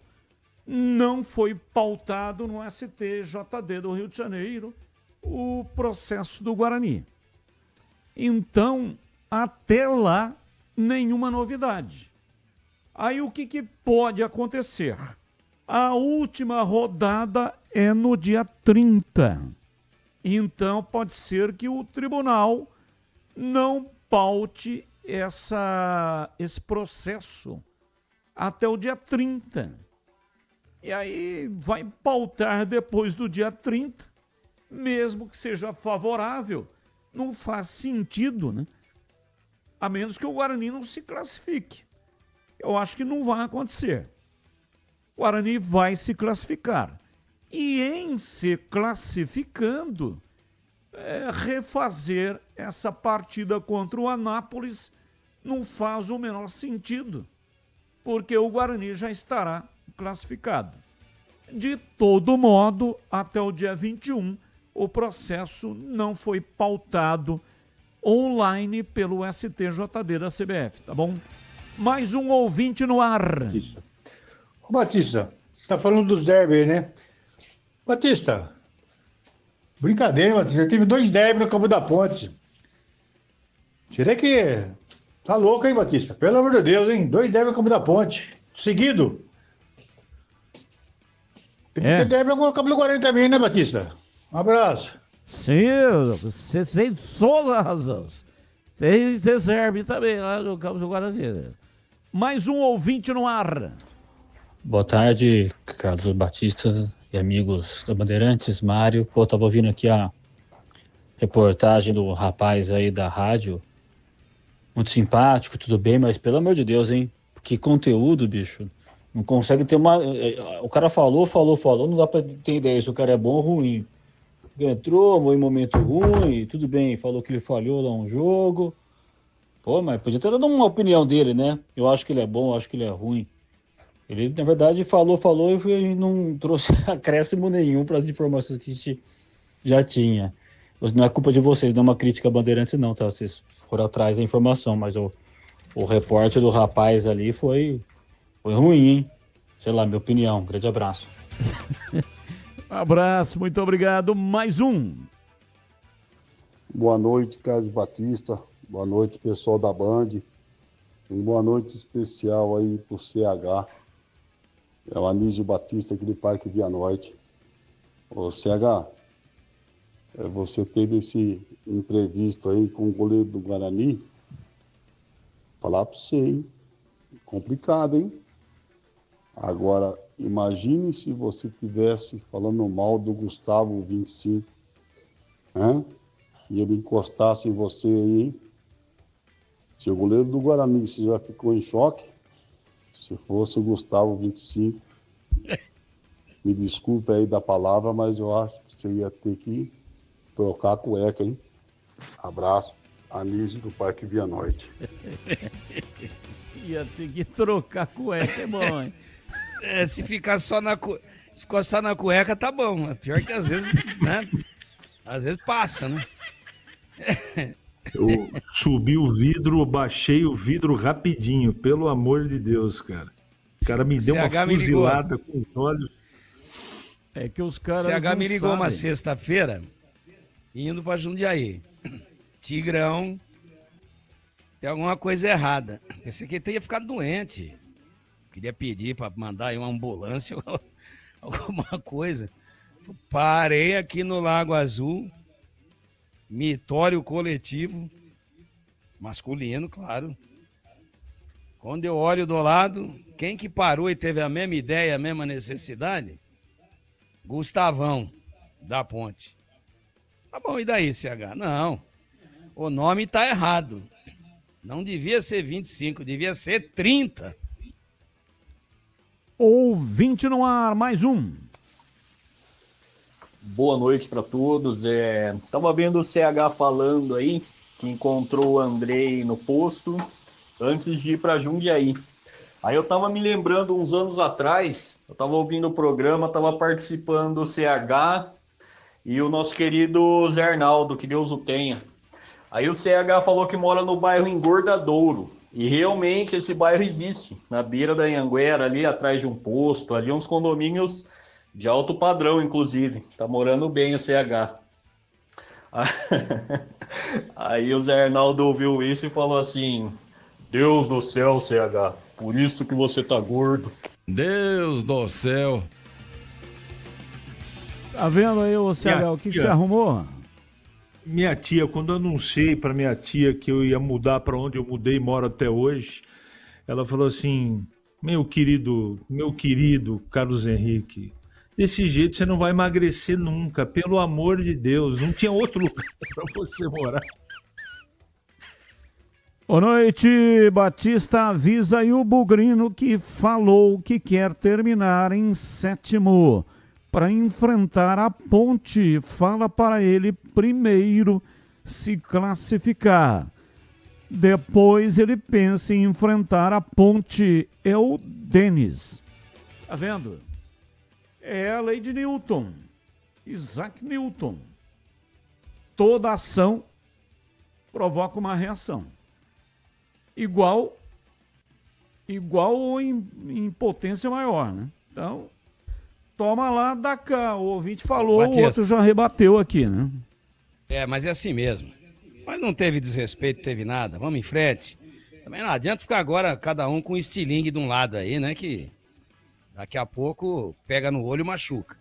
não foi pautado no STJD do Rio de Janeiro o processo do Guarani. Então, até lá, nenhuma novidade. Aí o que pode acontecer? A última rodada é no dia 30. Então, pode ser que o tribunal não paute esse processo até o dia 30. E aí vai pautar depois do dia 30, mesmo que seja favorável, não faz sentido, né? A menos que o Guarani não se classifique. Eu acho que não vai acontecer. O Guarani vai se classificar. E em se classificando, refazer essa partida contra o Anápolis não faz o menor sentido, porque o Guarani já estará classificado. De todo modo, até o dia 21, o processo não foi pautado online pelo STJD da CBF, tá bom? Mais um ouvinte no ar. Ô Batista, você tá falando dos derbys, né? Batista, brincadeira, Batista, já teve 2 derbys no Campo da Ponte. Tirei que... Tá louco, hein, Batista? Pelo amor de Deus, hein? 2 derbys no Campo da Ponte. Seguido. Tem que ter derby no Campo do Guarani também, né, Batista? Um abraço. Sim, você tem toda a razão. Tem derby também lá no Campo do Guarani. Mais um ouvinte no ar. Boa tarde, Carlos Batista e amigos da Bandeirantes, Mário. Pô, tava ouvindo aqui a reportagem do rapaz aí da rádio. Muito simpático, tudo bem, mas pelo amor de Deus, hein? Que conteúdo, bicho. Não consegue ter uma... O cara falou, não dá pra ter ideia se o cara é bom ou ruim. Entrou em momento ruim, tudo bem, falou que ele falhou lá um jogo. Pô, mas podia ter dado uma opinião dele, né? Eu acho que ele é bom, eu acho que ele é ruim. Ele, na verdade, falou e não trouxe acréscimo nenhum para as informações que a gente já tinha. Não é culpa de vocês, não é uma crítica a Bandeirantes, não, tá? Vocês foram atrás da informação, mas o repórter do rapaz ali foi ruim, hein? Sei lá, minha opinião. Um grande abraço. Abraço, muito obrigado. Mais um. Boa noite, Carlos Batista. Boa noite, pessoal da Band. Boa noite especial aí pro CH. É o Anísio Batista aqui do Parque Via Norte. Ô, CH, você teve esse imprevisto aí com o goleiro do Guarani. Falar pra você, hein? Complicado, hein? Agora, imagine se você estivesse falando mal do Gustavo 25, né? E ele encostasse em você aí, hein? Se o goleiro do Guarani você já ficou em choque, se fosse o Gustavo 25, me desculpe aí da palavra, mas eu acho que você ia ter que trocar a cueca, hein? Abraço, Anísio do Parque Via Norte. Ia ter que trocar a cueca, é bom, hein? Se ficar só na cueca, tá bom. Pior que às vezes, né? Às vezes passa, né? Eu subi o vidro, baixei o vidro rapidinho, pelo amor de Deus, cara. O cara me deu uma fuzilada com os olhos. É que os caras CH me ligou sabem. uma sexta-feira, indo pra Jundiaí. Tigrão, tem alguma coisa errada. Pensei que ele teria ficado doente. Queria pedir pra mandar aí uma ambulância ou alguma coisa. Parei aqui no Lago Azul, mitório coletivo, masculino, claro. Quando eu olho do lado, quem que parou e teve a mesma ideia, a mesma necessidade? Gustavão, da Ponte. Tá bom, e daí, CH? Não, o nome tá errado. Não devia ser 25, devia ser 30. Ouvinte no ar, mais um. Boa noite para todos. Tava vendo o CH falando aí que encontrou o Andrei no posto antes de ir para Jundiaí. Aí eu tava me lembrando uns anos atrás, eu tava ouvindo o programa, tava participando do CH e o nosso querido Zé Arnaldo, que Deus o tenha. Aí o CH falou que mora no bairro Engordadouro. E realmente esse bairro existe, na beira da Anhanguera, ali atrás de um posto, ali uns condomínios de alto padrão, inclusive. Tá morando bem o CH. Aí o Zé Arnaldo ouviu isso e falou assim: Deus do céu, CH, por isso que você tá gordo. Deus do céu. Tá vendo aí, ô CH, o que você arrumou? Minha tia, quando eu anunciei para minha tia que eu ia mudar para onde eu mudei e moro até hoje, ela falou assim: meu querido Carlos Henrique, desse jeito você não vai emagrecer nunca, pelo amor de Deus, não tinha outro lugar para você morar. Boa noite, Batista avisa aí o Bugrino que falou que quer terminar em 7º para enfrentar a Ponte. Fala para ele primeiro se classificar. Depois ele pensa em enfrentar a Ponte. É o Denis. Tá vendo? É a lei de Newton. Isaac Newton. Toda ação provoca uma reação. Igual ou em potência maior, né? Então, toma lá, dá cá. O ouvinte falou, Batista. o outro já rebateu aqui, né? Mas é assim mesmo. Mas não teve desrespeito, teve nada. Vamos em frente. Também não adianta ficar agora cada um com um estilingue de um lado aí, né? Que daqui a pouco pega no olho e machuca.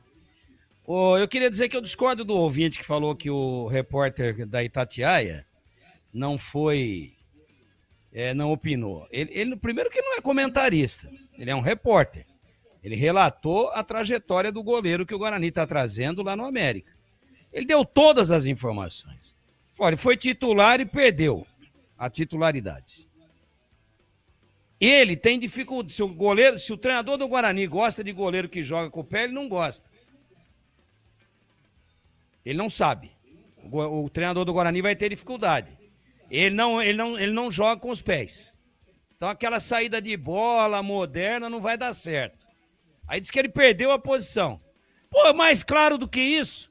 Eu queria dizer que eu discordo do ouvinte que falou que o repórter da Itatiaia não opinou. Ele, primeiro que não é comentarista, ele é um repórter. Ele relatou a trajetória do goleiro que o Guarani está trazendo lá no América. Ele deu todas as informações. Olha, ele foi titular e perdeu a titularidade. Ele tem dificuldade. Se o treinador do Guarani gosta de goleiro que joga com o pé, ele não gosta. Ele não sabe. O treinador do Guarani vai ter dificuldade. Ele não joga com os pés. Então aquela saída de bola moderna não vai dar certo. Aí diz que ele perdeu a posição. Pô, mais claro do que isso,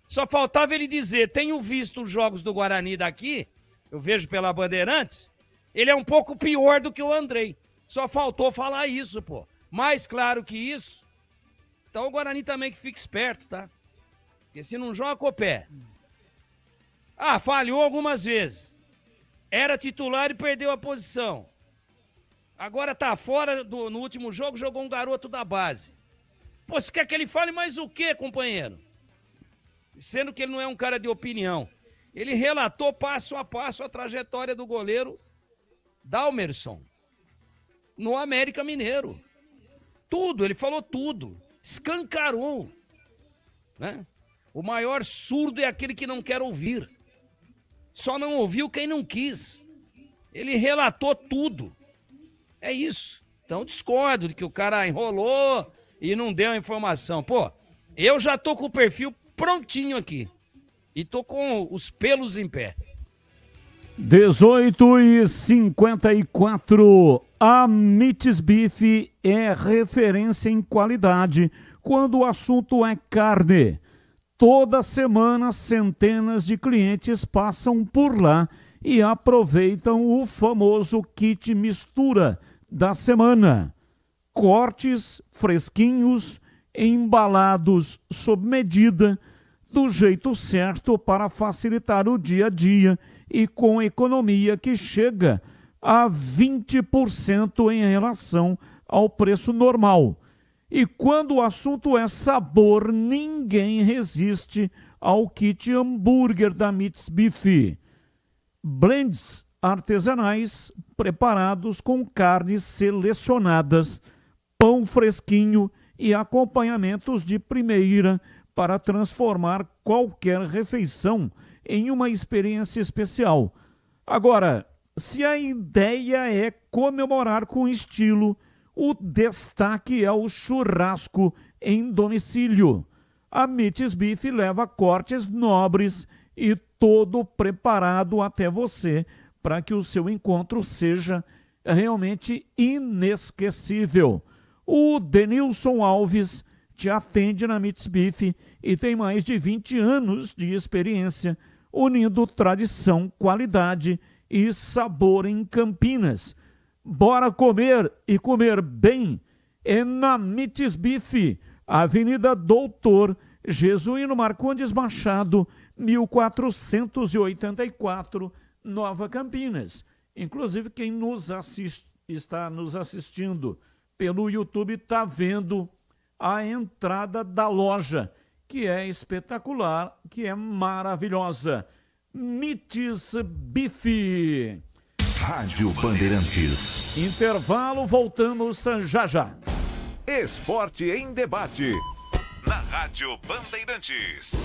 só faltava ele dizer: tenho visto os jogos do Guarani daqui, eu vejo pela Bandeirantes, ele é um pouco pior do que o Andrei. Só faltou falar isso, pô. Mais claro que isso. Então o Guarani também que fica esperto, tá? Porque se não joga com o pé. Falhou algumas vezes. Era titular e perdeu a posição. Agora tá fora no último jogo, jogou um garoto da base. Pô, você quer que ele fale mais o quê, companheiro? Sendo que ele não é um cara de opinião. Ele relatou passo a passo a trajetória do goleiro Dalmerson no América Mineiro. Tudo, ele falou tudo. Escancarou. Né? O maior surdo é aquele que não quer ouvir. Só não ouviu quem não quis. Ele relatou tudo. É isso. Então discordo de que o cara enrolou e não deu a informação. Pô, eu já tô com o perfil prontinho aqui. E tô com os pelos em pé. 18h54. A Meats Beef é referência em qualidade quando o assunto é carne. Toda semana, centenas de clientes passam por lá e aproveitam o famoso kit mistura da semana. Cortes fresquinhos, embalados sob medida, do jeito certo para facilitar o dia a dia e com economia que chega a 20% em relação ao preço normal. E quando o assunto é sabor, ninguém resiste ao kit hambúrguer da Meats Beef. Blends artesanais preparados com carnes selecionadas, pão fresquinho e acompanhamentos de primeira para transformar qualquer refeição em uma experiência especial. Agora, se a ideia é comemorar com estilo, o destaque é o churrasco em domicílio. A Meats Beef leva cortes nobres e todo preparado até você para que o seu encontro seja realmente inesquecível. O Denilson Alves te atende na Meats Beef e tem mais de 20 anos de experiência, unindo tradição, qualidade e sabor em Campinas. Bora comer e comer bem é na Meats Beef, Avenida Doutor Jesuíno Marcondes Machado, 1484, Nova Campinas. Inclusive, quem está nos assistindo pelo YouTube está vendo a entrada da loja, que é espetacular, que é maravilhosa. Meats Beef. Rádio Bandeirantes. Intervalo, voltamos já já. Esporte em debate. Na Rádio Bandeirantes.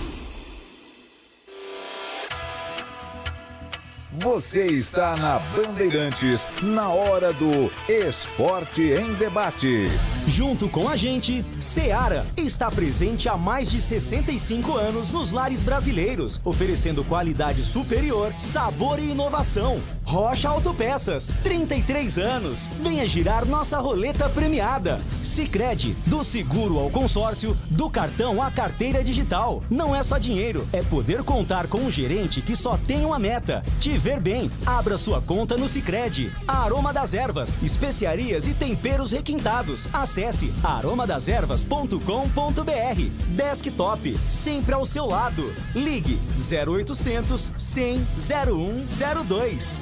Você está na Bandeirantes, na hora do Esporte em Debate. Junto com a gente, Seara está presente há mais de 65 anos nos lares brasileiros, oferecendo qualidade superior, sabor e inovação. Rocha Autopeças, 33 anos. Venha girar nossa roleta premiada. Sicredi, do seguro ao consórcio, do cartão à carteira digital. Não é só dinheiro, é poder contar com um gerente que só tem uma meta: te ver bem. Abra sua conta no Sicredi. Aroma das Ervas, especiarias e temperos requintados. Acesse aromadeservas.com.br. Desktop, sempre ao seu lado. Ligue 0800 100 0102.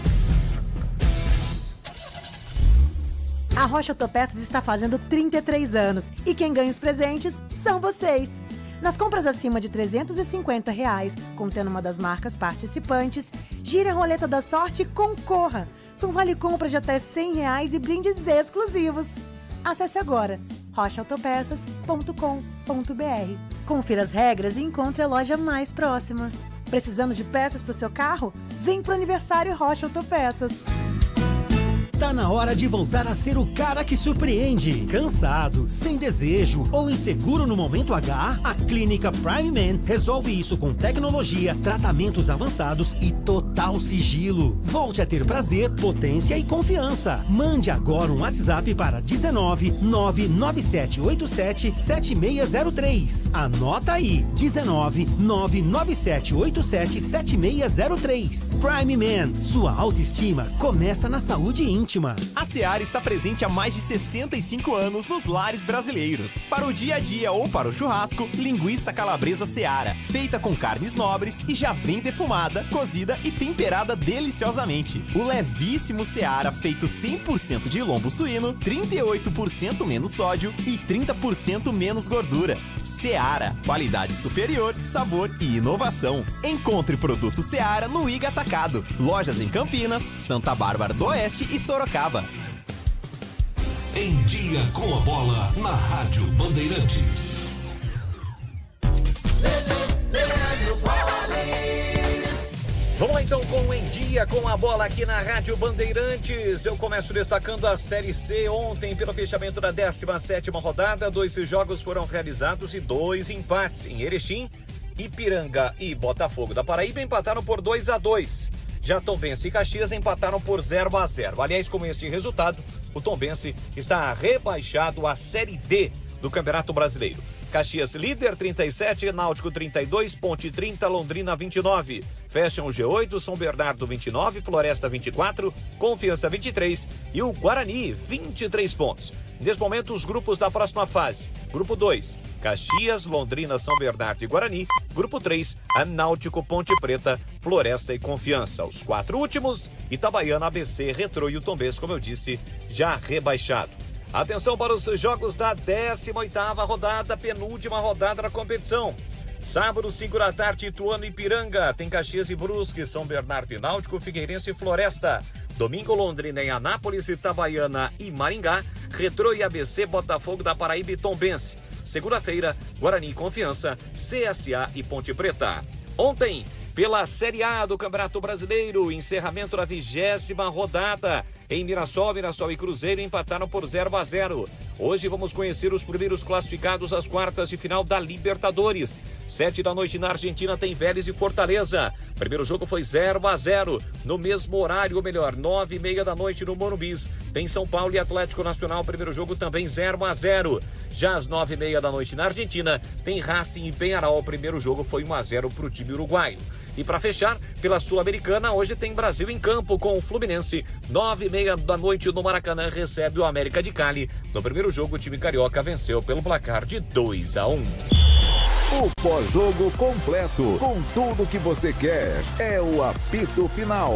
A Rocha Autopeças está fazendo 33 anos e quem ganha os presentes são vocês. Nas compras acima de R$350, contendo uma das marcas participantes, gire a roleta da sorte e concorra. São vale-compra de até R$100 e brindes exclusivos. Acesse agora rochaautopeças.com.br. Confira as regras e encontre a loja mais próxima. Precisando de peças para o seu carro? Vem pro aniversário Rocha Autopeças. Tá na hora de voltar a ser o cara que surpreende. Cansado, sem desejo ou inseguro no momento H? A Clínica Prime Man resolve isso com tecnologia, tratamentos avançados e total sigilo. Volte a ter prazer, potência e confiança. Mande agora um WhatsApp para 19 99787 7603. Anota aí, 19 99787 7603. Prime Man, sua autoestima começa na saúde íntima. A Seara está presente há mais de 65 anos nos lares brasileiros. Para o dia a dia ou para o churrasco, linguiça calabresa Seara, feita com carnes nobres e já vem defumada, cozida e temperada deliciosamente. O levíssimo Seara, feito 100% de lombo suíno, 38% menos sódio e 30% menos gordura. Seara, qualidade superior, sabor e inovação. Encontre produto Seara no Iga Atacado. Lojas em Campinas, Santa Bárbara do Oeste e Sorocaba. Em Dia com a Bola, na Rádio Bandeirantes. Vamos lá então com o Em Dia com a Bola aqui na Rádio Bandeirantes. Eu começo destacando a Série C. Ontem, pelo fechamento da 17ª rodada, 2 jogos foram realizados e 2 empates. Em Erechim, Ipiranga e Botafogo da Paraíba empataram por 2-2. Já Tombense e Caxias empataram por 0-0. Aliás, com este resultado, o Tombense está rebaixado à Série D do Campeonato Brasileiro. Caxias líder 37, Náutico 32, Ponte 30, Londrina 29. Fecham o G8, São Bernardo 29, Floresta 24, Confiança 23 e o Guarani 23 pontos. Neste momento, os grupos da próxima fase. Grupo 2, Caxias, Londrina, São Bernardo e Guarani. Grupo 3, Náutico, Ponte Preta, Floresta e Confiança. Os 4 últimos, Itabaiana, ABC, Retrô e o Tombense, como eu disse, já rebaixado. Atenção para os jogos da 18ª rodada, penúltima rodada da competição. Sábado, 5 da tarde, Ituano e Ipiranga. Tem Caxias e Brusque, São Bernardo e Náutico, Figueirense e Floresta. Domingo, Londrina e Anápolis, Itabaiana e Maringá. Retrô e ABC, Botafogo da Paraíba e Tombense. Segunda-feira, Guarani e Confiança, CSA e Ponte Preta. Ontem, pela Série A do Campeonato Brasileiro, encerramento da 20ª rodada. Em Mirassol e Cruzeiro empataram por 0-0. Hoje vamos conhecer os primeiros classificados às quartas de final da Libertadores. 7 da noite na Argentina tem Vélez e Fortaleza. Primeiro jogo foi 0-0. No mesmo horário, ou melhor, 9h30 da noite no Morumbis. Tem São Paulo e Atlético Nacional. Primeiro jogo também 0-0. Já às 9h30 da noite na Argentina, tem Racing e Peñarol. O primeiro jogo foi 1-0 para o time uruguaio. E para fechar, pela Sul-Americana, hoje tem Brasil em campo com o Fluminense. 9h30 da noite no Maracanã recebe o América de Cali. No primeiro jogo, o time carioca venceu pelo placar de 2-1. O pós-jogo completo, com tudo que você quer, é o apito final.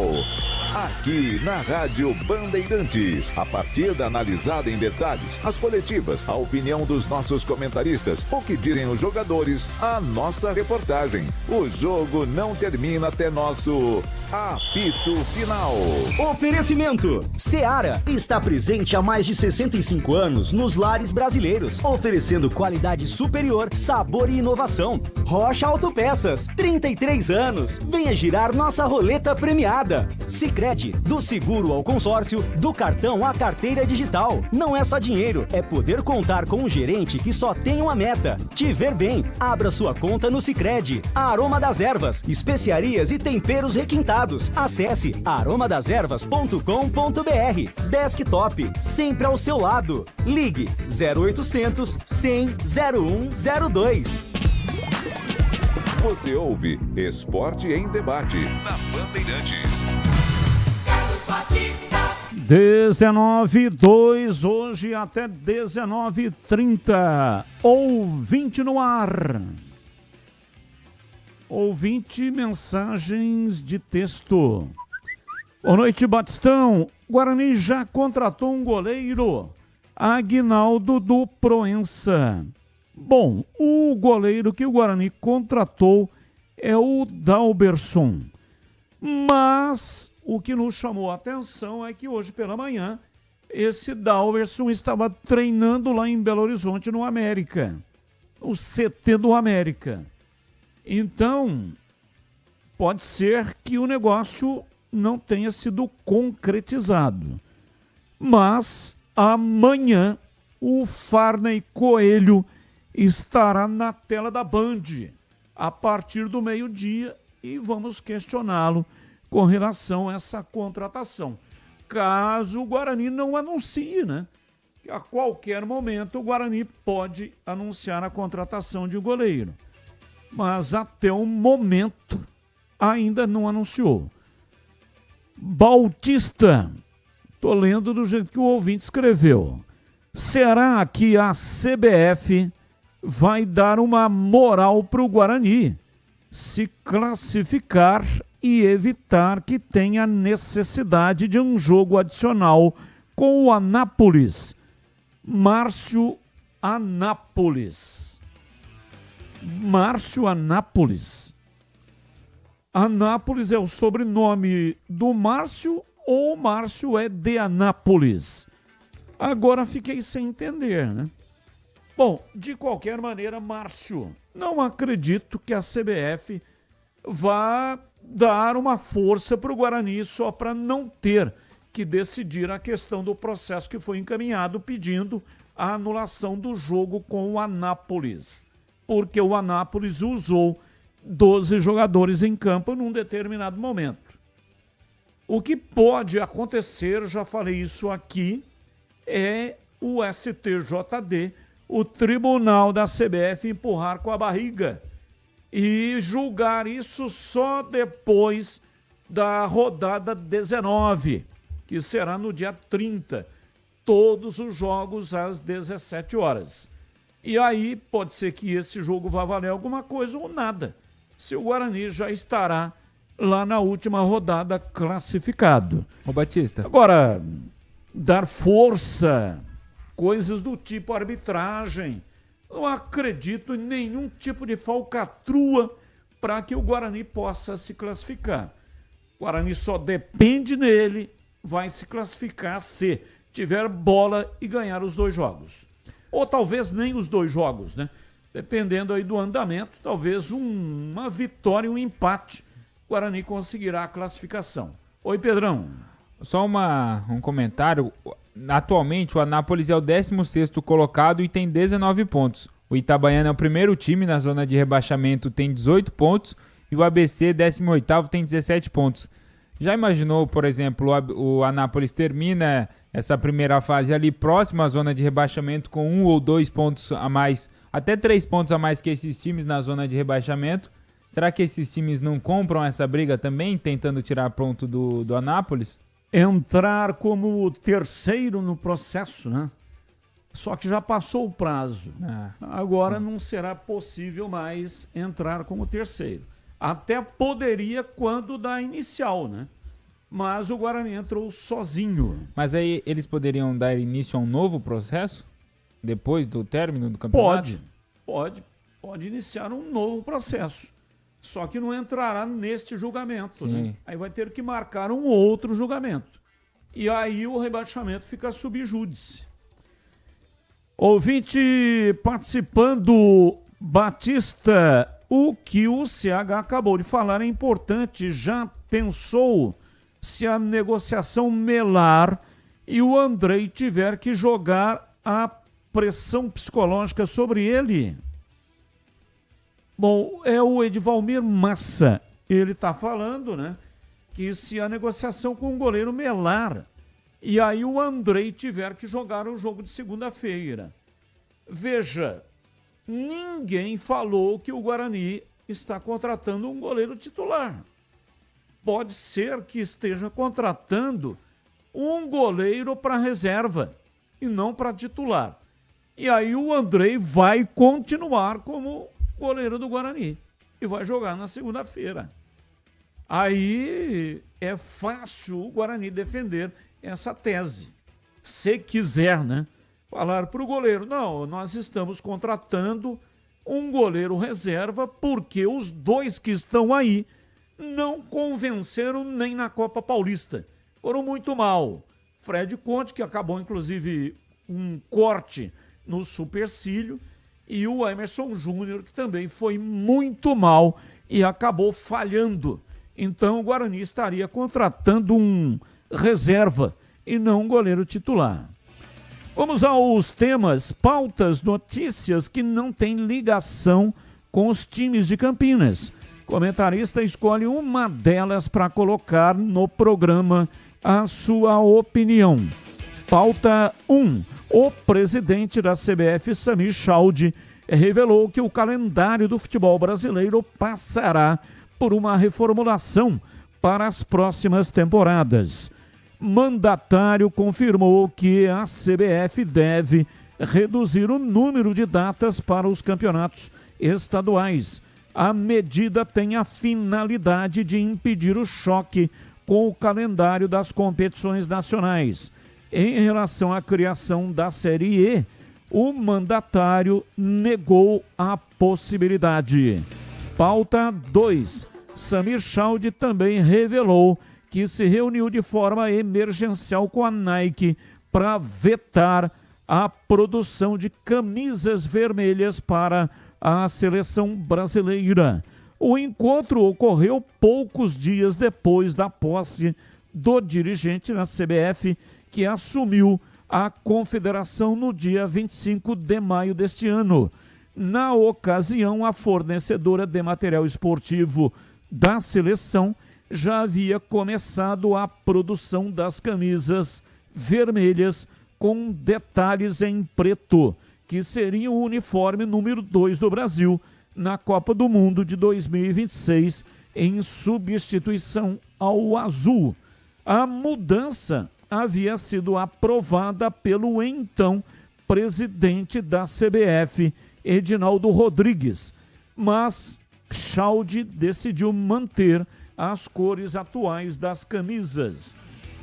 Aqui na Rádio Bandeirantes, a partida analisada em detalhes, as coletivas, a opinião dos nossos comentaristas, o que dizem os jogadores, a nossa reportagem. O jogo não termina até nosso apito final. Oferecimento: Seara está presente há mais de 65 anos nos lares brasileiros, oferecendo qualidade superior, sabor e inovação. Rocha Autopeças, 33 anos. Venha girar nossa roleta premiada. Sicredi, do seguro ao consórcio, do cartão à carteira digital. Não é só dinheiro, é poder contar com um gerente que só tem uma meta: te ver bem. Abra sua conta no Sicredi. Aroma das Ervas, especiarias e temperos requintados. Acesse aromadeservas.com.br. Desktop, sempre ao seu lado. Ligue 0800 100 0102. Você ouve Esporte em Debate na Bandeirantes. 19h02, hoje até 19h30. Ouvinte no ar. Ouvinte, mensagens de texto. Boa noite, Batistão. Guarani já contratou um goleiro, Aguinaldo do Proença. Bom, o goleiro que o Guarani contratou é o Dalberson. Mas o que nos chamou a atenção é que hoje pela manhã esse Dalberson estava treinando lá em Belo Horizonte, no América, o CT do América. Então, pode ser que o negócio não tenha sido concretizado. Mas amanhã o Farney Coelho estará na tela da Band a partir do meio-dia e vamos questioná-lo com relação a essa contratação. Caso o Guarani não anuncie, né? A qualquer momento o Guarani pode anunciar a contratação de um goleiro. Mas até o momento ainda não anunciou. Bautista, tô lendo do jeito que o ouvinte escreveu. Será que a CBF vai dar uma moral para o Guarani se classificar e evitar que tenha necessidade de um jogo adicional com o Anápolis? Márcio Anápolis. Márcio Anápolis. Anápolis é o sobrenome do Márcio ou o Márcio é de Anápolis? Agora fiquei sem entender, né? Bom, de qualquer maneira, Márcio, não acredito que a CBF vá dar uma força para o Guarani só para não ter que decidir a questão do processo que foi encaminhado pedindo a anulação do jogo com o Anápolis. Porque o Anápolis usou 12 jogadores em campo num determinado momento. O que pode acontecer, já falei isso aqui, é o STJD, o tribunal da CBF, empurrar com a barriga e julgar isso só depois da rodada 19, que será no dia 30, todos os jogos às 17 horas. E aí pode ser que esse jogo vá valer alguma coisa ou nada, se o Guarani já estará lá na última rodada classificado. Ô Batista. Agora, dar força, coisas do tipo arbitragem, não acredito em nenhum tipo de falcatrua para que o Guarani possa se classificar. O Guarani só depende nele, vai se classificar se tiver bola e ganhar os 2 jogos. Ou talvez nem os 2 jogos, né? Dependendo aí do andamento, talvez uma vitória e um empate, o Guarani conseguirá a classificação. Oi, Pedrão. Só um comentário. Atualmente, o Anápolis é o 16º colocado e tem 19 pontos. O Itabaiana é o primeiro time na zona de rebaixamento, tem 18 pontos. E o ABC, 18º, tem 17 pontos. Já imaginou, por exemplo, o Anápolis termina essa primeira fase ali próximo à zona de rebaixamento com 1 ou 2 pontos a mais, até 3 pontos a mais que esses times na zona de rebaixamento? Será que esses times não compram essa briga também, tentando tirar ponto do Anápolis? Entrar como terceiro no processo, né? Só que já passou o prazo. Agora não será possível mais entrar como terceiro. Até poderia quando da inicial, né? Mas o Guarani entrou sozinho. Mas aí eles poderiam dar início a um novo processo? Depois do término do campeonato? Pode iniciar um novo processo. Só que não entrará neste julgamento, né? Aí vai ter que marcar um outro julgamento. E aí o rebaixamento fica sub júdice. Ouvinte participando, Batista, o que o CH acabou de falar é importante. Já pensou se a negociação melar e o Andrei tiver que jogar a pressão psicológica sobre ele? Bom, é o Edvalmir Massa. Ele está falando, né, que se a negociação com o goleiro melar e aí o Andrei tiver que jogar o jogo de segunda-feira. Veja, ninguém falou que o Guarani está contratando um goleiro titular. Pode ser que esteja contratando um goleiro para reserva e não para titular. E aí o Andrei vai continuar como goleiro do Guarani e vai jogar na segunda-feira. Aí é fácil o Guarani defender essa tese. Se quiser, né? Falar para o goleiro, não, nós estamos contratando um goleiro reserva porque os 2 que estão aí não convenceram nem na Copa Paulista. Foram muito mal. Fred Conte, que acabou inclusive um corte no supercílio, e o Emerson Júnior, que também foi muito mal e acabou falhando. Então o Guarani estaria contratando um reserva e não um goleiro titular. Vamos aos temas, pautas, notícias que não têm ligação com os times de Campinas. Comentarista escolhe uma delas para colocar no programa a sua opinião. Pauta 1. O presidente da CBF, Samir Chaldi, revelou que o calendário do futebol brasileiro passará por uma reformulação para as próximas temporadas. Mandatário confirmou que a CBF deve reduzir o número de datas para os campeonatos estaduais. A medida tem a finalidade de impedir o choque com o calendário das competições nacionais. Em relação à criação da Série E, o mandatário negou a possibilidade. Pauta 2. Samir Chaldi também revelou que se reuniu de forma emergencial com a Nike para vetar a produção de camisas vermelhas para a seleção brasileira. O encontro ocorreu poucos dias depois da posse do dirigente na CBF, que assumiu a confederação no dia 25 de maio deste ano. Na ocasião, a fornecedora de material esportivo da seleção já havia começado a produção das camisas vermelhas com detalhes em preto, que seria o uniforme número 2 do Brasil na Copa do Mundo de 2026, em substituição ao azul. A mudança havia sido aprovada pelo então presidente da CBF, Edinaldo Rodrigues, mas Chalde decidiu manter as cores atuais das camisas.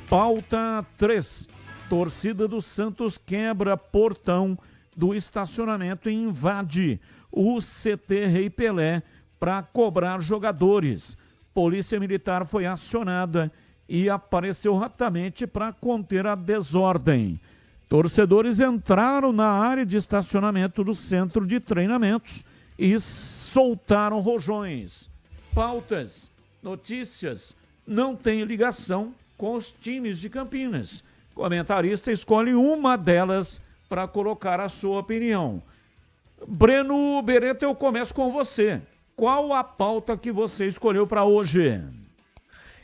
Pauta 3. Torcida do Santos quebra portão do estacionamento e invade o CT Rei Pelé para cobrar jogadores. Polícia Militar foi acionada e apareceu rapidamente para conter a desordem. Torcedores entraram na área de estacionamento do centro de treinamentos e soltaram rojões. Pautas, notícias, não tem ligação com os times de Campinas. Comentarista escolhe uma delas para colocar a sua opinião. Breno Beretta, eu começo com você. Qual a pauta que você escolheu para hoje?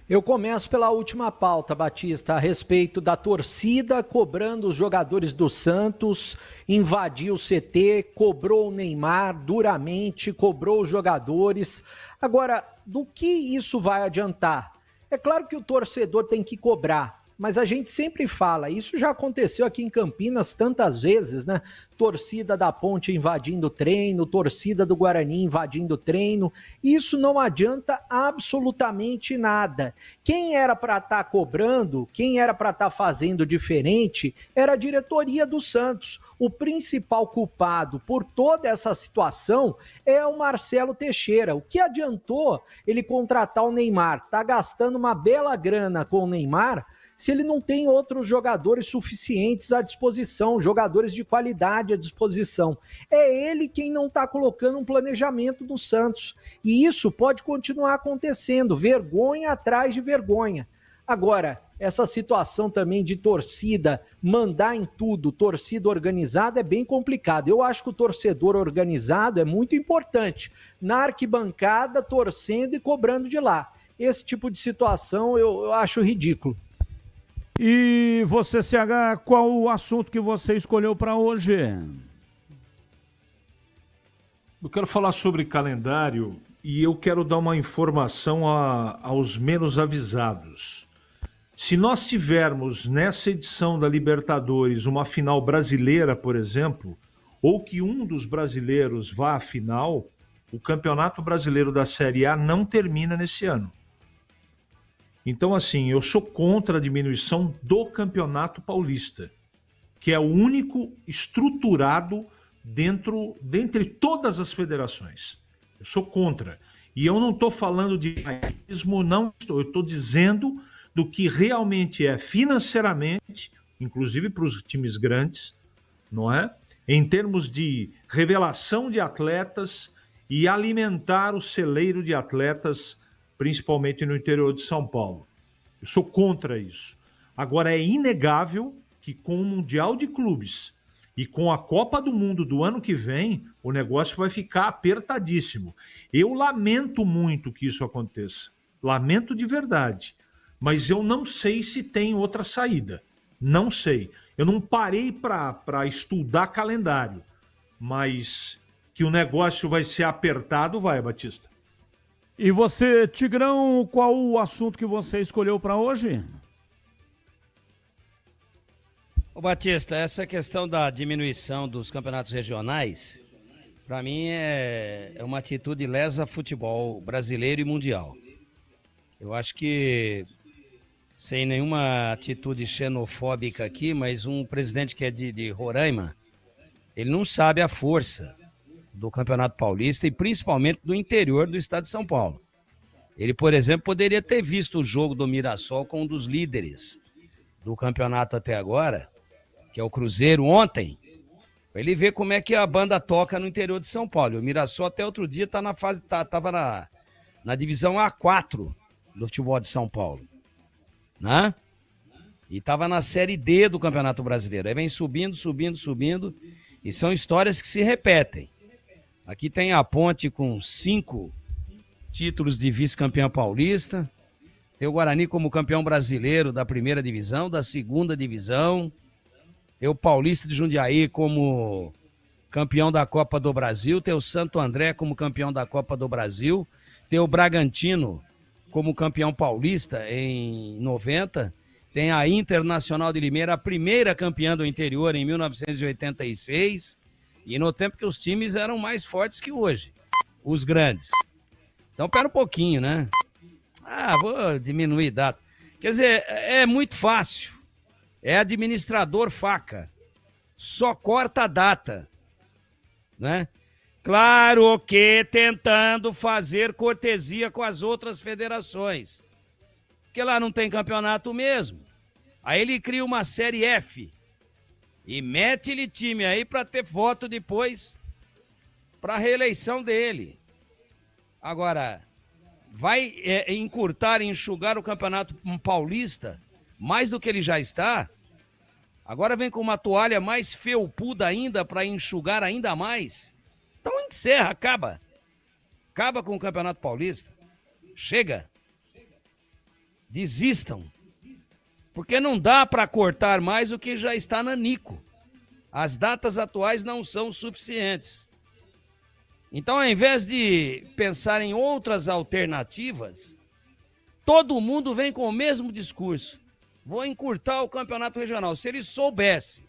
Eu começo pela última pauta, Batista, a respeito da torcida cobrando os jogadores do Santos, invadiu o CT, cobrou o Neymar duramente, cobrou os jogadores. Agora, do que isso vai adiantar? É claro que o torcedor tem que cobrar, mas a gente sempre fala, isso já aconteceu aqui em Campinas tantas vezes, né? Torcida da Ponte invadindo treino, torcida do Guarani invadindo treino, isso não adianta absolutamente nada. Quem era para estar cobrando, quem era para estar fazendo diferente, era a diretoria do Santos. O principal culpado por toda essa situação é o Marcelo Teixeira. O que adiantou ele contratar o Neymar? Tá gastando uma bela grana com o Neymar, se ele não tem outros jogadores suficientes à disposição, jogadores de qualidade à disposição. É ele quem não está colocando um planejamento do Santos. E isso pode continuar acontecendo, vergonha atrás de vergonha. Agora, essa situação também de torcida, mandar em tudo, torcida organizada é bem complicado. Eu acho que o torcedor organizado é muito importante. Na arquibancada, torcendo e cobrando de lá. Esse tipo de situação eu acho ridículo. E você, CH, qual o assunto que você escolheu para hoje? Eu quero falar sobre calendário e eu quero dar uma informação aos menos avisados. Se nós tivermos nessa edição da Libertadores uma final brasileira, por exemplo, ou que um dos brasileiros vá à final, o Campeonato Brasileiro da Série A não termina nesse ano. Então, assim, eu sou contra a diminuição do Campeonato Paulista, que é o único estruturado dentre todas as federações. Eu sou contra. E eu não estou falando de paísmo, não estou. Eu estou dizendo do que realmente é financeiramente, inclusive para os times grandes, não é? Em termos de revelação de atletas e alimentar o celeiro de atletas, principalmente no interior de São Paulo. Eu sou contra isso. Agora, é inegável que com o Mundial de Clubes e com a Copa do Mundo do ano que vem, o negócio vai ficar apertadíssimo. Eu lamento muito que isso aconteça. Lamento de verdade. Mas eu não sei se tem outra saída. Não sei. Eu não parei para estudar calendário. Mas que o negócio vai ser apertado, vai, Batista. E você, Tigrão, qual o assunto que você escolheu para hoje? Ô Batista, essa questão da diminuição dos campeonatos regionais, para mim é uma atitude lesa futebol brasileiro e mundial. Eu acho que, sem nenhuma atitude xenofóbica aqui, mas um presidente que é de Roraima, ele não sabe a força do Campeonato Paulista e principalmente do interior do estado de São Paulo. Ele, por exemplo, poderia ter visto o jogo do Mirassol com um dos líderes do campeonato até agora, que é o Cruzeiro, ontem, para ele ver como é que a banda toca no interior de São Paulo. O Mirassol até outro dia estava na divisão A4 do futebol de São Paulo, né? E estava na Série D do Campeonato Brasileiro. Aí vem subindo, e são histórias que se repetem. Aqui tem a Ponte com 5 títulos de vice-campeão paulista. Tem o Guarani como campeão brasileiro da primeira divisão, da segunda divisão. Tem o Paulista de Jundiaí como campeão da Copa do Brasil. Tem o Santo André como campeão da Copa do Brasil. Tem o Bragantino como campeão paulista em 90. Tem a Internacional de Limeira, a primeira campeã do interior em 1986. E no tempo que os times eram mais fortes que hoje, os grandes. Então, pera um pouquinho, né? Vou diminuir data. Quer dizer, é muito fácil. É administrador faca. Só corta a data, né? Claro que tentando fazer cortesia com as outras federações. Porque lá não tem campeonato mesmo. Aí ele cria uma Série F e mete-lhe time aí para ter voto depois para a reeleição dele. Agora, vai encurtar e enxugar o Campeonato Paulista mais do que ele já está? Agora vem com uma toalha mais felpuda ainda para enxugar ainda mais? Então encerra, acaba. Acaba com o Campeonato Paulista. Chega. Desistam. Porque não dá para cortar mais o que já está nanico. As datas atuais não são suficientes. Então, ao invés de pensar em outras alternativas, todo mundo vem com o mesmo discurso. Vou encurtar o campeonato regional. Se ele soubesse,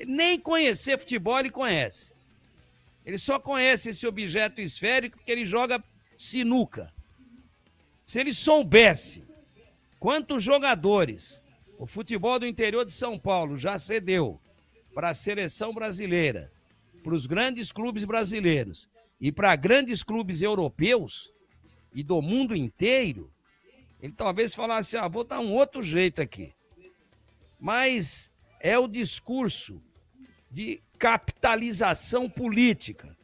nem conhecer futebol ele conhece. Ele só conhece esse objeto esférico porque ele joga sinuca. Se ele soubesse quantos jogadores o futebol do interior de São Paulo já cedeu para a seleção brasileira, para os grandes clubes brasileiros e para grandes clubes europeus e do mundo inteiro, ele talvez falasse, vou dar um outro jeito aqui. Mas é o discurso de capitalização política.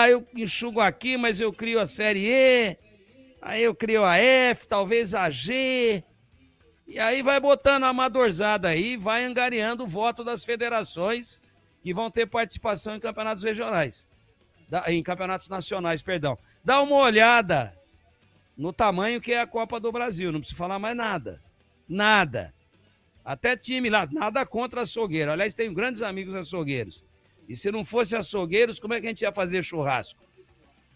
Eu enxugo aqui, mas eu crio a Série E, aí eu crio a F, talvez a G, e aí vai botando a amadorzada aí, vai angariando o voto das federações que vão ter participação em campeonatos regionais, em campeonatos nacionais, perdão. Dá uma olhada no tamanho que é a Copa do Brasil, não preciso falar mais nada. Nada. Até time lá, nada contra açougueiro. Aliás, tenho grandes amigos açougueiros. E se não fosse açougueiros, como é que a gente ia fazer churrasco?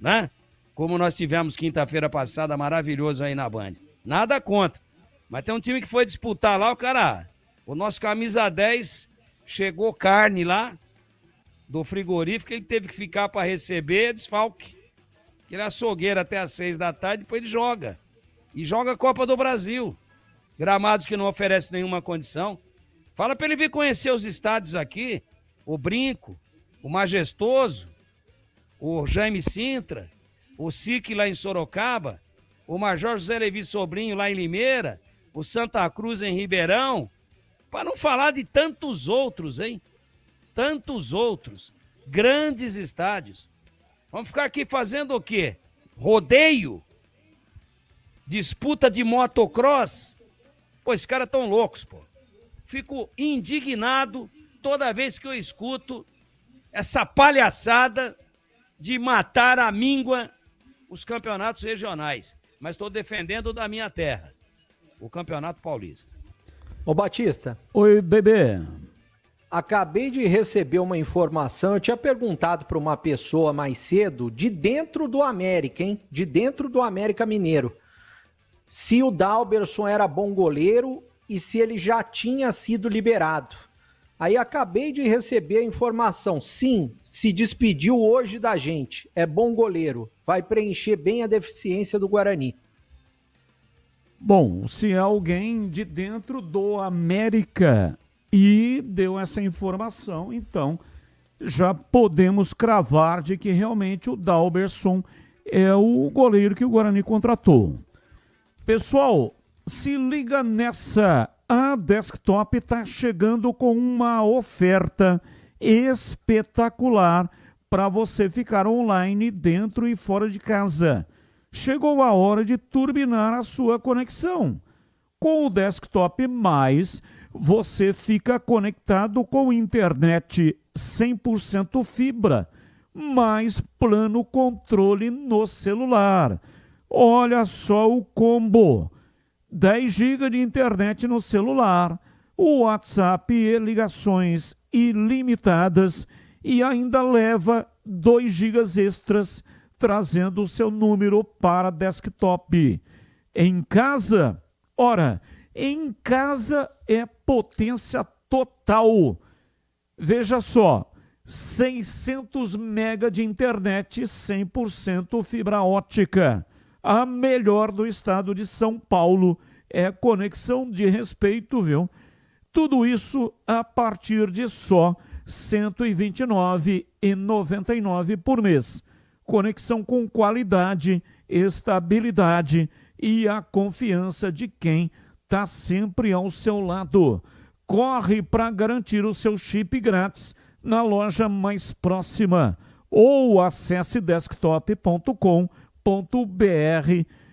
Né? Como nós tivemos quinta-feira passada, maravilhoso aí na Band. Nada contra. Mas tem um time que foi disputar lá, o nosso camisa 10 chegou carne lá do frigorífico, ele teve que ficar para receber desfalque. Ele é açougueiro até às 6 da tarde, depois ele joga. E joga a Copa do Brasil. Gramados que não oferecem nenhuma condição. Fala para ele vir conhecer os estádios aqui, o Brinco, o Majestoso, o Jaime Sintra, o SIC lá em Sorocaba, o Major José Levi Sobrinho lá em Limeira, o Santa Cruz em Ribeirão, para não falar de tantos outros, hein? Tantos outros. Grandes estádios. Vamos ficar aqui fazendo o quê? Rodeio? Disputa de motocross? Pô, esses caras tão loucos, pô. Fico indignado toda vez que eu escuto essa palhaçada de matar à míngua os campeonatos regionais. Mas estou defendendo da minha terra, o Campeonato Paulista. Ô Batista. Oi, bebê. Acabei de receber uma informação, eu tinha perguntado para uma pessoa mais cedo, de dentro do América, hein? De dentro do América Mineiro. Se o Dalberson era bom goleiro e se ele já tinha sido liberado. Aí acabei de receber a informação, sim, se despediu hoje da gente, é bom goleiro, vai preencher bem a deficiência do Guarani. Bom, se é alguém de dentro do América e deu essa informação, então já podemos cravar de que realmente o Dalberson é o goleiro que o Guarani contratou. Pessoal, se liga nessa, a Desktop está chegando com uma oferta espetacular para você ficar online dentro e fora de casa. Chegou a hora de turbinar a sua conexão. Com o Desktop Mais, você fica conectado com internet 100% fibra, mais plano controle no celular. Olha só o combo: 10 GB de internet no celular, o WhatsApp e ligações ilimitadas, e ainda leva 2 GB extras, trazendo o seu número para desktop. Em casa, em casa é potência total. Veja só, 600 mega de internet 100% fibra ótica. A melhor do estado de São Paulo. É conexão de respeito, viu? Tudo isso a partir de só R$ 129,99 por mês. Conexão com qualidade, estabilidade e a confiança de quem está sempre ao seu lado. Corre para garantir o seu chip grátis na loja mais próxima ou acesse desktop.com.br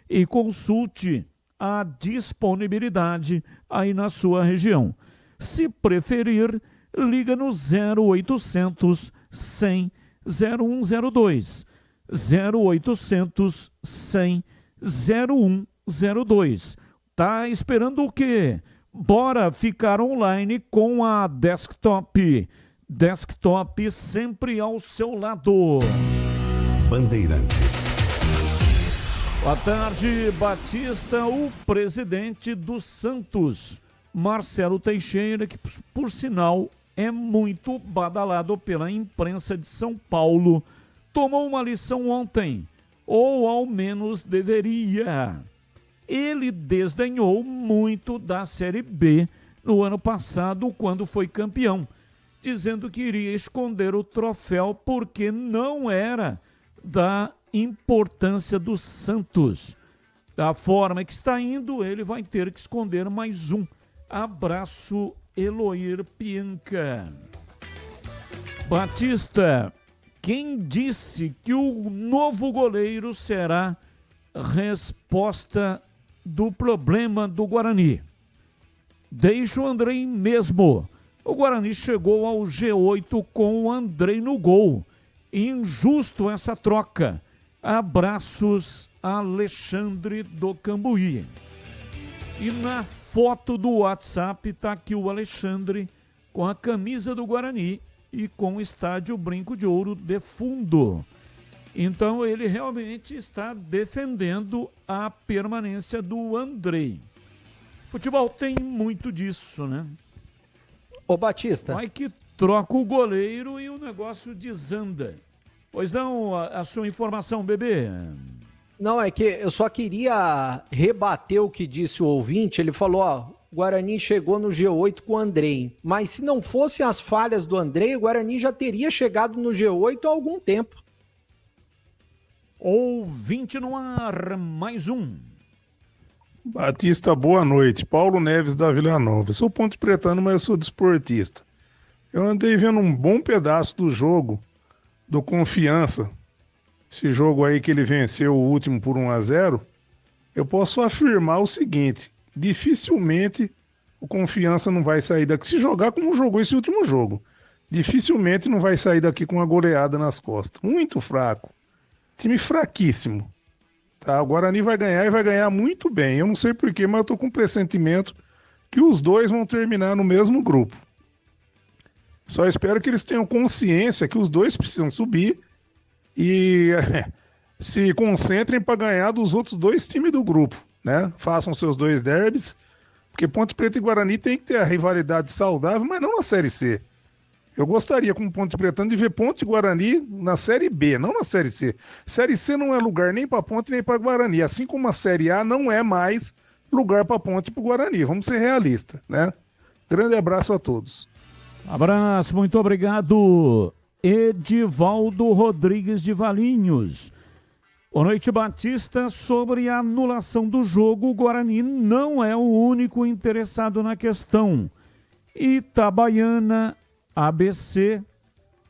e consulte a disponibilidade aí na sua região. Se preferir, liga no 0800 100 0102. 0800 100 0102. Tá esperando o quê? Bora ficar online com a Desktop. Desktop sempre ao seu lado. Bandeirantes. Boa tarde, Batista. O presidente do Santos, Marcelo Teixeira, que por sinal é muito badalado pela imprensa de São Paulo, tomou uma lição ontem, ou ao menos deveria. Ele desdenhou muito da Série B no ano passado, quando foi campeão, dizendo que iria esconder o troféu porque não era da importância do Santos. Da forma que está indo, ele vai ter que esconder mais um. Abraço, Eloir Pianca. Batista, quem disse que o novo goleiro será resposta do problema do Guarani? Deixa o Andrei mesmo. O Guarani chegou ao G8 com o Andrei no gol. Injusto essa troca. Abraços, Alexandre do Cambuí. E na foto do WhatsApp está aqui o Alexandre com a camisa do Guarani e com o estádio Brinco de Ouro de fundo. Então ele realmente está defendendo a permanência do Andrei. Futebol tem muito disso, né? Ô Batista. Vai que troca o goleiro e o negócio desanda. Pois não, a sua informação, bebê? Não, é que eu só queria rebater o que disse o ouvinte. Ele falou, ó, o Guarani chegou no G8 com o Andrei. Mas se não fossem as falhas do Andrei, o Guarani já teria chegado no G8 há algum tempo. Ouvinte no ar, mais um. Batista, boa noite. Paulo Neves da Vila Nova. Sou ponte pretano, mas eu sou desportista. Eu andei vendo um bom pedaço do jogo do Confiança. Esse jogo aí que ele venceu o último por 1-0. Eu posso afirmar o seguinte: dificilmente o Confiança não vai sair daqui. Se jogar como jogou esse último jogo, dificilmente não vai sair daqui com uma goleada nas costas. Muito fraco. Time fraquíssimo. Tá? O Guarani vai ganhar e vai ganhar muito bem. Eu não sei porquê, mas eu tô com um pressentimento que os dois vão terminar no mesmo grupo. Só espero que eles tenham consciência que os dois precisam subir e se concentrem para ganhar dos outros dois times do grupo, né? Façam seus dois derbys, porque Ponte Preta e Guarani tem que ter a rivalidade saudável, mas não na Série C. Eu gostaria, como Ponte Pretano, de ver Ponte e Guarani na Série B, não na Série C. Série C não é lugar nem para Ponte nem para Guarani, assim como a Série A não é mais lugar para Ponte e para Guarani. Vamos ser realistas, né? Grande abraço a todos. Abraço, muito obrigado, Edivaldo Rodrigues de Valinhos. Boa noite, Batista. Sobre a anulação do jogo, o Guarani não é o único interessado na questão. Itabaiana, ABC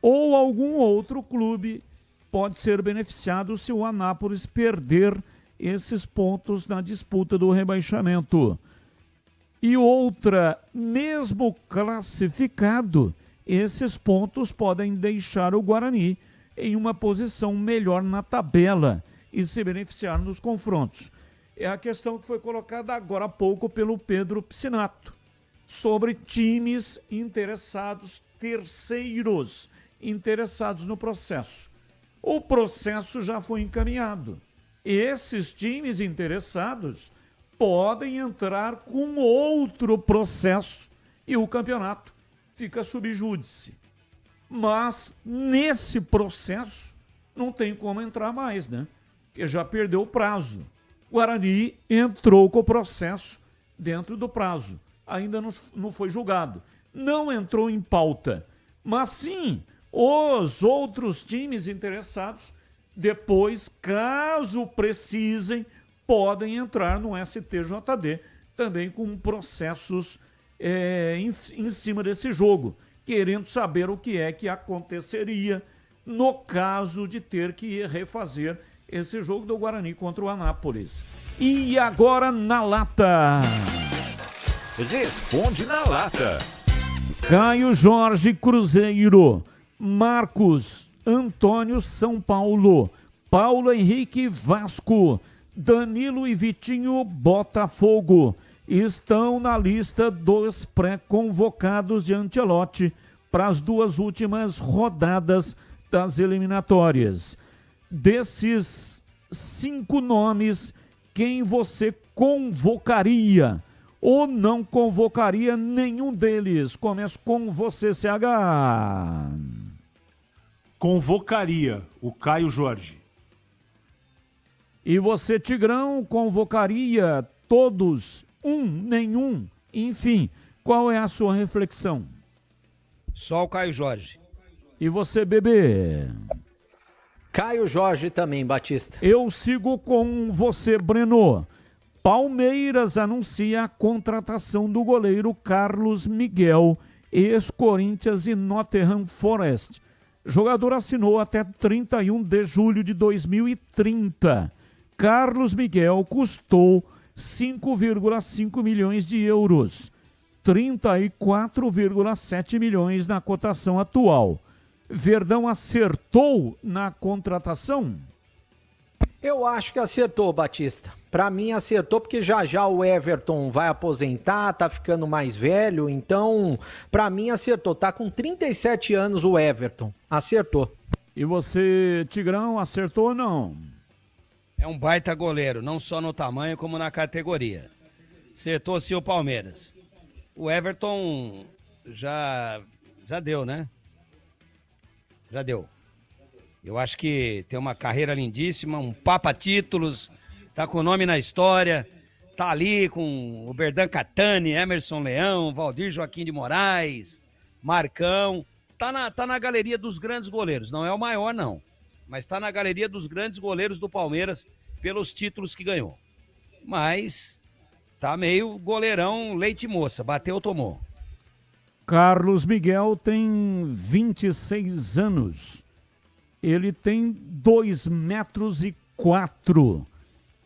ou algum outro clube pode ser beneficiado se o Anápolis perder esses pontos na disputa do rebaixamento. E outra, mesmo classificado, esses pontos podem deixar o Guarani em uma posição melhor na tabela e se beneficiar nos confrontos. É a questão que foi colocada agora há pouco pelo Pedro Piscinato, sobre times interessados, terceiros interessados no processo. O processo já foi encaminhado. Esses times interessados podem entrar com outro processo e o campeonato fica sob júdice. Mas nesse processo não tem como entrar mais, né? Porque já perdeu o prazo. O Guarani entrou com o processo dentro do prazo. Ainda não foi julgado. Não entrou em pauta. Mas sim, os outros times interessados, depois, caso precisem, podem entrar no STJD, também com processos em cima desse jogo, querendo saber o que é que aconteceria no caso de ter que refazer esse jogo do Guarani contra o Anápolis. E agora na lata. Responde na lata. Caio Jorge, Cruzeiro. Marcos Antônio, São Paulo. Paulo Henrique, Vasco. Danilo e Vitinho, Botafogo. Estão na lista dos pré-convocados de Ancelotti para as 2 últimas rodadas das eliminatórias. Desses 5 nomes, quem você convocaria ou não convocaria nenhum deles? Começo com você, CH. Convocaria o Caio Jorge. E você, Tigrão, convocaria todos? Nenhum? Enfim, qual é a sua reflexão? Só o Caio Jorge. E você, Bebê? Caio Jorge também, Batista. Eu sigo com você, Breno. Palmeiras anuncia a contratação do goleiro Carlos Miguel, ex-Corinthians e Nottingham Forest. O jogador assinou até 31 de julho de 2030. Carlos Miguel custou 5,5 milhões de euros, 34,7 milhões na cotação atual. Verdão acertou na contratação? Eu acho que acertou, Batista. Para mim acertou porque já o Everton vai aposentar, tá ficando mais velho, então para mim acertou. Tá com 37 anos o Everton, acertou. E você, Tigrão, acertou ou não? É um baita goleiro, não só no tamanho como na categoria. Acertou sim o Palmeiras. O Everton já deu, né? Já deu. Eu acho que tem uma carreira lindíssima, um papa-títulos, tá com o nome na história, tá ali com o Berdan Catani, Emerson Leão, Valdir Joaquim de Moraes, Marcão. Tá na galeria dos grandes goleiros, não é o maior não, mas tá na galeria dos grandes goleiros do Palmeiras pelos títulos que ganhou. Mas tá meio goleirão leite moça, bateu, tomou. Carlos Miguel tem 26 anos. Ele tem 2,04 metros.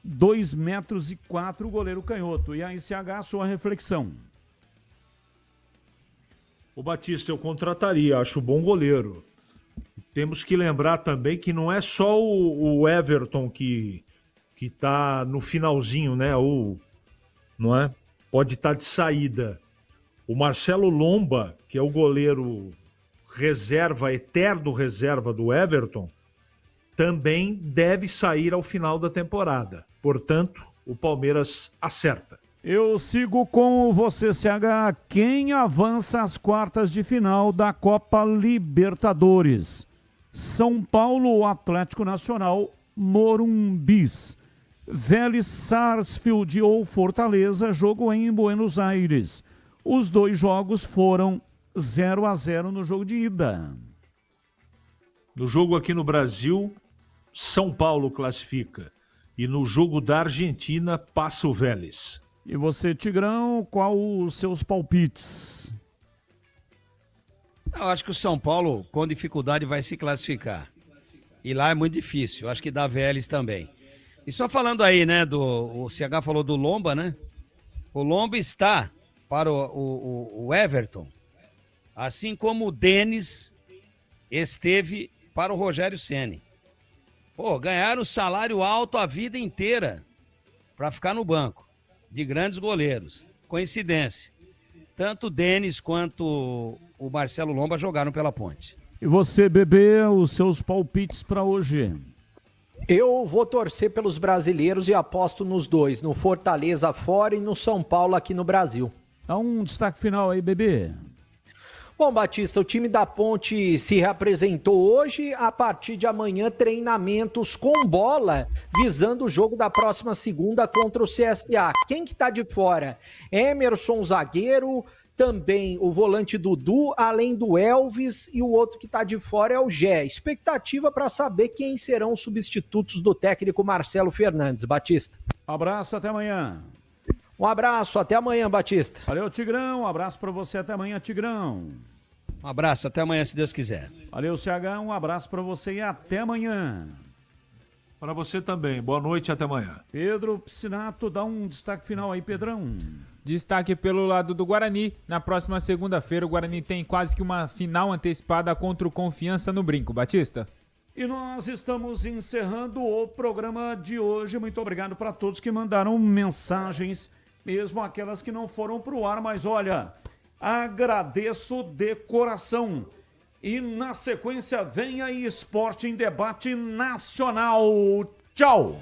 2,04 o goleiro canhoto. E aí, CH, sua reflexão. O Batista eu contrataria, acho bom goleiro. Temos que lembrar também que não é só o Everton que tá no finalzinho, né? Não é? Pode estar de saída. O Marcelo Lomba, que é o goleiro reserva, eterno reserva do Everton, também deve sair ao final da temporada. Portanto, o Palmeiras acerta. Eu sigo com você, CH. Quem avança às quartas de final da Copa Libertadores? São Paulo ou Atlético Nacional, Morumbis. Vélez, Sarsfield ou Fortaleza, jogo em Buenos Aires. Os 2 jogos foram 0-0 no jogo de ida. No jogo aqui no Brasil, São Paulo classifica. E no jogo da Argentina, passa o Vélez. E você, Tigrão, qual os seus palpites? Eu acho que o São Paulo, com dificuldade, vai se classificar. E lá é muito difícil. Eu acho que dá Vélez também. E só falando aí, né, o CH falou do Lomba, né? O Lomba está para o Everton, assim como o Denis esteve para o Rogério Ceni. Pô, ganharam salário alto a vida inteira para ficar no banco, de grandes goleiros. Coincidência. Tanto o Denis quanto o Marcelo Lomba jogaram pela Ponte. E você, Bebê, os seus palpites para hoje? Eu vou torcer pelos brasileiros e aposto nos dois, no Fortaleza fora e no São Paulo aqui no Brasil. Dá um destaque final aí, Bebê. Bom, Batista, o time da Ponte se reapresentou hoje. A partir de amanhã, treinamentos com bola, visando o jogo da próxima segunda contra o CSA. Quem que tá de fora? Emerson, zagueiro, também o volante Dudu, além do Elvis, e o outro que tá de fora é o Gé. Expectativa para saber quem serão os substitutos do técnico Marcelo Fernandes. Batista. Abraço, até amanhã. Um abraço, até amanhã, Batista. Valeu, Tigrão. Um abraço para você, até amanhã, Tigrão. Um abraço, até amanhã, se Deus quiser. Valeu, CH. Um abraço para você e até amanhã. Para você também. Boa noite e até amanhã. Pedro Piscinato, dá um destaque final aí, Pedrão. Destaque pelo lado do Guarani. Na próxima segunda-feira, o Guarani tem quase que uma final antecipada contra o Confiança no Brinco. Batista? E nós estamos encerrando o programa de hoje. Muito obrigado para todos que mandaram mensagens, mesmo aquelas que não foram para o ar, mas olha, agradeço de coração. E na sequência vem aí Esporte em Debate Nacional. Tchau!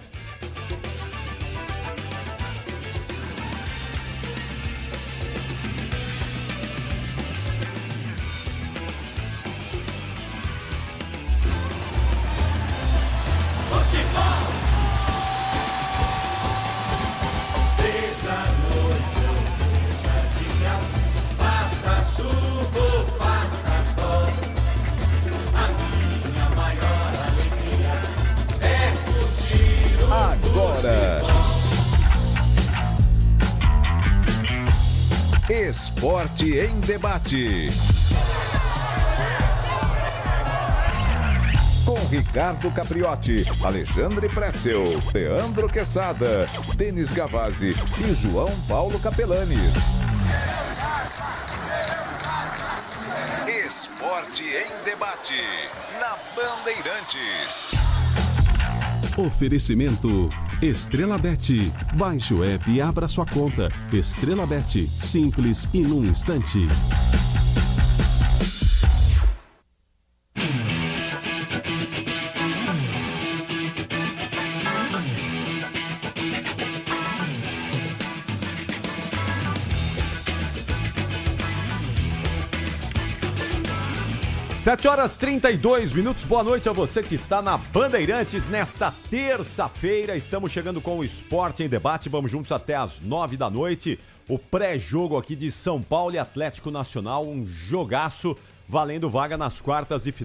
Agora, Esporte em Debate. Com Ricardo Capriotti, Alexandre Pretzel, Leandro Quesada, Denis Gavazzi e João Paulo Capelanes. Esporte em Debate, na Bandeirantes. Oferecimento Estrela Bet. Baixe o app e abra sua conta. Estrela Bet, simples e num instante. Sete horas 32 minutos, boa noite a você que está na Bandeirantes nesta terça-feira. Estamos chegando com o Esporte em Debate, vamos juntos até às 9 da noite. O pré-jogo aqui de São Paulo e Atlético Nacional, um jogaço valendo vaga nas quartas e finais.